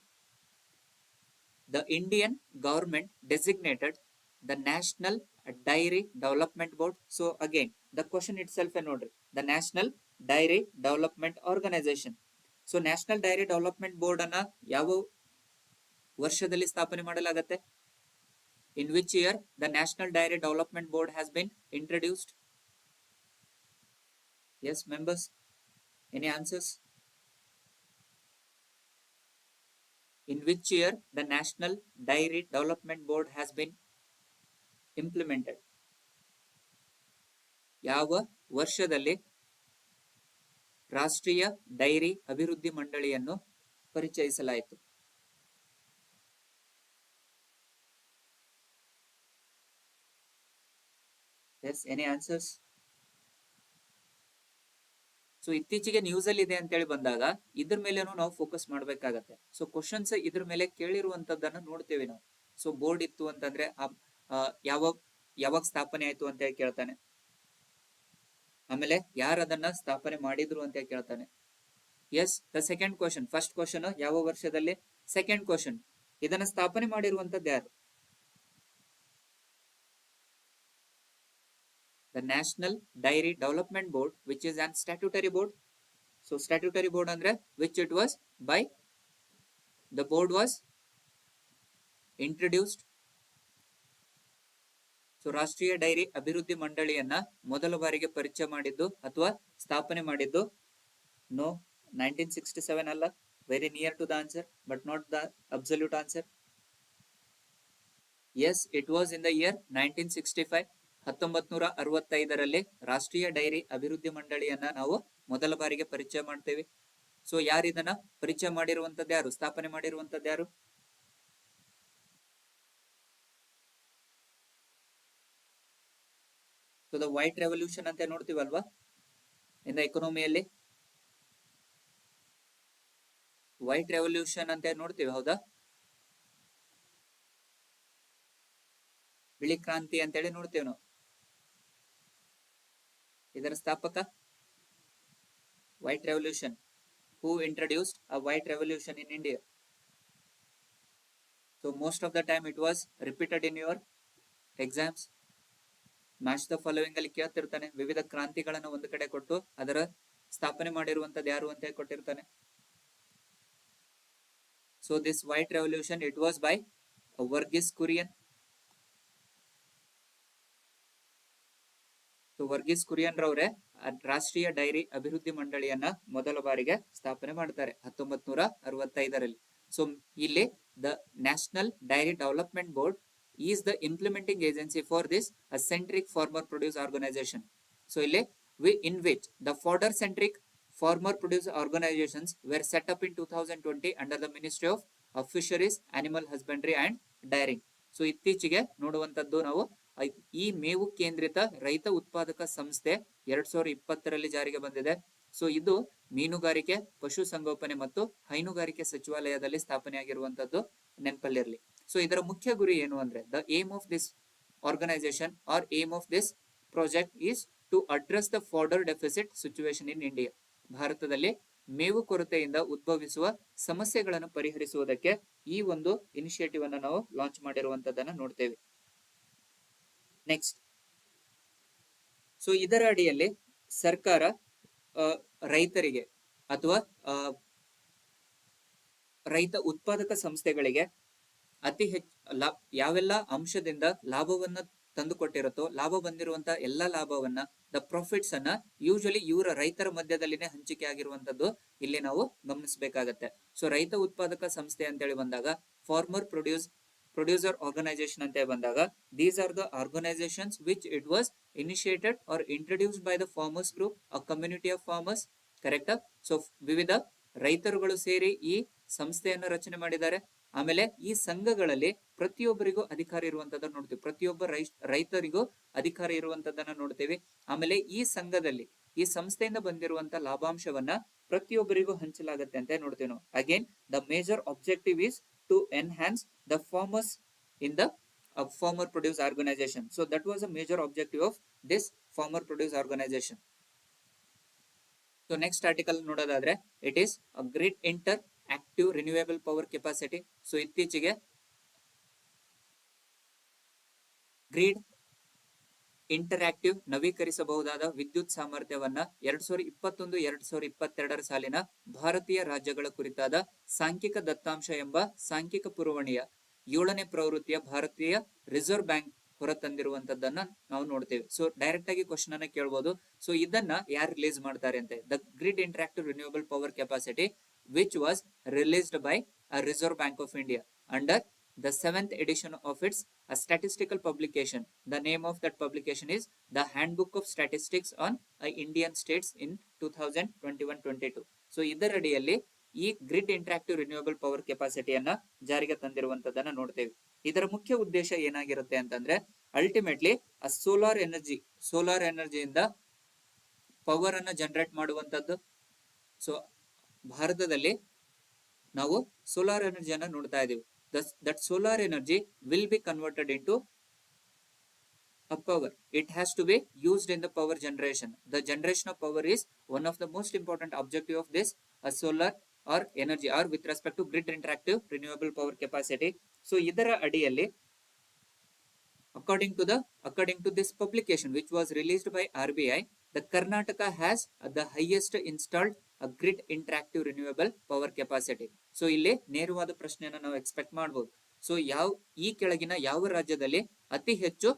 the Indian government designated the national dairy development board. So again the question itself ನೋಡ್ರಿ, the national dairy development organisation. So national dairy development board ಅನ್ನ ಯಾವ ವರ್ಷದಲ್ಲಿ ಸ್ಥಾಪನೆ ಮಾಡಲಾಗುತ್ತೆ? In which year the National Dairy Development Board has been introduced? Yes, members, any answers? In which year the National Dairy Development Board has been implemented? ಯಾವ ವರ್ಷದಲ್ಲಿ ರಾಷ್ಟ್ರೀಯ ಡೈರಿ ಅಭಿವೃದ್ಧಿ ಮಂಡಳಿಯನ್ನು ಪರಿಚಯಿಸಲಾಯಿತು? Yes, any answers? ಸೊ ಇತ್ತೀಚೆಗೆ ನ್ಯೂಸ್ ಅಲ್ಲಿ ಇದೆ ಅಂತ ಹೇಳಿ ಬಂದಾಗ ಇದ್ರ ಮೇಲೇನು ನಾವು ಫೋಕಸ್ ಮಾಡ್ಬೇಕಾಗತ್ತೆ. ಸೊ ಕ್ವಶನ್ಸ್ ಇದ್ರ ಮೇಲೆ ಕೇಳಿರುವಂತದ್ದನ್ನ ನೋಡ್ತೇವೆ ನಾವು. ಸೊ ಬೋರ್ಡ್ ಇತ್ತು ಅಂತಂದ್ರೆ ಯಾವಾಗ ಸ್ಥಾಪನೆ ಆಯ್ತು ಅಂತ ಹೇಳಿ ಕೇಳ್ತಾನೆ, ಆಮೇಲೆ ಯಾರು ಅದನ್ನ ಸ್ಥಾಪನೆ ಮಾಡಿದ್ರು ಅಂತ ಹೇಳಿ ಕೇಳ್ತಾನೆ. Yes, the second question, first question ಯಾವ ವರ್ಷದಲ್ಲಿ, ಸೆಕೆಂಡ್ ಕ್ವಶನ್ ಇದನ್ನ ಸ್ಥಾಪನೆ ಮಾಡಿರುವಂತದ್ದು ಯಾರು? The National Dairy Development Board, which is an statutory board. So statutory board andre which it was by the board was introduced. So ರಾಷ್ಟ್ರೀಯ ಡೈರಿ ಅಭಿವೃದ್ಧಿ ಮಂಡಳಿಯನ್ನ ಮೊದಲ ಬಾರಿಗೆ ಪರಿಚಯ ಮಾಡಿದ್ದು ಅಥವಾ ಸ್ಥಾಪನೆ ಮಾಡಿದ್ದು ನೋ 1967 ಅಲ್ಲ, very near to the answer but not the absolute answer. Yes, it was in the year 1965. 1965ರಲ್ಲಿ ರಾಷ್ಟ್ರೀಯ ಡೈರಿ ಅಭಿವೃದ್ಧಿ ಮಂಡಳಿಯನ್ನ ನಾವು ಮೊದಲ ಬಾರಿಗೆ ಪರಿಚಯ ಮಾಡ್ತೇವೆ. ಸೊ ಯಾರು ಇದನ್ನ ಪರಿಚಯ ಮಾಡಿರುವಂತದ್ದು ಯಾರು, ಸ್ಥಾಪನೆ ಮಾಡಿರುವಂತದ್ದು ಯಾರು? ಸೊ ದ ವೈಟ್ ರೆವಲ್ಯೂಷನ್ ಅಂತ ನೋಡ್ತೀವಲ್ವಾ ಇನ್ ದ ಎಕಾನಮಿಯಲ್ಲಿ, ವೈಟ್ ರೆವಲ್ಯೂಷನ್ ಅಂತ ನೋಡ್ತೀವಿ, ಹೌದಾ? ಬಿಳಿ ಕ್ರಾಂತಿ ಅಂತೇಳಿ ನೋಡ್ತೇವೆ ನಾವು. ಇದರ ಸ್ಥಾಪಕ white revolution. Who introduced a white revolution in India? So most of the time it was repeated in your exams. Match the following ಅಲ್ಲಿ ಕೇಳ್ತಿರ್ತಾನೆ, ವಿವಿಧ ಕ್ರಾಂತಿಗಳನ್ನು ಒಂದು ಕಡೆ ಕೊಟ್ಟು ಅದರ ಸ್ಥಾಪನೆ ಮಾಡಿರುವಂತದ್ದು ಯಾರು ಅಂತ ಕೊಟ್ಟಿರ್ತಾನೆ. So this white revolution it was by Varghese Kurien. So Varghese Kurien ರವರೇ ರಾಷ್ಟ್ರೀಯ ಡೈರಿ ಅಭಿವೃದ್ಧಿ ಮಂಡಳಿಯನ್ನ ಮೊದಲ ಬಾರಿಗೆ ಸ್ಥಾಪನೆ ಮಾಡ್ತಾರೆ 1965ರಲ್ಲಿ. ಸೊ ಇಲ್ಲಿ the national dairy development board is the implementing agency for this centric farmer produce organisation. So ಇಲ್ಲಿ in which the fodder centric farmer produce organizations were set up in 2020 under the Ministry of Fisheries, Animal Husbandry and Dairying. So ಇತ್ತೀಚೆಗೆ ನೋಡುವಂತದ್ದು ನಾವು ಈ ಮೇವು ಕೇಂದ್ರಿತ ರೈತ ಉತ್ಪಾದಕ ಸಂಸ್ಥೆ 2020ರಲ್ಲಿ ಜಾರಿಗೆ ಬಂದಿದೆ. ಸೊ ಇದು ಮೀನುಗಾರಿಕೆ, ಪಶು ಸಂಗೋಪನೆ ಮತ್ತು ಹೈನುಗಾರಿಕೆ ಸಚಿವಾಲಯದಲ್ಲಿ ಸ್ಥಾಪನೆಯಾಗಿರುವಂತದ್ದು, ನೆನಪಲ್ಲಿರಲಿ. ಸೊ ಇದರ ಮುಖ್ಯ ಗುರಿ ಏನು ಅಂದ್ರೆ, the aim of this organisation or aim of this project is to address the fodder deficit situation in India. ಭಾರತದಲ್ಲಿ ಮೇವು ಕೊರತೆಯಿಂದ ಉದ್ಭವಿಸುವ ಸಮಸ್ಯೆಗಳನ್ನು ಪರಿಹರಿಸುವುದಕ್ಕೆ ಈ ಒಂದು ಇನಿಷಿಯೇಟಿವ್ ಅನ್ನು ನಾವು ಲಾಂಚ್ ಮಾಡಿರುವಂತದ್ದನ್ನ ನೋಡ್ತೇವೆ. ನೆಕ್ಸ್ಟ್, ಸೊ ಇದರ ಅಡಿಯಲ್ಲಿ ಸರ್ಕಾರ ರೈತರಿಗೆ ಅಥವಾ ರೈತ ಉತ್ಪಾದಕ ಸಂಸ್ಥೆಗಳಿಗೆ ಅತಿ ಹೆಚ್ಚು ಯಾವೆಲ್ಲ ಅಂಶದಿಂದ ಲಾಭವನ್ನ ತಂದುಕೊಟ್ಟಿರುತ್ತೋ, ಲಾಭ ಬಂದಿರುವಂತ ಎಲ್ಲಾ ಲಾಭವನ್ನ, ದ ಪ್ರಾಫಿಟ್ಸ್ ಅನ್ನ ಯೂಶಲಿ ಇವರ ರೈತರ ಮಧ್ಯದಲ್ಲಿನೇ ಹಂಚಿಕೆ ಆಗಿರುವಂತದ್ದು ಇಲ್ಲಿ ನಾವು ಗಮನಿಸಬೇಕಾಗತ್ತೆ. ಸೊ ರೈತ ಉತ್ಪಾದಕ ಸಂಸ್ಥೆ ಅಂತೇಳಿ ಬಂದಾಗ, ಫಾರ್ಮರ್ ಪ್ರೊಡ್ಯೂಸರ್ ಆರ್ಗನೈಸೇಷನ್ ಅಂತ ಬಂದಾಗ, these are the organisations which it was initiated or introduced by the farmers group, a community of farmers. ಕರೆಕ್ಟಾ? ಸೊ ವಿವಿಧ ರೈತರುಗಳು ಸೇರಿ ಈ ಸಂಸ್ಥೆಯನ್ನು ರಚನೆ ಮಾಡಿದ್ದಾರೆ. ಆಮೇಲೆ ಈ ಸಂಘಗಳಲ್ಲಿ ಪ್ರತಿಯೊಬ್ಬರಿಗೂ ಅಧಿಕಾರ ಇರುವಂತದ್ದನ್ನು ನೋಡ್ತೀವಿ, ಪ್ರತಿಯೊಬ್ಬ ರೈತರಿಗೂ ಅಧಿಕಾರ ಇರುವಂತದ್ದನ್ನ ನೋಡ್ತೇವೆ. ಆಮೇಲೆ ಈ ಸಂಘದಲ್ಲಿ, ಈ ಸಂಸ್ಥೆಯಿಂದ ಬಂದಿರುವಂತ ಲಾಭಾಂಶವನ್ನ ಪ್ರತಿಯೊಬ್ಬರಿಗೂ ಹಂಚಲಾಗುತ್ತೆ ಅಂತ ನೋಡ್ತೇವೆ ನಾವು. Again the major objective is to enhance the farmers in the farmer produce organization. So that was a major objective of this farmer produce organization. So next article ನೋಡೋದಾದ್ರೆ, it is a grid interactive renewable power capacity. So ಇತ್ತೀಚೆಗೆ ಗ್ರಿಡ್ ಇಂಟರಾಕ್ಟಿವ್ ನವೀಕರಿಸಬಹುದಾದ ವಿದ್ಯುತ್ ಸಾಮರ್ಥ್ಯವನ್ನ 2021-2022 ಸಾಲಿನ ಭಾರತೀಯ ರಾಜ್ಯಗಳ ಕುರಿತಾದ ಸಾಂಖ್ಯಿಕ ದತ್ತಾಂಶ ಎಂಬ ಸಾಂಖ್ಯಿಕ ಪುರವಣಿಯ 7ನೇ ಪ್ರವೃತ್ತಿಯ ಭಾರತೀಯ ರಿಸರ್ವ್ ಬ್ಯಾಂಕ್ ಹೊರತಂದಿರುವಂತದ್ದನ್ನ ನಾವು ನೋಡ್ತೇವೆ. ಸೊ ಡೈರೆಕ್ಟ್ ಆಗಿ ಕ್ವಶನ್ ಅನ್ನ ಕೇಳಬಹುದು. ಸೊ ಇದನ್ನ ಯಾರು ರಿಲೀಸ್ ಮಾಡ್ತಾರೆ ಅಂತ, the grid interactive renewable power capacity which was released by reserve bank of India under the 7th edition of its statistical publication. The name of that publication is the Handbook of Statistics on Indian States in 2021-22. So ಇದರ ಅಡಿಯಲ್ಲಿ ಈ ಗ್ರಿಡ್ ಇಂಟರಾಕ್ಟಿವ್ ರಿನ್ಯೂವಬಲ್ ಪವರ್ ಕೆಪಾಸಿಟಿಯನ್ನ ಜಾರಿಗೆ ತಂದಿರುವಂತದನ್ನ ನೋಡ್ತೇವೆ. ಇದರ ಮುಖ್ಯ ಉದ್ದೇಶ ಏನಾಗಿರುತ್ತೆ ಅಂತಂದ್ರೆ, ಅಲ್ಟಿಮೇಟ್ಲಿ ಸೋಲಾರ್ ಎನರ್ಜಿಯಿಂದ ಪವರ್ ಅನ್ನ ಜನರೇಟ್ ಮಾಡುವಂತದ್ದು. ಸೊ ಭಾರತದಲ್ಲಿ ನಾವು ಸೋಲಾರ್ ಎನರ್ಜಿಯನ್ನ ನೋಡ್ತಾ ಇದೀವಿ. That solar energy will be converted into a power. It has to be used in the power generation. The generation of power is one of the most important objective of this solar or energy, or with respect to grid interactive renewable power capacity. So idara adiyalli according to this publication which was released by RBI, the Karnataka has the highest installed grid interactive renewable power capacity. So ಇಲ್ಲಿ ನೇರವಾದ ಪ್ರಶ್ನೆಯನ್ನ ನಾವು ಎಕ್ಸ್ಪೆಕ್ಟ್ ಮಾಡಬಹುದು. ಸೊ ಈ ಕೆಳಗಿನ ಯಾವ ರಾಜ್ಯದಲ್ಲಿ ಅತಿ ಹೆಚ್ಚು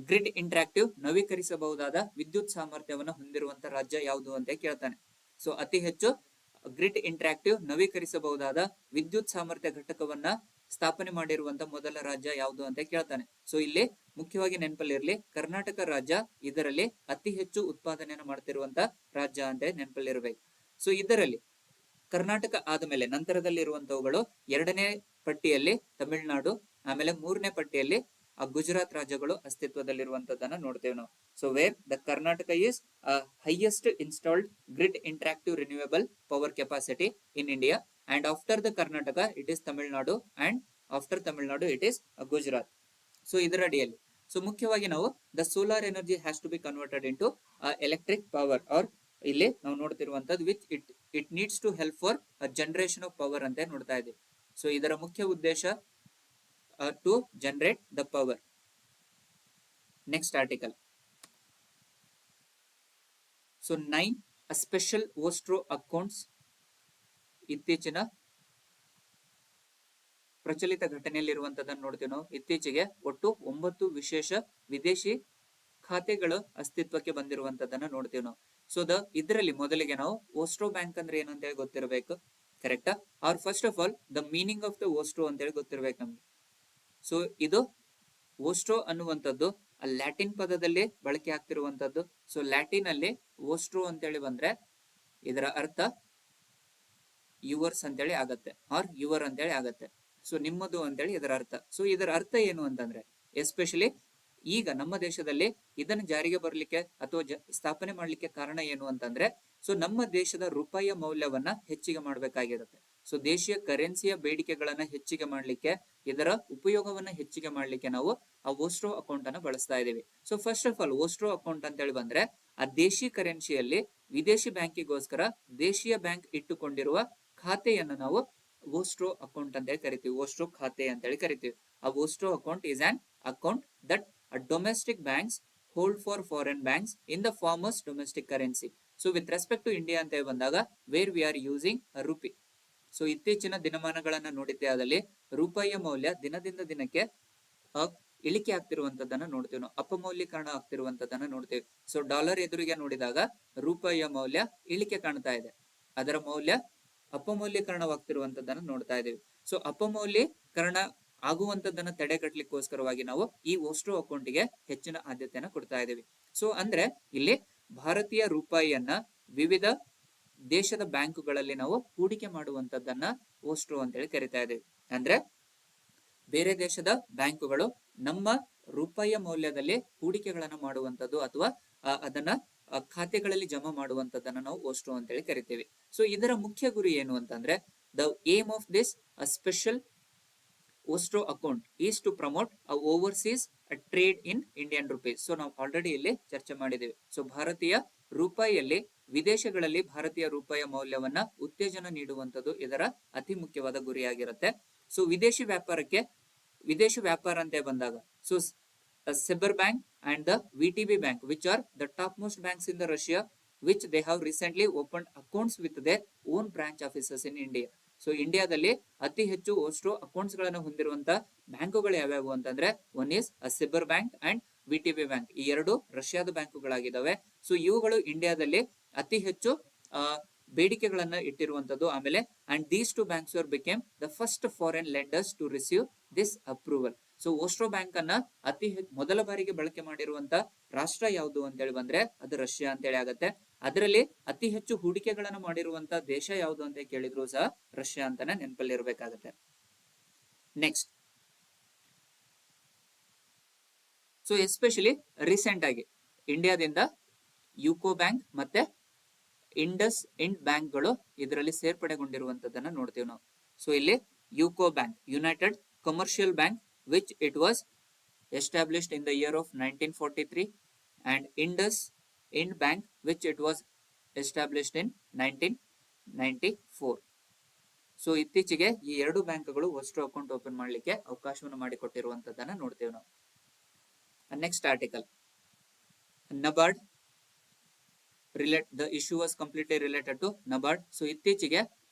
ಗ್ರಿಡ್ ಇಂಟರಾಕ್ಟಿವ್ ನವೀಕರಿಸಬಹುದಾದ ವಿದ್ಯುತ್ ಸಾಮರ್ಥ್ಯವನ್ನು ಹೊಂದಿರುವಂತ ರಾಜ್ಯ ಯಾವುದು ಅಂತ ಕೇಳ್ತಾನೆ. ಸೊ ಅತಿ ಹೆಚ್ಚು ಗ್ರಿಡ್ ಇಂಟರಾಕ್ಟಿವ್ ನವೀಕರಿಸಬಹುದಾದ ವಿದ್ಯುತ್ ಸಾಮರ್ಥ್ಯ ಘಟಕವನ್ನ ಸ್ಥಾಪನೆ ಮಾಡಿರುವಂತ ಮೊದಲ ರಾಜ್ಯ ಯಾವುದು ಅಂತ ಕೇಳ್ತಾನೆ. ಸೊ ಇಲ್ಲಿ ಮುಖ್ಯವಾಗಿ ನೆನಪಲ್ಲಿರಲಿ, ಕರ್ನಾಟಕ ರಾಜ್ಯ ಇದರಲ್ಲಿ ಅತಿ ಹೆಚ್ಚು ಉತ್ಪಾದನೆಯನ್ನು ಮಾಡ್ತಿರುವಂತ ರಾಜ್ಯ ಅಂತ ನೆನಪಲ್ಲಿರಬೇಕು. ಸೊ ಇದರಲ್ಲಿ ಕರ್ನಾಟಕ ಆದಮೇಲೆ ನಂತರದಲ್ಲಿ ಇರುವಂತವುಗಳು 2ನೇ ಪಟ್ಟಿಯಲ್ಲಿ ತಮಿಳುನಾಡು, ಆಮೇಲೆ 3ನೇ ಪಟ್ಟಿಯಲ್ಲಿ ಗುಜರಾತ್ ರಾಜ್ಯಗಳು ಅಸ್ತಿತ್ವದಲ್ಲಿರುವಂತದ್ದನ್ನ ನೋಡ್ತೇವೆ ನಾವು. So where the Karnataka is highest installed grid interactive renewable power capacity in India, and after the Karnataka it is Tamil Nadu, and after Tamil Nadu it is Gujarat. So ಇದರ ಅಡಿಯಲ್ಲಿ ಸೊ ಮುಖ್ಯವಾಗಿ ನಾವು the solar energy has to be converted into electric power or ಇಲ್ಲಿ ನಾವು ನೋಡ್ತಿರುವಂತದ್ದು which it needs to help for generation of power ಅಂತ ನೋಡ್ತಾ ಇದ್ದೀವಿ. ಸೊ ಇದರ ಮುಖ್ಯ ಉದ್ದೇಶ to generate the power. Next article. So 9 special vostro accounts. ಇತ್ತೀಚಿನ ಪ್ರಚಲಿತ ಘಟನೆಯಲ್ಲಿರುವಂತದನ್ನು ನೋಡ್ತೀವಿ ನಾವು. ಇತ್ತೀಚೆಗೆ ಒಟ್ಟು 9 ವಿಶೇಷ ವಿದೇಶಿ ಖಾತೆಗಳು ಅಸ್ತಿತ್ವಕ್ಕೆ ಬಂದಿರುವಂತದನ್ನ ನೋಡ್ತೀವಿ ನಾವು. ಸೊ ಇದರಲ್ಲಿ ಮೊದಲಿಗೆ ನಾವು ಓಸ್ಟ್ರೋ ಬ್ಯಾಂಕ್ ಅಂದ್ರೆ ಏನು ಅಂತ ಹೇಳಿ ಗೊತ್ತಿರಬೇಕು, ಕರೆಕ್ಟಾ? Or first of all the meaning of the vostro ಅಂತ ಹೇಳಿ ಗೊತ್ತಿರಬೇಕು ನಮ್ಗೆ. ಸೊ ಇದು ಓಸ್ಟ್ರೋ ಅನ್ನುವಂಥದ್ದು ಲ್ಯಾಟಿನ್ ಪದದಲ್ಲಿ ಬಳಕೆ ಆಗ್ತಿರುವಂತದ್ದು. ಸೊ ಲ್ಯಾಟಿನ್ ಅಲ್ಲಿ ಓಸ್ಟ್ರೋ ಅಂತೇಳಿ ಬಂದ್ರೆ ಇದರ ಅರ್ಥ ಯುವರ್ಸ್ ಅಂತೇಳಿ ಆಗತ್ತೆ, ಆರ್ ಯುವರ್ ಅಂತೇಳಿ ಆಗತ್ತೆ. ಸೊ ನಿಮ್ಮದು ಅಂತೇಳಿ ಇದರ ಅರ್ಥ. ಸೊ ಇದರ ಅರ್ಥ ಏನು ಅಂತಂದ್ರೆ ಎಸ್ಪೆಷಲಿ ಈಗ ನಮ್ಮ ದೇಶದಲ್ಲಿ ಇದನ್ನು ಜಾರಿಗೆ ಬರಲಿಕ್ಕೆ ಅಥವಾ ಸ್ಥಾಪನೆ ಮಾಡ್ಲಿಕ್ಕೆ ಕಾರಣ ಏನು ಅಂತಂದ್ರೆ ಸೊ ನಮ್ಮ ದೇಶದ ರೂಪಾಯಿಯ ಮೌಲ್ಯವನ್ನ ಹೆಚ್ಚಿಗೆ ಮಾಡಬೇಕಾಗಿರುತ್ತೆ. ಸೊ ದೇಶೀಯ ಕರೆನ್ಸಿಯ ಬೇಡಿಕೆಗಳನ್ನ ಹೆಚ್ಚಿಗೆ ಮಾಡ್ಲಿಕ್ಕೆ, ಇದರ ಉಪಯೋಗವನ್ನ ಹೆಚ್ಚಿಗೆ ಮಾಡ್ಲಿಕ್ಕೆ ನಾವು ಆ ಓಸ್ಟ್ರೋ ಅಕೌಂಟ್ ಅನ್ನ ಬಳಸ್ತಾ ಇದೀವಿ. So first of all vostro account ಅಂತ ಹೇಳಿ ಬಂದ್ರೆ ಆ ದೇಶಿ ಕರೆನ್ಸಿಯಲ್ಲಿ ವಿದೇಶಿ ಬ್ಯಾಂಕಿಗೋಸ್ಕರ ದೇಶೀಯ ಬ್ಯಾಂಕ್ ಇಟ್ಟುಕೊಂಡಿರುವ ಖಾತೆಯನ್ನು ನಾವು ಓಸ್ಟ್ರೋ ಅಕೌಂಟ್ ಅಂತ ಹೇಳಿ ಕರಿತೀವಿ. ಓಸ್ಟ್ರೋ ಖಾತೆ ಅಂತ ಹೇಳಿ ಕರಿತೀವಿ. ಆ vostro account is an account that domestic banks hold for foreign banks in the farmers domestic currency. So with respect to India ಅಂತ ಹೇಳಿ ಬಂದಾಗ where we are using rupee. So ಇತ್ತೀಚಿನ ದಿನಮಾನಗಳನ್ನ ನೋಡಿದ್ದೆ, ಅದರಲ್ಲಿ ರೂಪಾಯಿಯ ಮೌಲ್ಯ ದಿನದಿಂದ ದಿನಕ್ಕೆ ಇಳಿಕೆ ಆಗ್ತಿರುವಂತದನ್ನ ನೋಡ್ತೀವಿ ನಾವು, ಅಪಮೌಲ್ಯೀಕರಣ ಆಗ್ತಿರುವಂತದನ್ನ ನೋಡ್ತೀವಿ. ಸೊ ಡಾಲರ್ ಎದುರಿಗೆ ನೋಡಿದಾಗ ರೂಪಾಯಿಯ ಮೌಲ್ಯ ಇಳಿಕೆ ಕಾಣ್ತಾ ಇದೆ, ಅದರ ಮೌಲ್ಯ ಅಪಮೌಲ್ಯೀಕರಣವಾಗ್ತಿರುವಂತದನ್ನ ನೋಡ್ತಾ ಇದೀವಿ. ಸೊ ಅಪಮೌಲ್ಯೀಕರಣ ಆಗುವಂತದನ್ನ ತಡೆಗಟ್ಟಲಿಕ್ಕೋಸ್ಕರವಾಗಿ ನಾವು ಈ ಓಸ್ಟ್ರೋ ಅಕೌಂಟ್ಗೆ ಹೆಚ್ಚಿನ ಆದ್ಯತೆಯನ್ನ ಕೊಡ್ತಾ ಇದೀವಿ. ಸೊ ಅಂದ್ರೆ ಇಲ್ಲಿ ಭಾರತೀಯ ರೂಪಾಯಿಯನ್ನ ವಿವಿಧ ದೇಶದ ಬ್ಯಾಂಕುಗಳಲ್ಲಿ ನಾವು ಹೂಡಿಕೆ ಮಾಡುವಂತದ್ದನ್ನ ಓಸ್ಟ್ರೋ ಅಂತೇಳಿ ಕರಿತಾ ಇದೀವಿ. ಅಂದ್ರೆ ಬೇರೆ ದೇಶದ ಬ್ಯಾಂಕುಗಳು ನಮ್ಮ ರೂಪಾಯಿಯ ಮೌಲ್ಯದಲ್ಲಿ ಹೂಡಿಕೆಗಳನ್ನ ಮಾಡುವಂತದ್ದು ಅಥವಾ ಅದನ್ನ ಖಾತೆಗಳಲ್ಲಿ ಜಮಾ ಮಾಡುವಂತದ್ದನ್ನ ನಾವು ಓಸ್ಟ್ರೋ ಅಂತೇಳಿ ಕರಿತೀವಿ. ಸೊ ಇದರ ಮುಖ್ಯ ಗುರಿ ಏನು ಅಂತಂದ್ರೆ the aim of this special vostro account is to promote overseas trade in Indian rupees. So ನಾವು ಆಲ್ರೆಡಿ ಇಲ್ಲಿ ಚರ್ಚೆ ಮಾಡಿದ್ದೀವಿ. ಸೊ ಭಾರತೀಯ ರೂಪಾಯಿಯಲ್ಲಿ ವಿದೇಶಗಳಲ್ಲಿ ಭಾರತೀಯ ರೂಪಾಯಿಯ ಮೌಲ್ಯವನ್ನ ಉತ್ತೇಜನ ನೀಡುವಂತದ್ದು ಇದರ ಅತಿ ಮುಖ್ಯವಾದ ಗುರಿಯಾಗಿರುತ್ತೆ. ಸೊ ವಿದೇಶಿ ವ್ಯಾಪಾರ ಅಂತ ಬಂದಾಗ so Sber bank and the VTB bank, which are the topmost banks in the Russia, which they have recently opened accounts with their own branch offices in India. So ಇಂಡಿಯಾದಲ್ಲಿ ಅತಿ ಹೆಚ್ಚು ಓಸ್ಟ್ರೋ ಅಕೌಂಟ್ಸ್ ಗಳನ್ನು ಹೊಂದಿರುವಂತ ಬ್ಯಾಂಕುಗಳು ಯಾವ್ಯಾವು ಅಂತಂದ್ರೆ one is Sber bank and VTB bank. ಈ ಎರಡು ರಷ್ಯಾದ ಬ್ಯಾಂಕುಗಳಾಗಿದ್ದಾವೆ. ಸೊ ಇವುಗಳು ಇಂಡಿಯಾದಲ್ಲಿ ಅತಿ ಹೆಚ್ಚು ಬೇಡಿಕೆಗಳನ್ನ ಇಟ್ಟಿರುವಂತದ್ದು. ಆಮೇಲೆ and these two banks are became the first foreign lenders to receive this approval. So vostro bank ಅನ್ನ ಮೊದಲ ಬಾರಿಗೆ ಬಳಕೆ ಮಾಡಿರುವಂತ ರಾಷ್ಟ್ರ ಯಾವುದು ಅಂತ ಹೇಳಿ ಬಂದ್ರೆ ಅದು ರಷ್ಯಾ ಅಂತ ಹೇಳಿ ಆಗತ್ತೆ. ಅದರಲ್ಲಿ ಅತಿ ಹೆಚ್ಚು ಹೂಡಿಕೆಗಳನ್ನು ಮಾಡಿರುವಂತ ದೇಶ ಯಾವುದು ಅಂತ ಕೇಳಿದ್ರು ಸಹ ರಷ್ಯಾ ಅಂತಾನೆ ನೆನಪಲ್ಲಿ ಇರಬೇಕಾಗತ್ತೆ. ನೆಕ್ಸ್ಟ್, ಸೊ ಎಸ್ಪೆಷಲಿ ರೀಸೆಂಟ್ ಆಗಿ ಇಂಡಿಯಾದಿಂದ ಯುಕೋ ಬ್ಯಾಂಕ್ ಮತ್ತೆ ಇಂಡಸ್ ಇಂಡ್ ಬ್ಯಾಂಕ್ಗಳು ಇದರಲ್ಲಿ ಸೇರ್ಪಡೆಗೊಂಡಿರುವಂತದನ್ನ ನೋಡ್ತೀವಿ ನಾವು. ಸೊ ಇಲ್ಲಿ UCO bank United commercial bank which it was established in the year of 1943 and Indus Ind Bank which it was established in 1994. So ಇತ್ತೀಚೆಗೆ ಈ ಎರಡು ಬ್ಯಾಂಕ್ಗಳು ಓಸ್ಟ್ರೋ ಅಕೌಂಟ್ ಓಪನ್ ಮಾಡಲಿಕ್ಕೆ ಅವಕಾಶವನ್ನು ಮಾಡಿಕೊಟ್ಟಿರುವಂತದನ್ನ ನೋಡ್ತೇವೆ ನಾವು. Next article, NABARD the issue was completely related to NABARD. So ಇತ್ತೀಚೆಗೆ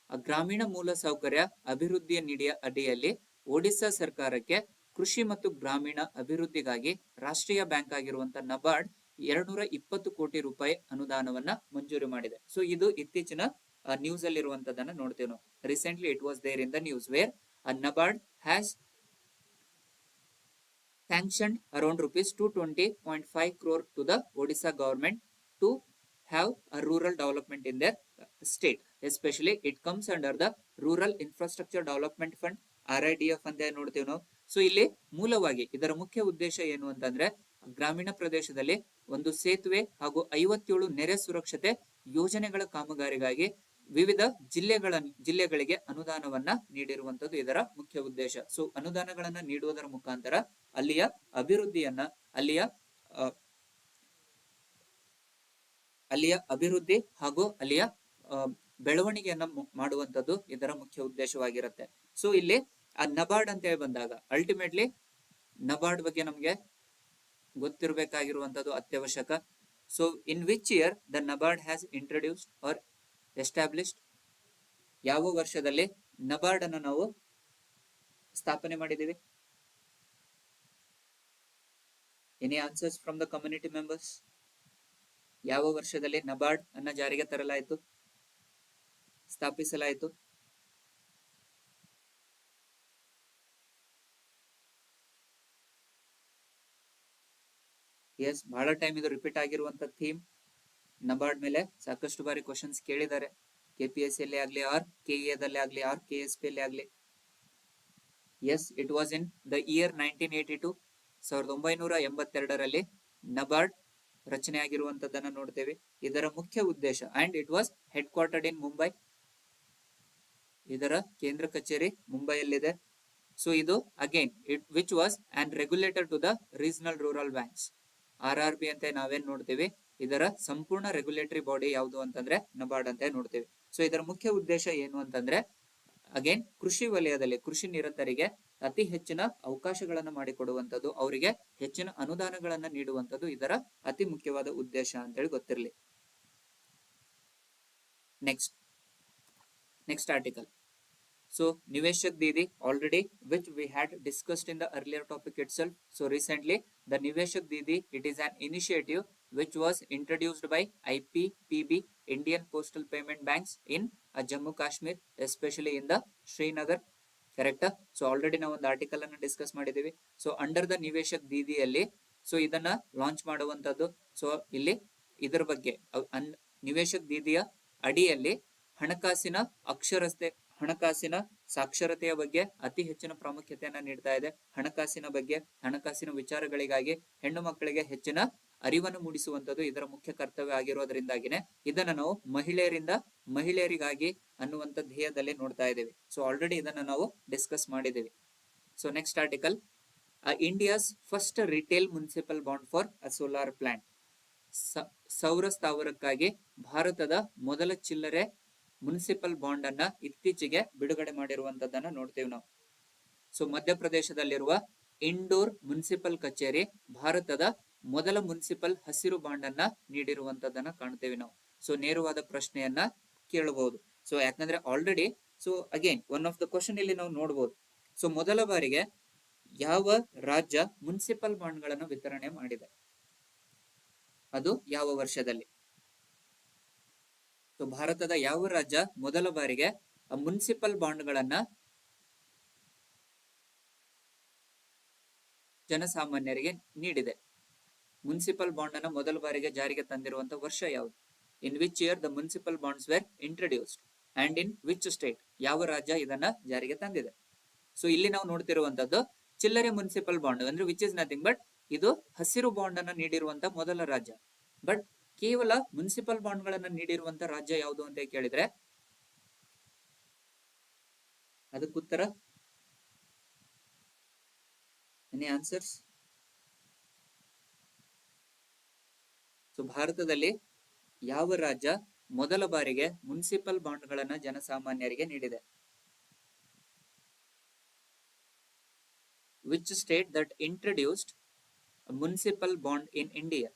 ಗ್ರಾಮೀಣ ಮೂಲ ಸೌಕರ್ಯ ಅಭಿವೃದ್ಧಿಯ ನಿಧಿಯ ಅಡಿಯಲ್ಲಿ ಒಡಿಶಾ ಸರ್ಕಾರಕ್ಕೆ ಕೃಷಿ ಮತ್ತು ಗ್ರಾಮೀಣ ಅಭಿವೃದ್ಧಿಗಾಗಿ ರಾಷ್ಟ್ರೀಯ ಬ್ಯಾಂಕ್ ಆಗಿರುವಂತಹ ನಬಾರ್ಡ್ 220 ಕೋಟಿ ರೂಪಾಯಿ ಅನುದಾನವನ್ನ ಮಂಜೂರು ಮಾಡಿದೆ. ಸೊ ಇದು ಇತ್ತೀಚಿನ ನ್ಯೂಸ್ ಅಲ್ಲಿ ಇರುವಂತದನ್ನ ನೋಡ್ತೇವೆ ನಾವು. Recently it was there in the news where NABARD has sanctioned around rupees 220.5 crore to the Odisha government to have a rural development in their state. Especially it comes under the Rural Infrastructure Development Fund RIDF ಅಂತ ನೋಡ್ತೀವಿ ನಾವು. ಸೊ ಇಲ್ಲಿ ಮೂಲವಾಗಿ ಇದರ ಮುಖ್ಯ ಉದ್ದೇಶ ಏನು ಅಂತಂದ್ರೆ ಗ್ರಾಮೀಣ ಪ್ರದೇಶದಲ್ಲಿ ಒಂದು ಸೇತುವೆ ಹಾಗೂ 57 ನೆರೆ ಸುರಕ್ಷತೆ ಯೋಜನೆಗಳ ಕಾಮಗಾರಿಗಾಗಿ ವಿವಿಧ ಜಿಲ್ಲೆಗಳಿಗೆ ಅನುದಾನವನ್ನ ನೀಡಿರುವಂತದ್ದು ಇದರ ಮುಖ್ಯ ಉದ್ದೇಶ. ಸೊ ಅನುದಾನಗಳನ್ನ ನೀಡುವುದರ ಮುಖಾಂತರ ಅಲ್ಲಿಯ ಅಭಿವೃದ್ಧಿಯನ್ನ ಅಲ್ಲಿಯ ಅಭಿವೃದ್ಧಿ ಹಾಗೂ ಅಲ್ಲಿಯ ಬೆಳವಣಿಗೆಯನ್ನ ಮಾಡುವಂತದ್ದು ಇದರ ಮುಖ್ಯ ಉದ್ದೇಶವಾಗಿರುತ್ತೆ. ಸೊ ಇಲ್ಲಿ ಆ ನಬಾರ್ಡ್ ಅಂತ ಹೇಳಿ ಬಂದಾಗ ಅಲ್ಟಿಮೇಟ್ಲಿ ನಬಾರ್ಡ್ ಬಗ್ಗೆ ನಮ್ಗೆ ಗೊತ್ತಿರಬೇಕಾಗಿರುವಂತದ್ದು ಅತ್ಯವಶ್ಯಕ. So in which year the NABARD has introduced or established, ಯಾವ ವರ್ಷದಲ್ಲಿ ನಬಾರ್ಡ್ ಅನ್ನು ನಾವು ಸ್ಥಾಪನೆ ಮಾಡಿದ್ದೀವಿ? Any answers from the community members? ಯಾವ ವರ್ಷದಲ್ಲಿ ನಬಾರ್ಡ್ ಅನ್ನ ಜಾರಿಗೆ ತರಲಾಯಿತು, ಸ್ಥಾಪಿಸಲಾಯಿತು? ಎಸ್, ಬಹಳ ಟೈಮ್ ಇದು ರಿಪೀಟ್ ಆಗಿರುವಂತ ಥೀಮ್. ನಬಾರ್ಡ್ ಮೇಲೆ ಸಾಕಷ್ಟು ಬಾರಿ ಕ್ವಶನ್ಸ್ ಕೇಳಿದ್ದಾರೆ, KPSC ಅಲ್ಲಿ ಆಗ್ಲಿ ಆರ್ KE ದಲ್ಲಿ ಆಗ್ಲಿ ಆರ್ KSP ಅಲ್ಲಿ ಆಗ್ಲಿ. Yes, it was in the year 1982, 1982ರಲ್ಲಿ ನಬಾರ್ಡ್ ರಚನೆ ಆಗಿರುವಂತದ್ದನ್ನ ನೋಡ್ತೇವೆ. ಇದರ ಮುಖ್ಯ ಉದ್ದೇಶ and it was headquartered in Mumbai, ಇದರ ಕೇಂದ್ರ ಕಚೇರಿ ಮುಂಬೈಯಲ್ಲಿದೆ. ಸೊ ಇದು again which was and regulator to the regional rural banks, RRB ಅಂತ ನಾವೇನ್ ನೋಡ್ತೀವಿ, ಇದರ ಸಂಪೂರ್ಣ ರೆಗ್ಯುಲೇಟರಿ ಬಾಡಿ ಯಾವುದು ಅಂತಂದ್ರೆ ನಬಾರ್ಡ್ ಅಂತ ನೋಡ್ತೀವಿ. ಸೊ ಇದರ ಮುಖ್ಯ ಉದ್ದೇಶ ಏನು ಅಂತಂದ್ರೆ ಅಗೇನ್ ಕೃಷಿ ವಲಯದಲ್ಲಿ ಕೃಷಿ ನಿರತರಿಗೆ ಅತಿ ಹೆಚ್ಚಿನ ಅವಕಾಶಗಳನ್ನು ಮಾಡಿಕೊಡುವಂತದ್ದು, ಅವರಿಗೆ ಹೆಚ್ಚಿನ ಅನುದಾನಗಳನ್ನ ನೀಡುವಂತದ್ದು ಇದರ ಅತಿ ಮುಖ್ಯವಾದ ಉದ್ದೇಶ ಅಂತೇಳಿ ಗೊತ್ತಿರಲಿ. Next article. So Niveshak Didi already, which we had discussed in the earlier topic itself. So recently the Niveshak Didi, it is an initiative which was introduced by IPPB, Indian Postal Payment Banks in Jammu Kashmir, especially in the Srinagar. Correct? So already ನಾವು ಒಂದು ಆರ್ಟಿಕಲ್ ಅನ್ನು ಡಿಸ್ಕಸ್ ಮಾಡಿದ್ದೀವಿ. ಸೊ ಅಂಡರ್ ದ ನಿವೇಶಕ್ ದೀದಿಯಲ್ಲಿ ಸೊ ಇದನ್ನ ಲಾಂಚ್ ಮಾಡುವಂತದ್ದು. ಸೊ ಇಲ್ಲಿ ಇದರ ಬಗ್ಗೆ ನಿವೇಶಕ್ ದೀದಿಯ ಅಡಿಯಲ್ಲಿ ಹಣಕಾಸಿನ ಸಾಕ್ಷರತೆಯ ಬಗ್ಗೆ ಅತಿ ಹೆಚ್ಚಿನ ಪ್ರಾಮುಖ್ಯತೆಯನ್ನ ನೀಡ್ತಾ ಇದೆ. ಹಣಕಾಸಿನ ವಿಚಾರಗಳಿಗಾಗಿ ಹೆಣ್ಣು ಮಕ್ಕಳಿಗೆ ಹೆಚ್ಚಿನ ಅರಿವನ್ನು ಮೂಡಿಸುವಂತದ್ದು ಇದರ ಮುಖ್ಯ ಕರ್ತವ್ಯ ಆಗಿರೋದ್ರಿಂದಾಗಿನೇ ಇದನ್ನ ನಾವು ಮಹಿಳೆಯರಿಗಾಗಿ ಅನ್ನುವಂತ ಧ್ಯೇಯದಲ್ಲಿ ನೋಡ್ತಾ ಇದ್ದೇವೆ. ಸೊ ಆಲ್ರೆಡಿ ಇದನ್ನ ನಾವು ಡಿಸ್ಕಸ್ ಮಾಡಿದ್ದೇವೆ. So next article, India's first retail municipal bond for a solar plant. ಸೌರ ಸ್ಥಾವರಕ್ಕಾಗಿ ಭಾರತದ ಮೊದಲ ಚಿಲ್ಲರೆ ಮುನ್ಸಿಪಲ್ ಬಾಂಡ್ ಅನ್ನ ಇತ್ತೀಚೆಗೆ ಬಿಡುಗಡೆ ಮಾಡಿರುವಂತದ್ದನ್ನ ನೋಡ್ತೇವೆ ನಾವು. ಸೊ ಮಧ್ಯಪ್ರದೇಶದಲ್ಲಿರುವ ಇಂಡೋರ್ ಮುನ್ಸಿಪಲ್ ಕಚೇರಿ ಭಾರತದ ಮೊದಲ ಮುನ್ಸಿಪಲ್ ಹಸಿರು ಬಾಂಡ್ ಅನ್ನ ನೀಡಿರುವಂತದ್ದನ್ನ ಕಾಣ್ತೇವೆ ನಾವು. ಸೊ ನೇರವಾದ ಪ್ರಶ್ನೆಯನ್ನ ಕೇಳಬಹುದು. ಸೊ ಯಾಕಂದ್ರೆ already so again one of the question ಇಲ್ಲಿ ನಾವು ನೋಡಬಹುದು. ಸೊ ಮೊದಲ ಬಾರಿಗೆ ಯಾವ ರಾಜ್ಯ ಮುನ್ಸಿಪಲ್ ಬಾಂಡ್ ಗಳನ್ನು ವಿತರಣೆ ಮಾಡಿದೆ, ಅದು ಯಾವ ವರ್ಷದಲ್ಲಿ? ಸೊ ಭಾರತದ ಯಾವ ರಾಜ್ಯ ಮೊದಲ ಬಾರಿಗೆ ಮುನ್ಸಿಪಲ್ ಬಾಂಡ್ ಗಳನ್ನ ಜನಸಾಮಾನ್ಯರಿಗೆ ನೀಡಿದೆ? ಮುನ್ಸಿಪಲ್ ಬಾಂಡ್ ಅನ್ನ ಮೊದಲ ಬಾರಿಗೆ ಜಾರಿಗೆ ತಂದಿರುವಂತ ವರ್ಷ ಯಾವುದು? In which year the municipal bonds were introduced and in which state, ಯಾವ ರಾಜ್ಯ ಇದನ್ನ ಜಾರಿಗೆ ತಂದಿದೆ? ಸೊ ಇಲ್ಲಿ ನಾವು ನೋಡ್ತಿರುವಂತದ್ದು ಚಿಲ್ಲರೆ ಮುನ್ಸಿಪಲ್ ಬಾಂಡ್ ಅಂದ್ರೆ ವಿಚ್ ಇಸ್ ನಥಿಂಗ್ ಬಟ್ ಇದು ಹಸಿರು ಬಾಂಡ್ ಅನ್ನ ನೀಡಿರುವಂತ ಮೊದಲ ರಾಜ್ಯ. ಬಟ್ ಕೇವಲ ಮುನ್ಸಿಪಲ್ ಬಾಂಡ್ ಗಳನ್ನ ನೀಡಿರುವಂತ ರಾಜ್ಯ ಯಾವುದು ಅಂತ ಕೇಳಿದ್ರೆ ಅದಕ್ಕುತ್ತರ ಎನಿ ಆನ್ಸರ್ಸ್? ಸೊ ಭಾರತದಲ್ಲಿ ಯಾವ ರಾಜ್ಯ ಮೊದಲ ಬಾರಿಗೆ ಮುನ್ಸಿಪಲ್ ಬಾಂಡ್ ಗಳನ್ನ ಜನಸಾಮಾನ್ಯರಿಗೆ ನೀಡಿದೆ? Which state that introduced municipal bond in India?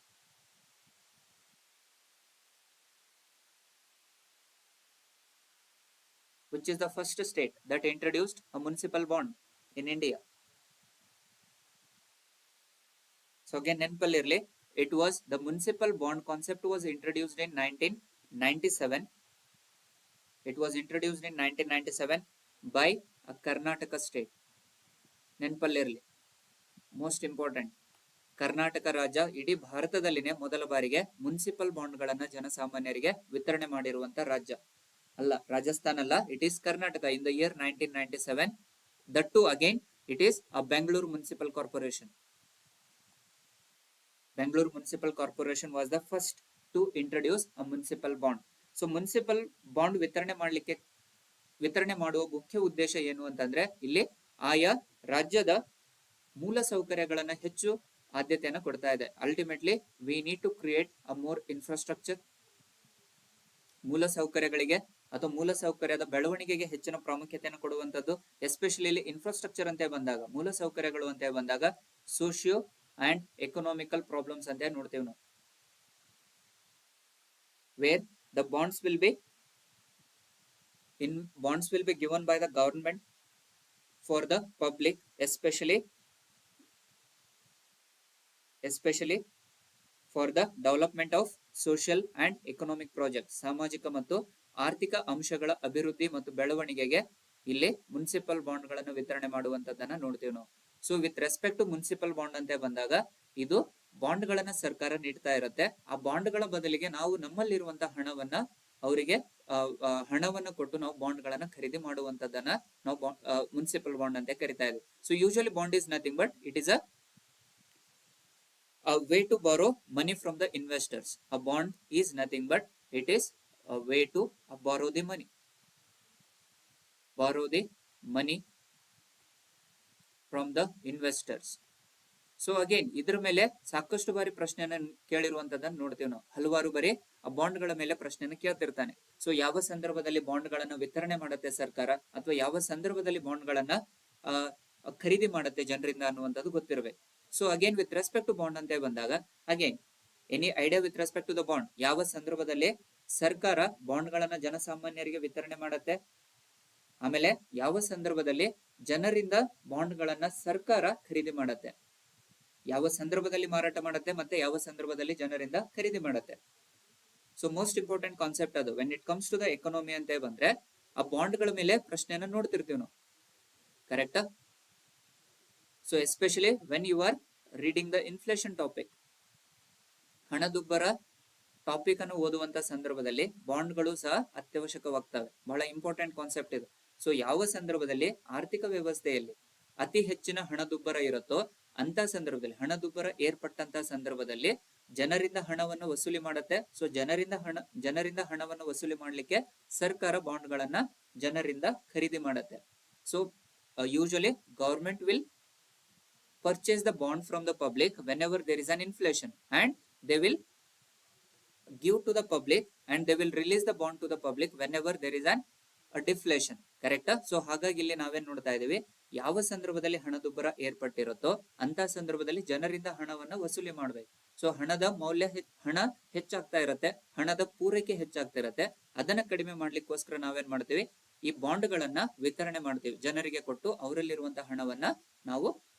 Which is the first state that introduced a municipal bond in India? So again ನೆನಪಲ್ಲಿರಲಿ, it was the municipal bond concept was introduced in 1997. It was introduced in 1997 by a Karnataka state. ನೆನಪಲ್ಲಿರಲಿ, ಮೋಸ್ಟ್ ಇಂಪಾರ್ಟೆಂಟ್, ಕರ್ನಾಟಕ ರಾಜ್ಯ ಇಡೀ ಭಾರತದಲ್ಲಿನೇ ಮೊದಲ ಬಾರಿಗೆ ಮುನ್ಸಿಪಲ್ ಬಾಂಡ್ ಗಳನ್ನ ಜನಸಾಮಾನ್ಯರಿಗೆ ವಿತರಣೆ ಮಾಡಿರುವಂತ ರಾಜ್ಯ. ಅಲ್ಲ, ರಾಜಸ್ಥಾನ್ ಅಲ್ಲ, it is Karnataka in the year 1997. That too again it is a Bengaluru municipal corporation. Bangalore Municipal Corporation was the first to introduce a municipal bond. So municipal bond ವಿತರಣೆ ಮಾಡುವ ಮುಖ್ಯ ಉದ್ದೇಶ ಏನು ಅಂತಂದ್ರೆ ಇಲ್ಲಿ ಆಯಾ ರಾಜ್ಯದ ಮೂಲ ಸೌಕರ್ಯಗಳನ್ನ ಹೆಚ್ಚು ಆದ್ಯತೆಯನ್ನು ಕೊಡ್ತಾ ಇದೆ. Ultimately we need to create a more infrastructure. ಮೂಲ ಸೌಕರ್ಯಗಳಿಗೆ ಅಥವಾ ಮೂಲ ಸೌಕರ್ಯದ ಬೆಳವಣಿಗೆಗೆ ಹೆಚ್ಚಿನ ಪ್ರಾಮುಖ್ಯತೆಯನ್ನು ಕೊಡುವಂತದ್ದು. ಎಸ್ಪೆಷಲಿ ಇಲ್ಲಿ ಇನ್ಫ್ರಾಸ್ಟ್ರಕ್ಚರ್ ಅಂತ ಬಂದಾಗ, ಮೂಲ ಸೌಕರ್ಯಗಳು ಅಂತ ಬಂದಾಗ ಸೋಶಿಯೋ ಅಂಡ್ ಎಕನಾಮಿಕಲ್ ಪ್ರಾಬ್ಲಮ್ಸ್ ಅಂತ ನೋಡ್ತೇವೆ ನಾವು, where the bonds will be given by the government for the public, especially for the development of social and economic projects. ಸಾಮಾಜಿಕ ಮತ್ತು ಆರ್ಥಿಕ ಅಂಶಗಳ ಅಭಿವೃದ್ಧಿ ಮತ್ತು ಬೆಳವಣಿಗೆಗೆ ಇಲ್ಲಿ ಮುನ್ಸಿಪಲ್ ಬಾಂಡ್ ಗಳನ್ನು ವಿತರಣೆ ಮಾಡುವಂತದನ್ನ ನೋಡ್ತೀವಿ ನಾವು. So with respect to municipal bond ಅಂತ ಬಂದಾಗ, ಇದು ಬಾಂಡ್ ಗಳನ್ನ ಸರ್ಕಾರ ನೀಡ್ತಾ ಇರುತ್ತೆ. ಆ ಬಾಂಡ್ ಗಳ ಬದಲಿಗೆ ನಾವು ನಮ್ಮಲ್ಲಿರುವಂತಹ ಹಣವನ್ನು ಕೊಟ್ಟು ನಾವು ಬಾಂಡ್ ಗಳನ್ನ ಖರೀದಿ ಮಾಡುವಂತದನ್ನ ನಾವು ಮುನ್ಸಿಪಲ್ ಬಾಂಡ್ ಅಂತ ಕರಿತಾ ಇದ್ದೀವಿ. So usually bond is nothing but it is a way to borrow money from the investors. A bond is nothing but it is a way to borrow the money from the investors. So again ಇದ್ರ ಮೇಲೆ ಸಾಕಷ್ಟು ಬಾರಿ ಪ್ರಶ್ನೆಯನ್ನ ಕೇಳಿರುವಂತದನ್ನ ನೋಡ್ತೀವಿ ನಾವು. ಹಲವಾರು ಬಾರಿ ಆ ಬಾಂಡ್ ಗಳ ಮೇಲೆ ಪ್ರಶ್ನೆಯನ್ನು ಕೇಳ್ತಿರ್ತಾನೆ. ಸೊ ಯಾವ ಸಂದರ್ಭದಲ್ಲಿ ಬಾಂಡ್ ಗಳನ್ನ ವಿತರಣೆ ಮಾಡುತ್ತೆ ಸರ್ಕಾರ, ಅಥವಾ ಯಾವ ಸಂದರ್ಭದಲ್ಲಿ ಬಾಂಡ್ ಗಳನ್ನ ಖರೀದಿ ಮಾಡುತ್ತೆ ಜನರಿಂದ ಅನ್ನುವಂಥದ್ದು ಗೊತ್ತಿರಬೇಕು. So again with respect to bond ಅಂತ ಬಂದಾಗ, again any idea with respect to the bond, ಯಾವ ಸಂದರ್ಭದಲ್ಲಿ ಸರ್ಕಾರ ಬಾಂಡ್ ಗಳನ್ನ ಜನಸಾಮಾನ್ಯರಿಗೆ ವಿತರಣೆ ಮಾಡುತ್ತೆ, ಆಮೇಲೆ ಯಾವ ಸಂದರ್ಭದಲ್ಲಿ ಜನರಿಂದ ಬಾಂಡ್ ಗಳನ್ನ ಸರ್ಕಾರ ಖರೀದಿ ಮಾಡುತ್ತೆ, ಯಾವ ಸಂದರ್ಭದಲ್ಲಿ ಮಾರಾಟ ಮಾಡುತ್ತೆ, ಮತ್ತೆ ಯಾವ ಸಂದರ್ಭದಲ್ಲಿ ಜನರಿಂದ ಖರೀದಿ ಮಾಡುತ್ತೆ. ಸೊ ಮೋಸ್ಟ್ ಇಂಪಾರ್ಟೆಂಟ್ ಕಾನ್ಸೆಪ್ಟ್ ಅದು. When it comes to the economy ಅಂತ ಬಂದ್ರೆ, ಆ ಬಾಂಡ್ ಗಳ ಮೇಲೆ ಪ್ರಶ್ನೆಯನ್ನ ನೋಡ್ತಿರ್ತೀವಿ ನಾವು, ಕರೆಕ್ಟಾ? So especially when you are reading the inflation topic, ಹಣದುಬ್ಬರ ಟಾಪಿಕ್ ಅನ್ನು ಓದುವಂತ ಸಂದರ್ಭದಲ್ಲಿ ಬಾಂಡ್ಗಳು ಸಹ ಅತ್ಯವಶ್ಯಕವಾಗ್ತವೆ. ಬಹಳ ಇಂಪಾರ್ಟೆಂಟ್ ಕಾನ್ಸೆಪ್ಟ್ ಇದು. ಸೊ ಯಾವ ಸಂದರ್ಭದಲ್ಲಿ ಆರ್ಥಿಕ ವ್ಯವಸ್ಥೆಯಲ್ಲಿ ಅತಿ ಹೆಚ್ಚಿನ ಹಣದುಬ್ಬರ ಇರುತ್ತೋ ಅಂತ ಸಂದರ್ಭದಲ್ಲಿ, ಹಣದುಬ್ಬರ ಏರ್ಪಟ್ಟಂತ ಸಂದರ್ಭದಲ್ಲಿ ಜನರಿಂದ ಹಣವನ್ನು ವಸೂಲಿ ಮಾಡುತ್ತೆ. ಸೊ ಜನರಿಂದ ಹಣವನ್ನು ವಸೂಲಿ ಮಾಡ್ಲಿಕ್ಕೆ ಸರ್ಕಾರ ಬಾಂಡ್ ಗಳನ್ನ ಜನರಿಂದ ಖರೀದಿ ಮಾಡುತ್ತೆ. So usually government will purchase the bond from the public whenever there is an inflation, and they will give to the public and they will release the bond to the public whenever there is a deflation. ಕರೆಕ್ಟಾ? ಸೊ ಹಾಗಾಗಿ ಇಲ್ಲಿ ನಾವೇನ್ ನೋಡ್ತಾ ಇದೀವಿ, ಯಾವ ಸಂದರ್ಭದಲ್ಲಿ ಹಣದುಬ್ಬರ ಏರ್ಪಟ್ಟಿರುತ್ತೋ ಅಂತ ಸಂದರ್ಭದಲ್ಲಿ ಜನರಿಂದ ಹಣವನ್ನ ವಸೂಲಿ ಮಾಡ್ಬೇಕು. ಸೊ ಹಣ ಹೆಚ್ಚಾಗ್ತಾ ಇರತ್ತೆ, ಹಣದ ಪೂರೈಕೆ ಹೆಚ್ಚಾಗ್ತಾ ಇರತ್ತೆ. ಅದನ್ನ ಕಡಿಮೆ ಮಾಡ್ಲಿಕ್ಕೋಸ್ಕರ ನಾವೇನ್ ಮಾಡ್ತೀವಿ, ಈ ಬಾಂಡ್ ಗಳನ್ನ ವಿತರಣೆ ಮಾಡ್ತೀವಿ, ಜನರಿಗೆ ಕೊಟ್ಟು ಅವರಲ್ಲಿರುವಂತಹ ಹಣವನ್ನ ನಾವು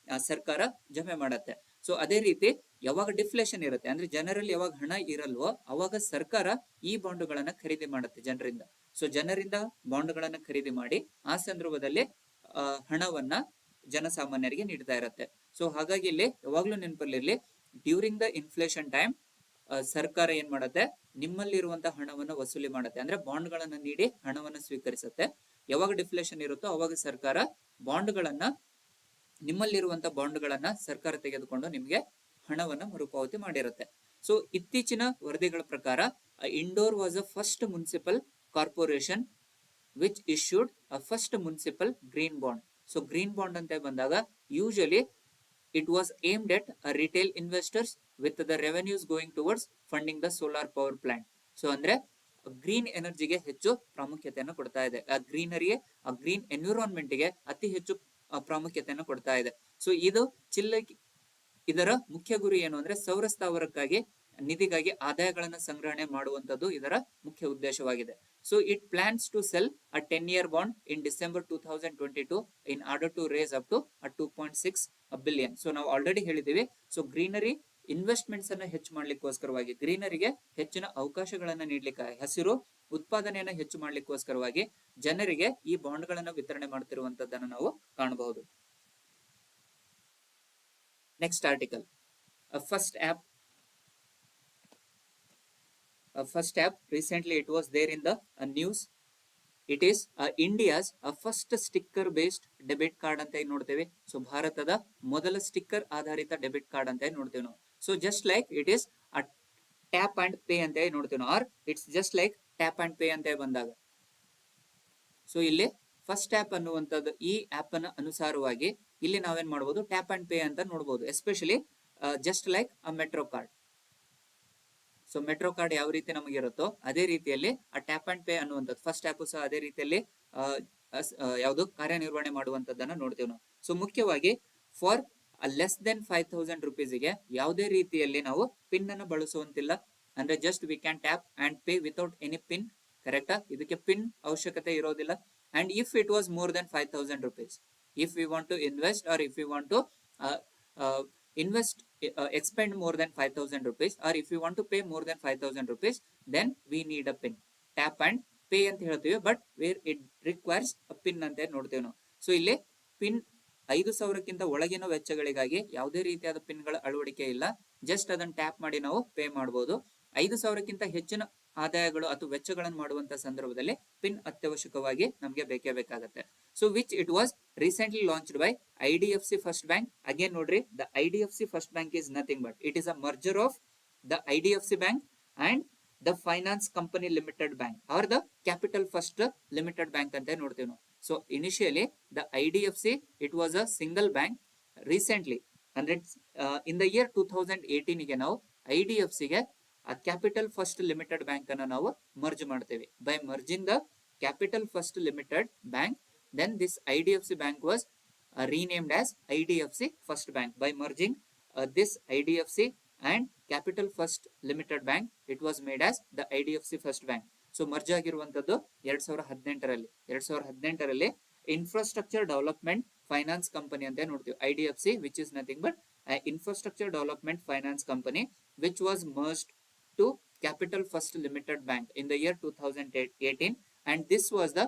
ಸರ್ಕಾರ ಜಮೆ ಮಾಡತ್ತೆ. ಸೊ ಅದೇ ರೀತಿ ಯಾವಾಗ ಡಿಫ್ಲೇಷನ್ ಇರುತ್ತೆ, ಅಂದ್ರೆ ಜನರಲ್ಲಿ ಯಾವಾಗ ಹಣ ಇರಲ್ವೋ ಅವಾಗ ಸರ್ಕಾರ ಈ ಬಾಂಡ್ ಗಳನ್ನ ಖರೀದಿ ಮಾಡುತ್ತೆ ಜನರಿಂದ. ಸೊ ಜನರಿಂದ ಬಾಂಡ್ ಗಳನ್ನ ಖರೀದಿ ಮಾಡಿ ಆ ಸಂದರ್ಭದಲ್ಲಿ ಹಣವನ್ನ ಜನಸಾಮಾನ್ಯರಿಗೆ ನೀಡ್ತಾ ಇರತ್ತೆ. ಸೊ ಹಾಗಾಗಿ ಇಲ್ಲಿ ಯಾವಾಗ್ಲೂ ನೆನಪಲ್ಲಿರ್ಲಿ, ಡ್ಯೂರಿಂಗ್ ದ ಇನ್ಫ್ಲೇಷನ್ ಟೈಮ್ ಸರ್ಕಾರ ಏನ್ ಮಾಡುತ್ತೆ, ನಿಮ್ಮಲ್ಲಿರುವಂತಹ ಹಣವನ್ನ ವಸೂಲಿ ಮಾಡುತ್ತೆ, ಅಂದ್ರೆ ಬಾಂಡ್ ಗಳನ್ನ ನೀಡಿ ಹಣವನ್ನ ಸ್ವೀಕರಿಸುತ್ತೆ. ಯಾವಾಗ ಡಿಫ್ಲೇಷನ್ ಇರುತ್ತೋ ಅವಾಗ ಸರ್ಕಾರ ನಿಮ್ಮಲ್ಲಿರುವಂತಹ ಬಾಂಡ್ ಗಳನ್ನ ಸರ್ಕಾರ ತೆಗೆದುಕೊಂಡು ನಿಮ್ಗೆ ಹಣವನ್ನ ಮರುಪಾವತಿ ಮಾಡಿರುತ್ತೆ. ಸೊ ಇತ್ತೀಚಿನ ವರದಿಗಳ ಪ್ರಕಾರ indoor was a first municipal corporation which issued a first municipal green bond. So green bond ಅಂತ ಬಂದಾಗ usually it was aimed at retail investors with the revenues going towards funding the solar power plant. So ಅಂದ್ರೆ ಗ್ರೀನ್ ಎನರ್ಜಿಗೆ ಹೆಚ್ಚು ಪ್ರಾಮುಖ್ಯತೆಯನ್ನು ಕೊಡ್ತಾ ಇದೆ, ಆ ಗ್ರೀನ್ ಎನ್ವಿರಾನ್ಮೆಂಟ್ ಗೆ ಅತಿ ಹೆಚ್ಚು ಪ್ರಾಮುಖ್ಯತೆಯನ್ನು ಕೊಡ್ತಾ ಇದೆ. ಸೊ ಇದರ ಮುಖ್ಯ ಗುರಿ ಏನು ಅಂದ್ರೆ ಸೌರ ಸ್ಥಾವರಕ್ಕಾಗಿ ನಿಧಿಗಾಗಿ ಆದಾಯಗಳನ್ನು ಸಂಗ್ರಹಣೆ ಮಾಡುವಂತದ್ದು ಇದರ ಮುಖ್ಯ ಉದ್ದೇಶವಾಗಿದೆ. So it plans to sell a 10-year bond in December 2022 in order to raise up to 2.6 billion. So ನಾವು ಆಲ್ರೆಡಿ ಹೇಳಿದೀವಿ, ಸೊ ಗ್ರೀನರಿ ಇನ್ವೆಸ್ಟ್ಮೆಂಟ್ಸ್ ಅನ್ನ ಹೆಚ್ಚು ಮಾಡ್ಲಿಕ್ಕೋಸ್ಕರವಾಗಿ, ಗ್ರೀನರಿಗೆ ಹೆಚ್ಚಿನ ಅವಕಾಶಗಳನ್ನ ನೀಡ್ಲಿಕ್ಕೆ, ಹಸಿರು ಉತ್ಪಾದನೆಯನ್ನ ಹೆಚ್ಚು ಮಾಡ್ಲಿಕ್ಕೋಸ್ಕರವಾಗಿ ಜನರಿಗೆ ಈ ಬಾಂಡ್ ಗಳನ್ನ ವಿತರಣೆ ಮಾಡ್ತಿರುವಂತದ್ದನ್ನು ನಾವು ಕಾಣಬಹುದು. Next article, first app recently it was there in the news. It is India's first sticker based debit card ಅಂತ ನೋಡ್ತೇವೆ. ಸೊ ಭಾರತದ ಮೊದಲ ಸ್ಟಿಕ್ಕರ್ ಆಧಾರಿತ ಡೆಬಿಟ್ ಕಾರ್ಡ್ ಅಂತ ನೋಡ್ತೇವೆ ನಾವು. So just like it is tap and pay ಅಂತ ನೋಡ್ತೇವೆ, or it's just like tap and pay ಅಂತ ಬಂದಾಗ, ಸೊ ಇಲ್ಲಿ ಫಸ್ಟ್ ಆಪ್ ಅನ್ನುವಂಥದ್ದು ಈ ಆಪ್ ಅನ್ನ ಅನುಸಾರವಾಗಿ ಇಲ್ಲಿ ನಾವೇನ್ ಮಾಡಬಹುದು, ಟ್ಯಾಪ್ ಅಂಡ್ ಪೇ ಅಂತ ನೋಡಬಹುದು. Especially just like a metro card. So metro card ಯಾವ ರೀತಿ ನಮಗೆ ಇರುತ್ತೋ ಅದೇ ರೀತಿಯಲ್ಲಿ ಆ ಟ್ಯಾಪ್ ಅಂಡ್ ಪೇ ಅನ್ನುವಂಥದ್ದು ಫಸ್ಟ್ ಆಪ್ ಸಹ ಅದೇ ರೀತಿಯಲ್ಲಿ ಯಾವುದು ಕಾರ್ಯನಿರ್ವಹಣೆ ಮಾಡುವಂತದ್ದನ್ನ ನೋಡ್ತೀವಿ ನಾವು. ಸೊ ಮುಖ್ಯವಾಗಿ ಫಾರ್ ಲೆಸ್ ದೆನ್ 5,000 ರುಪೀಸ್ಗೆ ಯಾವುದೇ ರೀತಿಯಲ್ಲಿ ನಾವು ಪಿನ್ ಅನ್ನು ಬಳಸುವಂತಿಲ್ಲ. ಅಂದ್ರೆ just we can tap and pay without any pin. ಕರೆಕ್ಟಾ? ಇದಕ್ಕೆ ಪಿನ್ ಅವಶ್ಯಕತೆ ಇರೋದಿಲ್ಲ. And if it was more than 5,000 rupees, if we want to invest or if we want to invest, expend more than 5,000 rupees, or if we want to pay more than 5,000 rupees, then we need a pin. Tap and pay ಅಂತ ಹೇಳ್ತೀವಿ, but where it requires a pin ಅಂತ ನೋಡ್ತೀವಿ ನಾವು. ಸೊ ಇಲ್ಲಿ ಪಿನ್ 5,000ಕ್ಕಿಂತ ಒಳಗಿನ ವೆಚ್ಚಗಳಿಗಾಗಿ ಯಾವುದೇ ರೀತಿಯಾದ ಪಿನ್ಗಳ ಅಳವಡಿಕೆ ಇಲ್ಲ. ಜಸ್ಟ್ ಅದನ್ನ ಟ್ಯಾಪ್ ಮಾಡಿ ನಾವು ಪೇ ಮಾಡಬಹುದು. 5,000ಕ್ಕಿಂತ ಹೆಚ್ಚಿನ ಆದಾಯಗಳು ಅಥವಾ ವೆಚ್ಚಗಳನ್ನು ಮಾಡುವಂತ ಸಂದರ್ಭದಲ್ಲಿ ಪಿನ್ ಅತ್ಯವಶ್ಯಕವಾಗಿ ನಮಗೆ ಬೇಕೇ ಬೇಕಾಗುತ್ತೆ. So which it was recently launched by IDFC first bank. Again ನೋಡ್ರಿ, the IDFC first bank is nothing but it is a merger of the IDFC bank and the finance company limited bank or the capital first limited bank ಅಂತ ನೋಡ್ತೀವಿ ನಾವು. So initially the IDFC it was a single bank. Recently ಅಂದ್ರೆ ಇನ್ ದ ಇಯರ್ 2018 ಗೆ ನಾವು IDFC ಗೆ ಆ ಕ್ಯಾಪಿಟಲ್ ಫಸ್ಟ್ ಲಿಮಿಟೆಡ್ ಬ್ಯಾಂಕ್ ಅನ್ನ ನಾವು ಮರ್ಜ್ ಮಾಡ್ತೇವೆ. By merging the capital first limited bank, then this IDFC bank was renamed as IDFC First Bank. By merging this IDFC and Capital First Limited Bank, it was made as the IDFC First Bank. So merge ಆಗಿರುವಂತದ್ದು 2018ರಲ್ಲಿ ಇನ್ಫ್ರಾಸ್ಟ್ರಕ್ಚರ್ ಡೆವಲಪ್ಮೆಂಟ್ ಫೈನಾನ್ಸ್ ಕಂಪನಿ ಅಂತ ನೋಡ್ತೀವಿ. IDFC which is nothing but infrastructure development finance company which was merged to Capital First Limited Bank in the year 2018, and this was the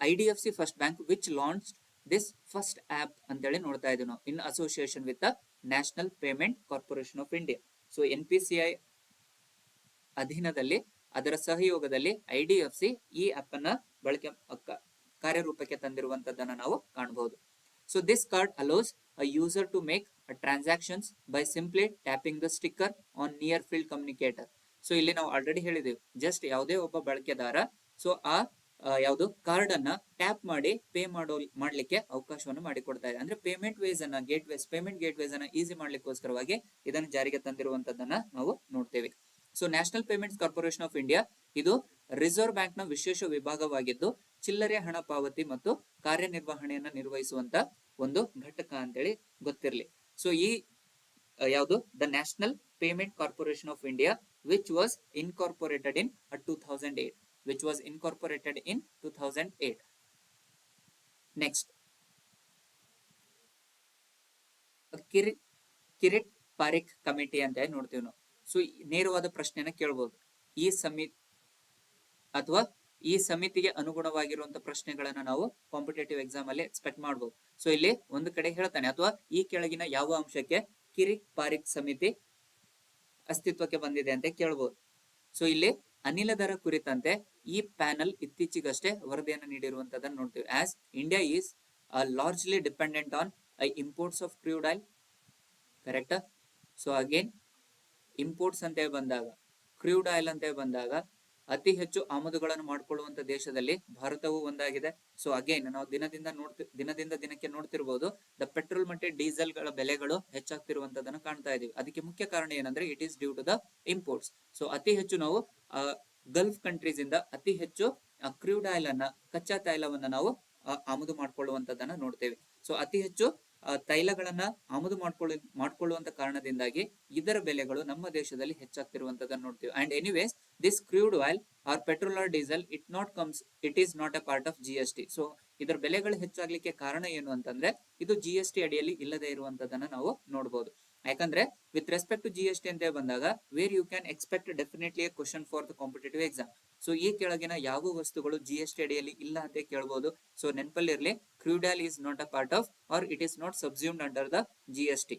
IDFC First Bank which launched this first app ಅಂತೇಳಿ ನೋಡ್ತಾ ಇದ್ದೀವಿ ನಾವು, in association with the National Payment Corporation of India. So NPCI ಅಧೀನದಲ್ಲಿ ಅದರ ಸಹಯೋಗದಲ್ಲಿ IDFC ಈ ಆಪ್ ಅನ್ನ ಬಳಕೆ ಕಾರ್ಯರೂಪಕ್ಕೆ ತಂದಿರುವಂತದ್ದನ್ನ ನಾವು ಕಾಣಬಹುದು. So this card allows a user to make transactions by simply tapping the sticker on near field communicator. So ಇಲ್ಲಿ ನಾವು ಆಲ್ರೆಡಿ ಹೇಳಿದೆವು, ಜಸ್ಟ್ ಯಾವುದೇ ಒಬ್ಬ ಬಳಕೆದಾರ ಸೊ ಆ ಯಾವುದು ಕಾರ್ಡ್ ಅನ್ನ ಟ್ಯಾಪ್ ಮಾಡಿ ಪೇ ಮಾಡ್ಲಿಕ್ಕೆ ಅವಕಾಶವನ್ನು ಮಾಡಿಕೊಡ್ತಾ ಇದೆ. ಅಂದ್ರೆ ಪೇಮೆಂಟ್ ಗೇಟ್ ವೇಸ್ ಅನ್ನ ಈಸಿ ಮಾಡ್ಲಿಕ್ಕೋಸ್ಕರವಾಗಿ ಇದನ್ನು ಜಾರಿಗೆ ತಂದಿರುವಂತದ್ದನ್ನ ನಾವು ನೋಡ್ತೇವೆ. So national payments corporation of India ಇದು ರಿಸರ್ವ್ ಬ್ಯಾಂಕ್ ನ ವಿಶೇಷ ವಿಭಾಗವಾಗಿದ್ದು ಚಿಲ್ಲರೆ ಹಣ ಪಾವತಿ ಮತ್ತು ಕಾರ್ಯನಿರ್ವಹಣೆಯನ್ನ ನಿರ್ವಹಿಸುವಂತ ಒಂದು ಘಟಕ ಅಂತೇಳಿ ಗೊತ್ತಿರಲಿ. ಸೊ ಈ ಯಾವುದು the national payment corporation of India which was incorporated in 2008. Next, Kirit Parikh committee ಅಂತ ನೋಡ್ತೀವಿ ನಾವು. ಸೊ ನೇರವಾದ ಪ್ರಶ್ನೆನ ಕೇಳಬಹುದು. ಈ ಸಮಿತಿಗೆ ಅನುಗುಣವಾಗಿರುವಂತಹ ಪ್ರಶ್ನೆಗಳನ್ನ ನಾವು ಕಾಂಪಿಟೇಟಿವ್ ಎಕ್ಸಾಮ್ ಅಲ್ಲಿ ಎಕ್ಸ್ಪೆಕ್ಟ್ ಮಾಡಬಹುದು. ಸೊ ಇಲ್ಲಿ ಒಂದು ಕಡೆ ಹೇಳ್ತಾನೆ, ಅಥವಾ ಈ ಕೆಳಗಿನ ಯಾವ ಅಂಶಕ್ಕೆ ಕಿರಿಟ್ ಪಾರಿಕ್ ಸಮಿತಿ ಅಸ್ತಿತ್ವಕ್ಕೆ ಬಂದಿದೆ ಅಂತ ಕೇಳಬಹುದು. ಸೊ ಇಲ್ಲಿ ಅನಿಲ ದರ ಕುರಿತಂತೆ ಈ ಪ್ಯಾನಲ್ ಇತ್ತೀಚೆಗಷ್ಟೇ ವರದಿಯನ್ನು ನೀಡಿರುವಂತದನ್ನು ನೋಡ್ತೀವಿ. As India is largely dependent on imports of crude oil. ಕರೆಕ್ಟಾ? ಸೊ ಅಗೇನ್ ಇಂಪೋರ್ಟ್ಸ್ ಅಂತ ಬಂದಾಗ, ಕ್ರೂಡ್ ಆಯಿಲ್ ಅಂತ ಬಂದಾಗ ಅತಿ ಹೆಚ್ಚು ಆಮದುಗಳನ್ನು ಮಾಡಿಕೊಳ್ಳುವಂತ ದೇಶದಲ್ಲಿ ಭಾರತವು ಒಂದಾಗಿದೆ. ಸೊ ಅಗೇನ್ ನಾವು ದಿನದಿಂದ ದಿನಕ್ಕೆ ನೋಡ್ತಿರ್ಬೋದು, ದ ಪೆಟ್ರೋಲ್ ಮತ್ತೆ ಡೀಸೆಲ್ ಗಳ ಬೆಲೆಗಳು ಹೆಚ್ಚಾಗ್ತಿರುವಂತದನ್ನ ಕಾಣ್ತಾ ಇದೀವಿ. ಅದಕ್ಕೆ ಮುಖ್ಯ ಕಾರಣ ಏನಂದ್ರೆ it is due to the imports. So ಅತಿ ಹೆಚ್ಚು ನಾವು ಗಲ್ಫ್ ಕಂಟ್ರೀಸ್ ಇಂದ ಅತಿ ಹೆಚ್ಚು ಕ್ರೂಡ್ ಆಯಿಲ್ ಅನ್ನ, ಕಚ್ಚಾ ತೈಲವನ್ನ ನಾವು ಆಮದು ಮಾಡ್ಕೊಳ್ಳುವಂತದನ್ನ ನೋಡ್ತೇವೆ. ಸೊ ಅತಿ ಹೆಚ್ಚು ತೈಲಗಳನ್ನ ಆಮದು ಮಾಡ್ಕೊಳ್ಳುವಂತ ಕಾರಣದಿಂದಾಗಿ ಇದರ ಬೆಲೆಗಳು ನಮ್ಮ ದೇಶದಲ್ಲಿ ಹೆಚ್ಚಾಗ್ತಿರುವಂತದನ್ನ ನೋಡ್ತೀವಿ. And anyways this crude oil or petrol or diesel it is not a part of GST. So ಇದರ ಬೆಲೆಗಳು ಹೆಚ್ಚಾಗ್ಲಿಕ್ಕೆ ಕಾರಣ ಏನು ಅಂತಂದ್ರೆ ಇದು GST ಅಡಿಯಲ್ಲಿ ಇಲ್ಲದೆ ಇರುವಂತದನ್ನ ನಾವು ನೋಡಬಹುದು. ಯಾಕಂದ್ರೆ ವಿತ್ ರೆಸ್ಪೆಕ್ಟ್ ಟು GST ಅಂತ ಬಂದಾಗ where you can expect definitely a question for the competitive exam. So ಈ ಕೆಳಗಿನ ಯಾವ ವಸ್ತುಗಳು GST ಅಡಿಯಲ್ಲಿ ಇಲ್ಲ ಅಂತ ಕೇಳಬಹುದು. ಸೊ ನೆನಪಲ್ಲಿರ್ಲಿ, crude oil is not a part of or it is not subsumed under the GST.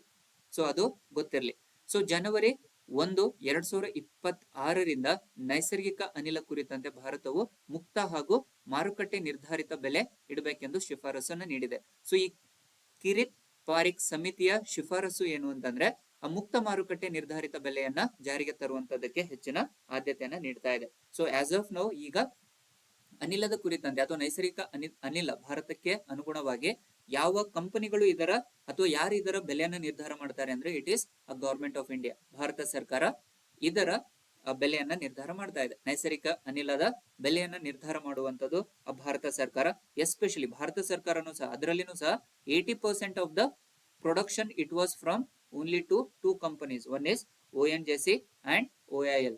So ಅದು ಗೊತ್ತಿರಲಿ. ಸೊ ಜನವರಿ 1, 2026ರಿಂದ ನೈಸರ್ಗಿಕ ಅನಿಲ ಕುರಿತಂತೆ ಭಾರತವು ಮುಕ್ತ ಹಾಗೂ ಮಾರುಕಟ್ಟೆ ನಿರ್ಧಾರಿತ ಬೆಲೆ ಇಡಬೇಕೆಂದು ಶಿಫಾರಸನ್ನು ನೀಡಿದೆ. ಸೊ ಈ ಕಿರಿಟ್ ಪಾರಿಕ್ ಸಮಿತಿಯ ಶಿಫಾರಸು ಏನು ಅಂತಂದ್ರೆ ಮುಕ್ತ ಮಾರುಕಟ್ಟೆ ನಿರ್ಧಾರಿತ ಬೆಲೆಯನ್ನ ಜಾರಿಗೆ ತರುವಂತದಕ್ಕೆ ಹೆಚ್ಚಿನ ಆದ್ಯತೆಯನ್ನ ನೀಡ್ತಾ ಇದೆ. ಸೊ ಆಸ್ ಆಫ್ ನೌ ಈಗ ಅನಿಲದ ಕುರಿತಂತೆ ಅಥವಾ ನೈಸರ್ಗಿಕ ಅನಿಲ ಭಾರತಕ್ಕೆ ಅನುಗುಣವಾಗಿ ಯಾವ ಕಂಪನಿಗಳು ಇದರ ಅಥವಾ ಯಾರು ಇದರ ಬೆಲೆಯನ್ನ ನಿರ್ಧಾರ ಮಾಡ್ತಾರೆ ಅಂದ್ರೆ it is a government of India, Bharat ಸರ್ಕಾರ ಇದರ ಬೆಲೆಯನ್ನ ನಿರ್ಧಾರ ಮಾಡ್ತಾ ಇದೆ. ನೈಸರ್ಗಿಕ ಅನಿಲದ ಬೆಲೆಯನ್ನ ನಿರ್ಧಾರ ಮಾಡುವಂತದ್ದು ಭಾರತ ಸರ್ಕಾರ. ಎಸ್ಪೆಷಲಿ ಭಾರತ ಸರ್ಕಾರನು ಸಹ ಅದರಲ್ಲಿನೂ ಸಹ 80% of the production it was from only two companies. One is ONGC and OIL.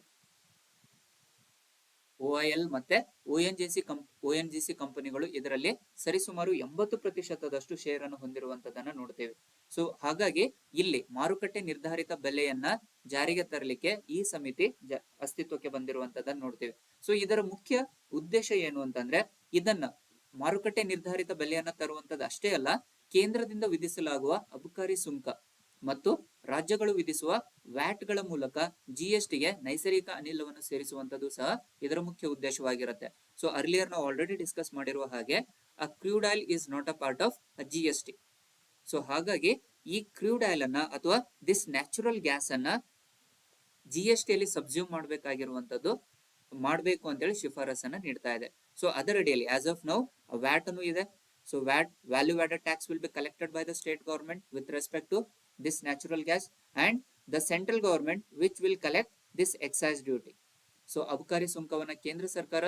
ಮತ್ತೆ ONGC ಕಂಪನಿಗಳು ಇದರಲ್ಲಿ ಸರಿಸುಮಾರು 80% ಶೇರ್ ಅನ್ನು ಹೊಂದಿರುವಂತದನ್ನ ನೋಡ್ತೇವೆ. ಸೊ ಹಾಗಾಗಿ ಇಲ್ಲಿ ಮಾರುಕಟ್ಟೆ ನಿರ್ಧಾರಿತ ಬೆಲೆಯನ್ನ ಜಾರಿಗೆ ತರಲಿಕ್ಕೆ ಈ ಸಮಿತಿ ಅಸ್ತಿತ್ವಕ್ಕೆ ಬಂದಿರುವಂತದನ್ನ ನೋಡ್ತೇವೆ. ಸೊ ಇದರ ಮುಖ್ಯ ಉದ್ದೇಶ ಏನು ಅಂತಂದ್ರೆ ಇದನ್ನ ಮಾರುಕಟ್ಟೆ ನಿರ್ಧಾರಿತ ಬೆಲೆಯನ್ನ ತರುವಂತದ್ದು ಅಷ್ಟೇ ಅಲ್ಲ, ಕೇಂದ್ರದಿಂದ ವಿಧಿಸಲಾಗುವ ಅಬಕಾರಿ ಸುಂಕ ಮತ್ತು ರಾಜ್ಯಗಳು ವಿಧಿಸುವ ವ್ಯಾಟ್ಗಳ ಮೂಲಕ GST ಗೆ ನೈಸರ್ಗಿಕ ಅನಿಲವನ್ನು ಸೇರಿಸುವಂತದ್ದು ಸಹ ಇದರ ಮುಖ್ಯ ಉದ್ದೇಶವಾಗಿರುತ್ತೆ. ಸೊ ಅರ್ಲಿಯರ್ ನಾವು ಆಲ್ರೆಡಿ ಡಿಸ್ಕಸ್ ಮಾಡಿರುವ ಹಾಗೆ crude oil is not a part of GST. So ಹಾಗಾಗಿ ಈ ಕ್ರೂಡ್ ಆಯಿಲ್ ಅನ್ನ ಅಥವಾ ದಿಸ್ ನ್ಯಾಚುರಲ್ ಗ್ಯಾಸ್ ಅನ್ನ GST ಅಲ್ಲಿ ಸಬ್ಸ್ಯೂಮ್ ಮಾಡಬೇಕು ಅಂತೇಳಿ ಶಿಫಾರಸನ್ನ ನೀಡ್ತಾ ಇದೆ. ಸೊ ಅದರ ಅಡಿಯಲ್ಲಿ ಆಸ್ ಆಫ್ ನೌ ವ್ಯಾಟ್ ಅನ್ನು ಇದೆ. So value added tax will be collected by the state government with respect to this natural gas, and the central government which will collect this excise duty. So ಅಬಕಾರಿ ಸುಂಕವನ್ನ ಕೇಂದ್ರ ಸರ್ಕಾರ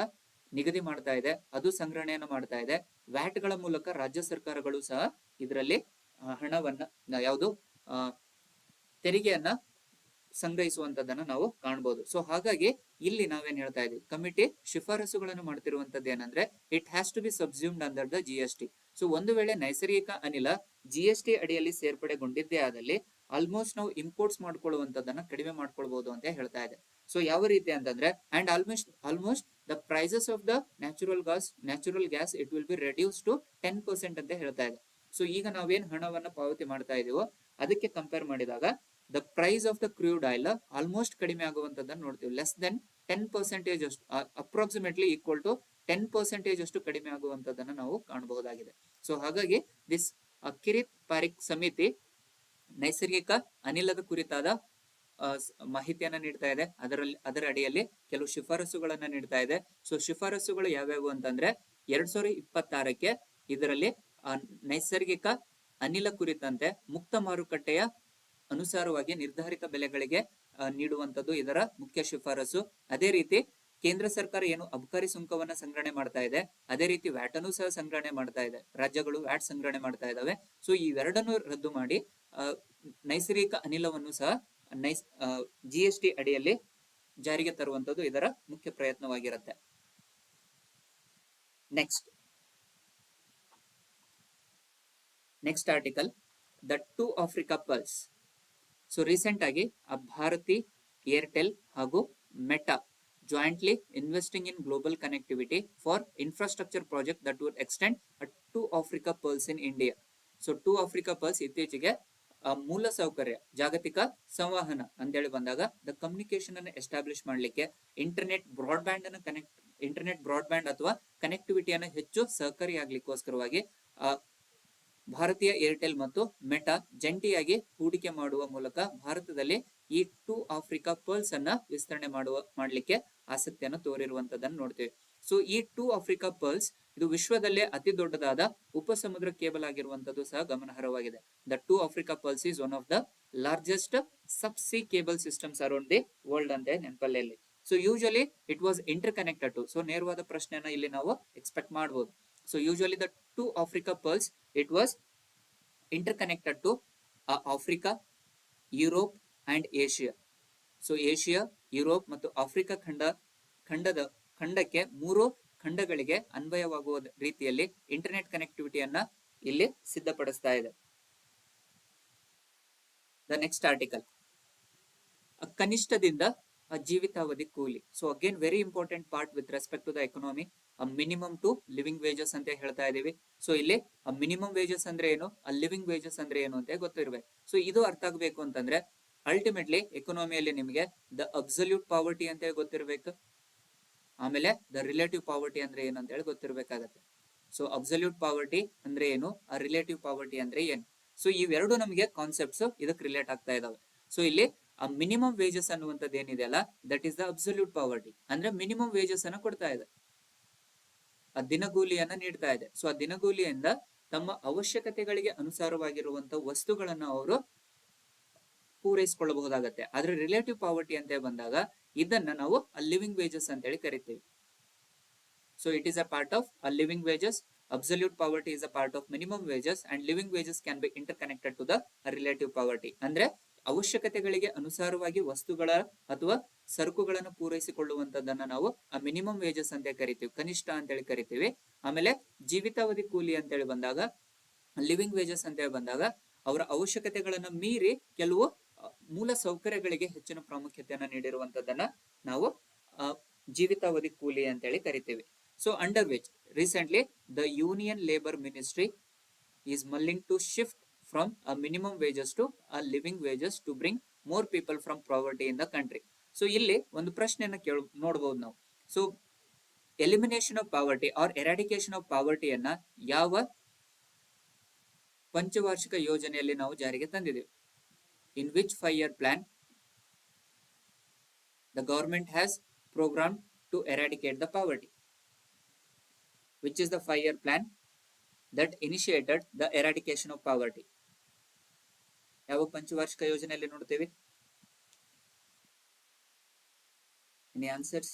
ನಿಗದಿ ಮಾಡ್ತಾ ಇದೆ, ಅದು ಸಂಗ್ರಹಣೆಯನ್ನು ಮಾಡ್ತಾ ಇದೆ. ವ್ಯಾಟ್ ಗಳ ಮೂಲಕ ರಾಜ್ಯ ಸರ್ಕಾರಗಳು ಸಹ ಇದರಲ್ಲಿ ಹಣವನ್ನ ಯಾವುದು ತೆರಿಗೆಯನ್ನ ಸಂಗ್ರಹಿಸುವಂತದನ್ನ ನಾವು ಕಾಣಬಹುದು. ಸೊ ಹಾಗಾಗಿ ಇಲ್ಲಿ ನಾವೇನ್ ಹೇಳ್ತಾ ಇದೀವಿ, ಕಮಿಟಿ ಶಿಫಾರಸುಗಳನ್ನು ಮಾಡ್ತಿರುವಂತದ್ದು ಏನಂದ್ರೆ it has to be subsumed under the GST. So ಒಂದು ವೇಳೆ ನೈಸರ್ಗಿಕ ಅನಿಲ GST ಅಡಿಯಲ್ಲಿ ಸೇರ್ಪಡೆಗೊಂಡಿದ್ದೇ ಆದಲ್ಲಿ ಆಲ್ಮೋಸ್ಟ್ ನಾವು ಇಂಪೋರ್ಟ್ಸ್ ಮಾಡ್ಕೊಳ್ಳುವಂತದನ್ನ ಕಡಿಮೆ ಮಾಡ್ಕೊಳ್ಬಹುದು ಅಂತ ಹೇಳ್ತಾ ಇದೆ. ಸೊ ಯಾವ ರೀತಿ ಅಂತಂದ್ರೆ and almost the prices of the natural gas it will be reduce to 10% ಅಂತ ಹೇಳ್ತಾ ಇದೆ. ಸೊ ಈಗ ನಾವೇನ್ ಹಣವನ್ನ ಪಾವತಿ ಮಾಡ್ತಾ ಇದೀವೋ ಅದಕ್ಕೆ ಕಂಪೇರ್ ಮಾಡಿದಾಗ the price of the crude oil almost ಕಡಿಮೆ ಆಗುವಂತದನ್ನ ನೋಡ್ತೀವಿ. ಲೆಸ್ ದೆನ್ 10% ಅಷ್ಟು, ಅಪ್ರಾಕ್ಸಿಮೇಟ್ಲಿ ಈಕ್ವಲ್ ಟು 10% ಅಷ್ಟು ಕಡಿಮೆ ಆಗುವಂತದನ್ನ ನಾವು ಕಾಣಬಹುದಾಗಿದೆ. ಸೊ ಹಾಗಾಗಿ ದಿಸ್ ಕಿರಿತ್ ಪಾರಿಕ್ ಸಮಿತಿ ನೈಸರ್ಗಿಕ ಅನಿಲದ ಕುರಿತಾದ ಮಾಹಿತಿಯನ್ನ ನೀಡ್ತಾ ಇದೆ. ಅದರ ಅಡಿಯಲ್ಲಿ ಕೆಲವು ಶಿಫಾರಸುಗಳನ್ನ ನೀಡ್ತಾ ಇದೆ. ಸೊ ಶಿಫಾರಸುಗಳು ಯಾವ್ಯಾವು ಅಂತಂದ್ರೆ 2026ಕ್ಕೆ ಇದರಲ್ಲಿ ನೈಸರ್ಗಿಕ ಅನಿಲ ಕುರಿತಂತೆ ಮುಕ್ತ ಮಾರುಕಟ್ಟೆಯ ಅನುಸಾರವಾಗಿ ನಿರ್ಧಾರಿತ ಬೆಲೆಗಳಿಗೆ ನೀಡುವಂತದ್ದು ಇದರ ಮುಖ್ಯ ಶಿಫಾರಸು. ಅದೇ ರೀತಿ ಕೇಂದ್ರ ಸರ್ಕಾರ ಏನು ಅಬಕಾರಿ ಸುಂಕವನ್ನ ಸಂಗ್ರಹಣೆ ಮಾಡ್ತಾ ಇದೆ, ಅದೇ ರೀತಿ ವ್ಯಾಟ್ ಅನ್ನು ಸಹ ಸಂಗ್ರಹಣೆ ಮಾಡ್ತಾ ಇದೆ. ರಾಜ್ಯಗಳು ವ್ಯಾಟ್ ಸಂಗ್ರಹಣೆ ಮಾಡ್ತಾ ಇದಾವೆ. ಸೊ ಇವೆರಡನ್ನು ರದ್ದು ಮಾಡಿ ನೈಸರ್ಗಿಕ ಅನಿಲವನ್ನು ಸಹ GST ಅಡಿಯಲ್ಲಿ ಜಾರಿಗೆ ತರುವಂತದ್ದು ಇದರ ಮುಖ್ಯ ಪ್ರಯತ್ನವಾಗಿರುತ್ತೆ. Next article, the two Africa Pearls. So recent ಆಗಿ ಭಾರತಿ ಏರ್ಟೆಲ್ ಹಾಗೂ Meta jointly investing in global connectivity for infrastructure project that would extend to Africa Pulse in India. So to Africa Pulse ಇತ್ತೀಚೆಗೆ ಮೂಲ ಸೌಕರ್ಯ ಜಾಗತಿಕ ಸಂವಹನ ಅಂತೇಳಿ ಬಂದಾಗ ದ ಕಮ್ಯುನಿಕೇಶನ್ ಅನ್ನು ಎಸ್ಟಾಬ್ಲಿಷ್ ಮಾಡಲಿಕ್ಕೆ ಇಂಟರ್ನೆಟ್ ಬ್ರಾಡ್ಬ್ಯಾಂಡ್ ಅಥವಾ ಕನೆಕ್ಟಿವಿಟಿಯನ್ನು ಹೆಚ್ಚು ಸಹಕಾರಿಯಾಗಲಿಕ್ಕೋಸ್ಕರವಾಗಿ ಭಾರತೀಯ ಏರ್ಟೆಲ್ ಮತ್ತು ಮೆಟಾ ಜಂಟಿಯಾಗಿ ಹೂಡಿಕೆ ಮಾಡುವ ಮೂಲಕ ಭಾರತದಲ್ಲಿ ಈ ಟು ಆಫ್ರಿಕಾ ಪರ್ಲ್ಸ್ ಅನ್ನ ವಿಸ್ತರಣೆ ಮಾಡಲಿಕ್ಕೆ ಆಸಕ್ತಿಯನ್ನು ತೋರಿರುವಂತದನ್ನು ನೋಡ್ತೇವೆ. ಸೊ ಈ ಟು ಆಫ್ರಿಕಾ ಪರ್ಲ್ಸ್ ಇದು ವಿಶ್ವದಲ್ಲೇ ಅತಿ ದೊಡ್ಡದಾದ ಉಪಸಮುದ್ರ ಕೇಬಲ್ ಆಗಿರುವಂತದ್ದು ಸಹ ಗಮನಾರ್ಹವಾಗಿದೆ. The two Africa pearls is one of the largest subsea cable systems around the world ಅಂತ ನೆನಪಲ್ಲಿ. So usually it was interconnected to. So ನೇರವಾದ ಪ್ರಶ್ನೆಯನ್ನ ಇಲ್ಲಿ ನಾವು ಎಕ್ಸ್ಪೆಕ್ಟ್ ಮಾಡಬಹುದು. So usually the two Africa pearls it was interconnected to Africa, Europe and Asia. So Asia, Europe ಮತ್ತು ಆಫ್ರಿಕಾ ಖಂಡಕ್ಕೆ ಮೂರು ಖಂಡಗಳಿಗೆ ಅನ್ವಯವಾಗುವ ರೀತಿಯಲ್ಲಿ ಇಂಟರ್ನೆಟ್ ಕನೆಕ್ಟಿವಿಟಿಯನ್ನ ಇಲ್ಲಿ ಸಿದ್ಧಪಡಿಸ್ತಾ ಇದೆ. ದ ನೆಕ್ಸ್ಟ್ ಆರ್ಟಿಕಲ್, ಕನಿಷ್ಠದಿಂದ ಜೀವಿತಾವಧಿ ಕೂಲಿ. So again very important part with respect to the economy. Minimum to living wages ಅಂತ ಹೇಳ್ತಾ ಇದೀವಿ. ಸೊ ಇಲ್ಲಿ ಮಿನಿಮಮ್ ವೇಜಸ್ ಅಂದ್ರೆ ಏನು, ಲಿವಿಂಗ್ ವೇಜಸ್ ಅಂದ್ರೆ ಏನು ಅಂತ ಗೊತ್ತಿರ್ಬೇಕು. ಸೊ ಇದು ಅರ್ಥ ಆಗ್ಬೇಕು ಅಂತಂದ್ರೆ ಅಲ್ಟಿಮೇಟ್ಲಿ ಎಕನಾಮಿಯಲ್ಲಿ ನಿಮಗೆ ದ ಅಬ್ಸಲ್ಯೂಟ್ ಪಾವರ್ಟಿ ಅಂತ ಹೇಳಿ ಗೊತ್ತಿರ್ಬೇಕು, ಆಮೇಲೆ ದ ರಿಲೇಟಿವ್ ಪಾವರ್ಟಿ ಅಂದ್ರೆ ಏನು ಅಂತ ಹೇಳಿ ಗೊತ್ತಿರ್ಬೇಕಾಗತ್ತೆ. ಸೊ ಅಬ್ಸಲ್ಯೂಟ್ ಪಾವರ್ಟಿ ಅಂದ್ರೆ ಏನು, ರಿಲೇಟಿವ್ ಪಾವರ್ಟಿ ಅಂದ್ರೆ ಏನು. ಸೊ ಇವೆರಡು ನಮಗೆ ಕಾನ್ಸೆಪ್ಟ್ಸ್ ಇದಕ್ಕೆ ರಿಲೇಟ್ ಆಗ್ತಾ ಇದಾವೆ. ಸೊ ಇಲ್ಲಿ ಆ ಮಿನಿಮಮ್ ವೇಜಸ್ ಅನ್ನುವಂಥದ್ದು ಏನಿದೆ ಅಲ್ಲ, that is the absolute poverty. ಅಂದ್ರೆ ಮಿನಿಮಮ್ ವೇಜಸ್ ಅನ್ನ ಕೊಡ್ತಾ ಇದೆ, ಆ ದಿನಗೂಲಿಯನ್ನ ನೀಡ್ತಾ ಇದೆ. ಸೊ ಆ ದಿನಗೂಲಿಯಿಂದ ತಮ್ಮ ಅವಶ್ಯಕತೆಗಳಿಗೆ ಅನುಸಾರವಾಗಿರುವಂತಹ ವಸ್ತುಗಳನ್ನ ಅವರು ಪೂರೈಸಿಕೊಳ್ಳಬಹುದಾಗತ್ತೆ. ಆದ್ರೆ ರಿಲೇಟಿವ್ ಪಾವರ್ಟಿ ಅಂತ ಬಂದಾಗ ಇದನ್ನ ನಾವು ಲಿವಿಂಗ್ ವೇಜಸ್ ಅಂತ ಹೇಳಿ ಕರಿತೀವಿ. So it is a part of living wages. Absolute poverty is a part of minimum wages, and living wages can be interconnected to the relative poverty. ಅಂದ್ರೆ ಅವಶ್ಯಕತೆಗಳಿಗೆ ಅನುಸಾರವಾಗಿ ವಸ್ತುಗಳ ಅಥವಾ ಸರಕುಗಳನ್ನು ಪೂರೈಸಿಕೊಳ್ಳುವಂತದನ್ನ ನಾವು ಮಿನಿಮಮ್ ವೇಜಸ್ ಅಂತ ಕರಿತೀವಿ, ಕನಿಷ್ಠ ಅಂತ ಹೇಳಿ ಕರಿತೀವಿ. ಆಮೇಲೆ ಜೀವಿತಾವಧಿ ಕೂಲಿ ಅಂತ ಹೇಳಿ ಬಂದಾಗ, ಲಿವಿಂಗ್ ವೇಜಸ್ ಅಂತ ಹೇಳಿ ಬಂದಾಗ ಅವರ ಅವಶ್ಯಕತೆಗಳನ್ನು ಮೀರಿ ಕೆಲವು ಮೂಲ ಸೌಕರ್ಯಗಳಿಗೆ ಹೆಚ್ಚಿನ ಪ್ರಾಮುಖ್ಯತೆಯನ್ನು ನೀಡಿರುವಂತದನ್ನ ನಾವು ಜೀವಿತಾವಧಿ ಕೂಲಿ ಅಂತ ಹೇಳಿ ಕರಿತೀವಿ. So under which recently the Union Labour Ministry is mulling to shift from a minimum wages to a living wages to bring more people from poverty in the country. So ಇಲ್ಲಿ ಒಂದು ಪ್ರಶ್ನೆಯನ್ನು ನೋಡಬಹುದು ನಾವು. So elimination of poverty or eradication of poverty ಅನ್ನ ಯಾವ ಪಂಚವಾರ್ಷಿಕ ಯೋಜನೆಯಲ್ಲಿ ನಾವು ಜಾರಿಗೆ ತಂದಿದ್ದೇವೆ? In which 5-year plan the government has programmed to eradicate the poverty? Which is the 5-year plan that initiated the eradication of poverty? ಯಾವ ಪಂಚವಾರ್ಷಿಕ ಯೋಜನೆಯಲ್ಲಿ ನೋಡ್ತೀವಿ? Any answers?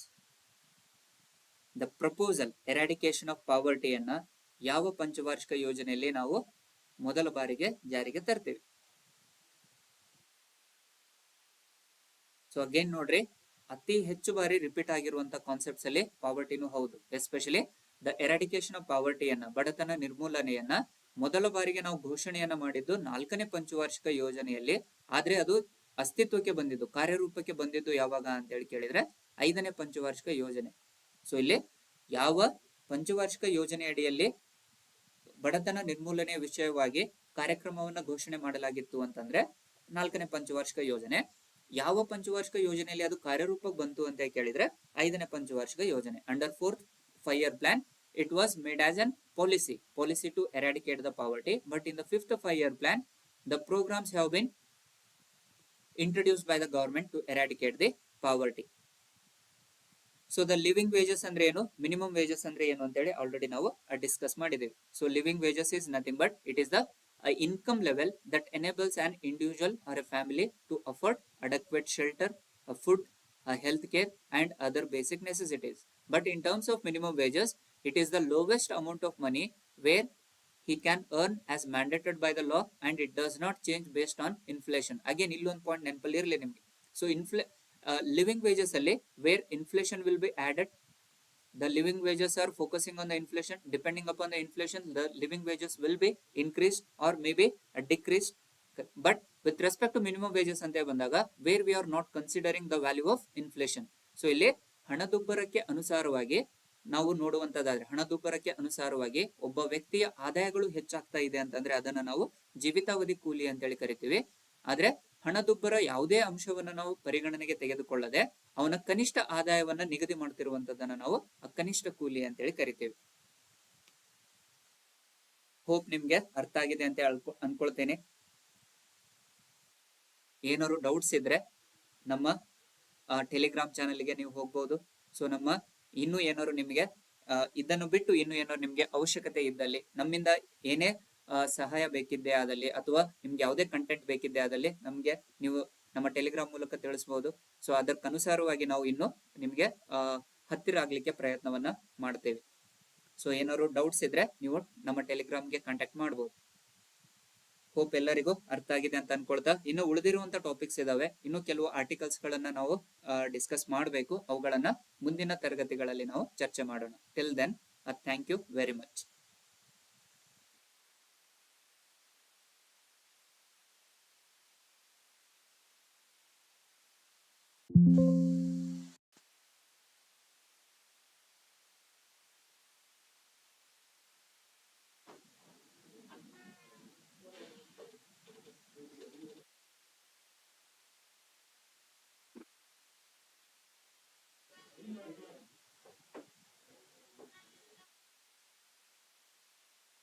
The proposal eradication of poverty ಅನ್ನ ಯಾವ ಪಂಚವಾರ್ಷಿಕ ಯೋಜನೆಯಲ್ಲಿ ನಾವು ಮೊದಲ ಬಾರಿಗೆ ಜಾರಿಗೆ ತರ್ತೀವಿ? ಸೊ ಅಗೇನ್ ನೋಡ್ರಿ, ಅತಿ ಹೆಚ್ಚು ಬಾರಿ ರಿಪೀಟ್ ಆಗಿರುವಂತಹ ಕಾನ್ಸೆಪ್ಟ್ಸ್ ಅಲ್ಲಿ ಪಾವರ್ಟಿನೂ ಹೌದು. ಎಸ್ಪೆಷಲಿ ದ ಎರಾಡಿಕೇಶನ್ ಆಫ್ ಪಾವರ್ಟಿಯನ್ನ, ಬಡತನ ನಿರ್ಮೂಲನೆಯನ್ನ ಮೊದಲ ಬಾರಿಗೆ ನಾವು ಘೋಷಣೆಯನ್ನ ಮಾಡಿದ್ದು 4ನೇ ಪಂಚವಾರ್ಷಿಕ ಯೋಜನೆಯಲ್ಲಿ. ಆದ್ರೆ ಅದು ಅಸ್ತಿತ್ವಕ್ಕೆ ಬಂದಿದ್ದು, ಕಾರ್ಯರೂಪಕ್ಕೆ ಬಂದಿದ್ದು ಯಾವಾಗ ಅಂತ ಹೇಳಿ ಕೇಳಿದ್ರೆ 5ನೇ ಪಂಚವಾರ್ಷಿಕ ಯೋಜನೆ. ಸೊ ಇಲ್ಲಿ ಯಾವ ಪಂಚವಾರ್ಷಿಕ ಯೋಜನೆ ಅಡಿಯಲ್ಲಿ ಬಡತನ ನಿರ್ಮೂಲನೆಯ ವಿಷಯವಾಗಿ ಕಾರ್ಯಕ್ರಮವನ್ನ ಘೋಷಣೆ ಮಾಡಲಾಗಿತ್ತು ಅಂತಂದ್ರೆ 4ನೇ ಪಂಚವಾರ್ಷಿಕ ಯೋಜನೆ. ಯಾವ ಪಂಚವಾರ್ಷಿಕ ಯೋಜನೆಯಲ್ಲಿ ಅದು ಕಾರ್ಯರೂಪಕ್ಕೆ ಬಂತು ಅಂತ ಕೇಳಿದ್ರೆ 5ನೇ ಪಂಚವಾರ್ಷಿಕ ಯೋಜನೆ. Under 4th 5-year plan it was made as an policy to eradicate the poverty, but in the 5th 5-year plan the programs have been introduced by the government to eradicate the poverty. So the living wages ಅಂದ್ರೆ ಏನು, minimum wages ಅಂದ್ರೆ ಏನು ಅಂತ ಹೇಳಿ ಆಲ್ರೆಡಿ ನಾವು ಡಿಸ್ಕಸ್ ಮಾಡಿದ್ದೇವೆ. So living wages is nothing but it is the income level that enables an individual or a family to afford adequate shelter, food, health care and other basic necessities. But in terms of minimum wages, it is the lowest amount of money where he can earn as mandated by the law, and it does not change based on inflation. Again illೊಂದು ಪಾಯಿಂಟ್ ನೆನಪಲ್ಲಿ ಇರಲಿ ನಿಮಗೆ. So living wages ಅಲ್ಲಿ where inflation will be added, the living wages are focusing on the inflation. Depending upon the inflation, the living wages will be increased or maybe decreased. But with respect to minimum wages ಅಂತ ಬಂದಾಗ where we are not considering the value of inflation. So ಇಲ್ಲಿ ಹಣದುಬ್ಬರಕ್ಕೆ ಅನುಸಾರವಾಗಿ ನಾವು ನೋಡುವಂತದ್ದಾದ್ರೆ, ಹಣದುಬ್ಬರಕ್ಕೆ ಅನುಸಾರವಾಗಿ ಒಬ್ಬ ವ್ಯಕ್ತಿಯ ಆದಾಯಗಳು ಹೆಚ್ಚಾಗ್ತಾ ಇದೆ ಅಂತಂದ್ರೆ ಅದನ್ನ ನಾವು ಜೀವಿತಾವಧಿ ಕೂಲಿ ಅಂತ ಹೇಳಿ ಕರಿತೀವಿ. ಆದ್ರೆ ಹಣದುಬ್ಬರ ಯಾವುದೇ ಅಂಶವನ್ನ ನಾವು ಪರಿಗಣನೆಗೆ ತೆಗೆದುಕೊಳ್ಳದೆ ಅವನ ಕನಿಷ್ಠ ಆದಾಯವನ್ನ ನಿಗದಿ ಮಾಡ್ತಿರುವಂತದನ್ನ ನಾವು ಕನಿಷ್ಠ ಕೂಲಿ ಅಂತ ಹೇಳಿ ಕರಿತೀವಿ. ಹೋಪ್ ನಿಮ್ಗೆ ಅರ್ಥ ಆಗಿದೆ ಅಂತ ಅನ್ಕೊಳ್ತೇನೆ. ಏನಾದ್ರು ಡೌಟ್ಸ್ ಇದ್ರೆ ನಮ್ಮ ಟೆಲಿಗ್ರಾಮ್ ಚಾನೆಲ್ಗೆ ನೀವು ಹೋಗ್ಬಹುದು. ಸೊ ನಮ್ಮ ಇನ್ನೂ ಏನಾದ್ರು ನಿಮಗೆ ಇದನ್ನು ಬಿಟ್ಟು ಇನ್ನೂ ಏನಾದ್ರು ನಿಮ್ಗೆ ಅವಶ್ಯಕತೆ ಇದ್ದಲ್ಲಿ, ನಮ್ಮಿಂದ ಏನೇ ಸಹಾಯ ಬೇಕಿದ್ದೆ ಆದಲ್ಲಿ ಅಥವಾ ನಿಮ್ಗೆ ಯಾವುದೇ ಕಂಟೆಂಟ್ ಬೇಕಿದ್ದೆ ಆದಲ್ಲಿ ನಮ್ಗೆ ನೀವು ನಮ್ಮ ಟೆಲಿಗ್ರಾಮ್ ಮೂಲಕ ತಿಳಿಸಬಹುದು. ಸೊ ಅದಕ್ಕನುಸಾರವಾಗಿ ನಾವು ಇನ್ನು ನಿಮ್ಗೆ ಹತ್ತಿರ ಆಗ್ಲಿಕ್ಕೆ ಪ್ರಯತ್ನವನ್ನ ಮಾಡ್ತೇವೆ. ಸೊ ಏನಾದ್ರು ಡೌಟ್ಸ್ ಇದ್ರೆ ನೀವು ನಮ್ಮ ಟೆಲಿಗ್ರಾಮ್ಗೆ ಕಾಂಟ್ಯಾಕ್ಟ್ ಮಾಡಬಹುದು. ಹೋಪ್ ಎಲ್ಲರಿಗೂ ಅರ್ಥ ಆಗಿದೆ ಅಂತ ಅನ್ಕೊಳ್ತಾ, ಇನ್ನು ಉಳಿದಿರುವಂತ ಟಾಪಿಕ್ಸ್ ಇದಾವೆ. ಇನ್ನು ಕೆಲವು ಆರ್ಟಿಕಲ್ಸ್ ಗಳನ್ನ ನಾವು ಡಿಸ್ಕಸ್ ಮಾಡಬೇಕು. ಅವುಗಳನ್ನ ಮುಂದಿನ ತರಗತಿಗಳಲ್ಲಿ ನಾವು ಚರ್ಚೆ ಮಾಡೋಣ. Till then thank you very much.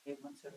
एक मंथ सर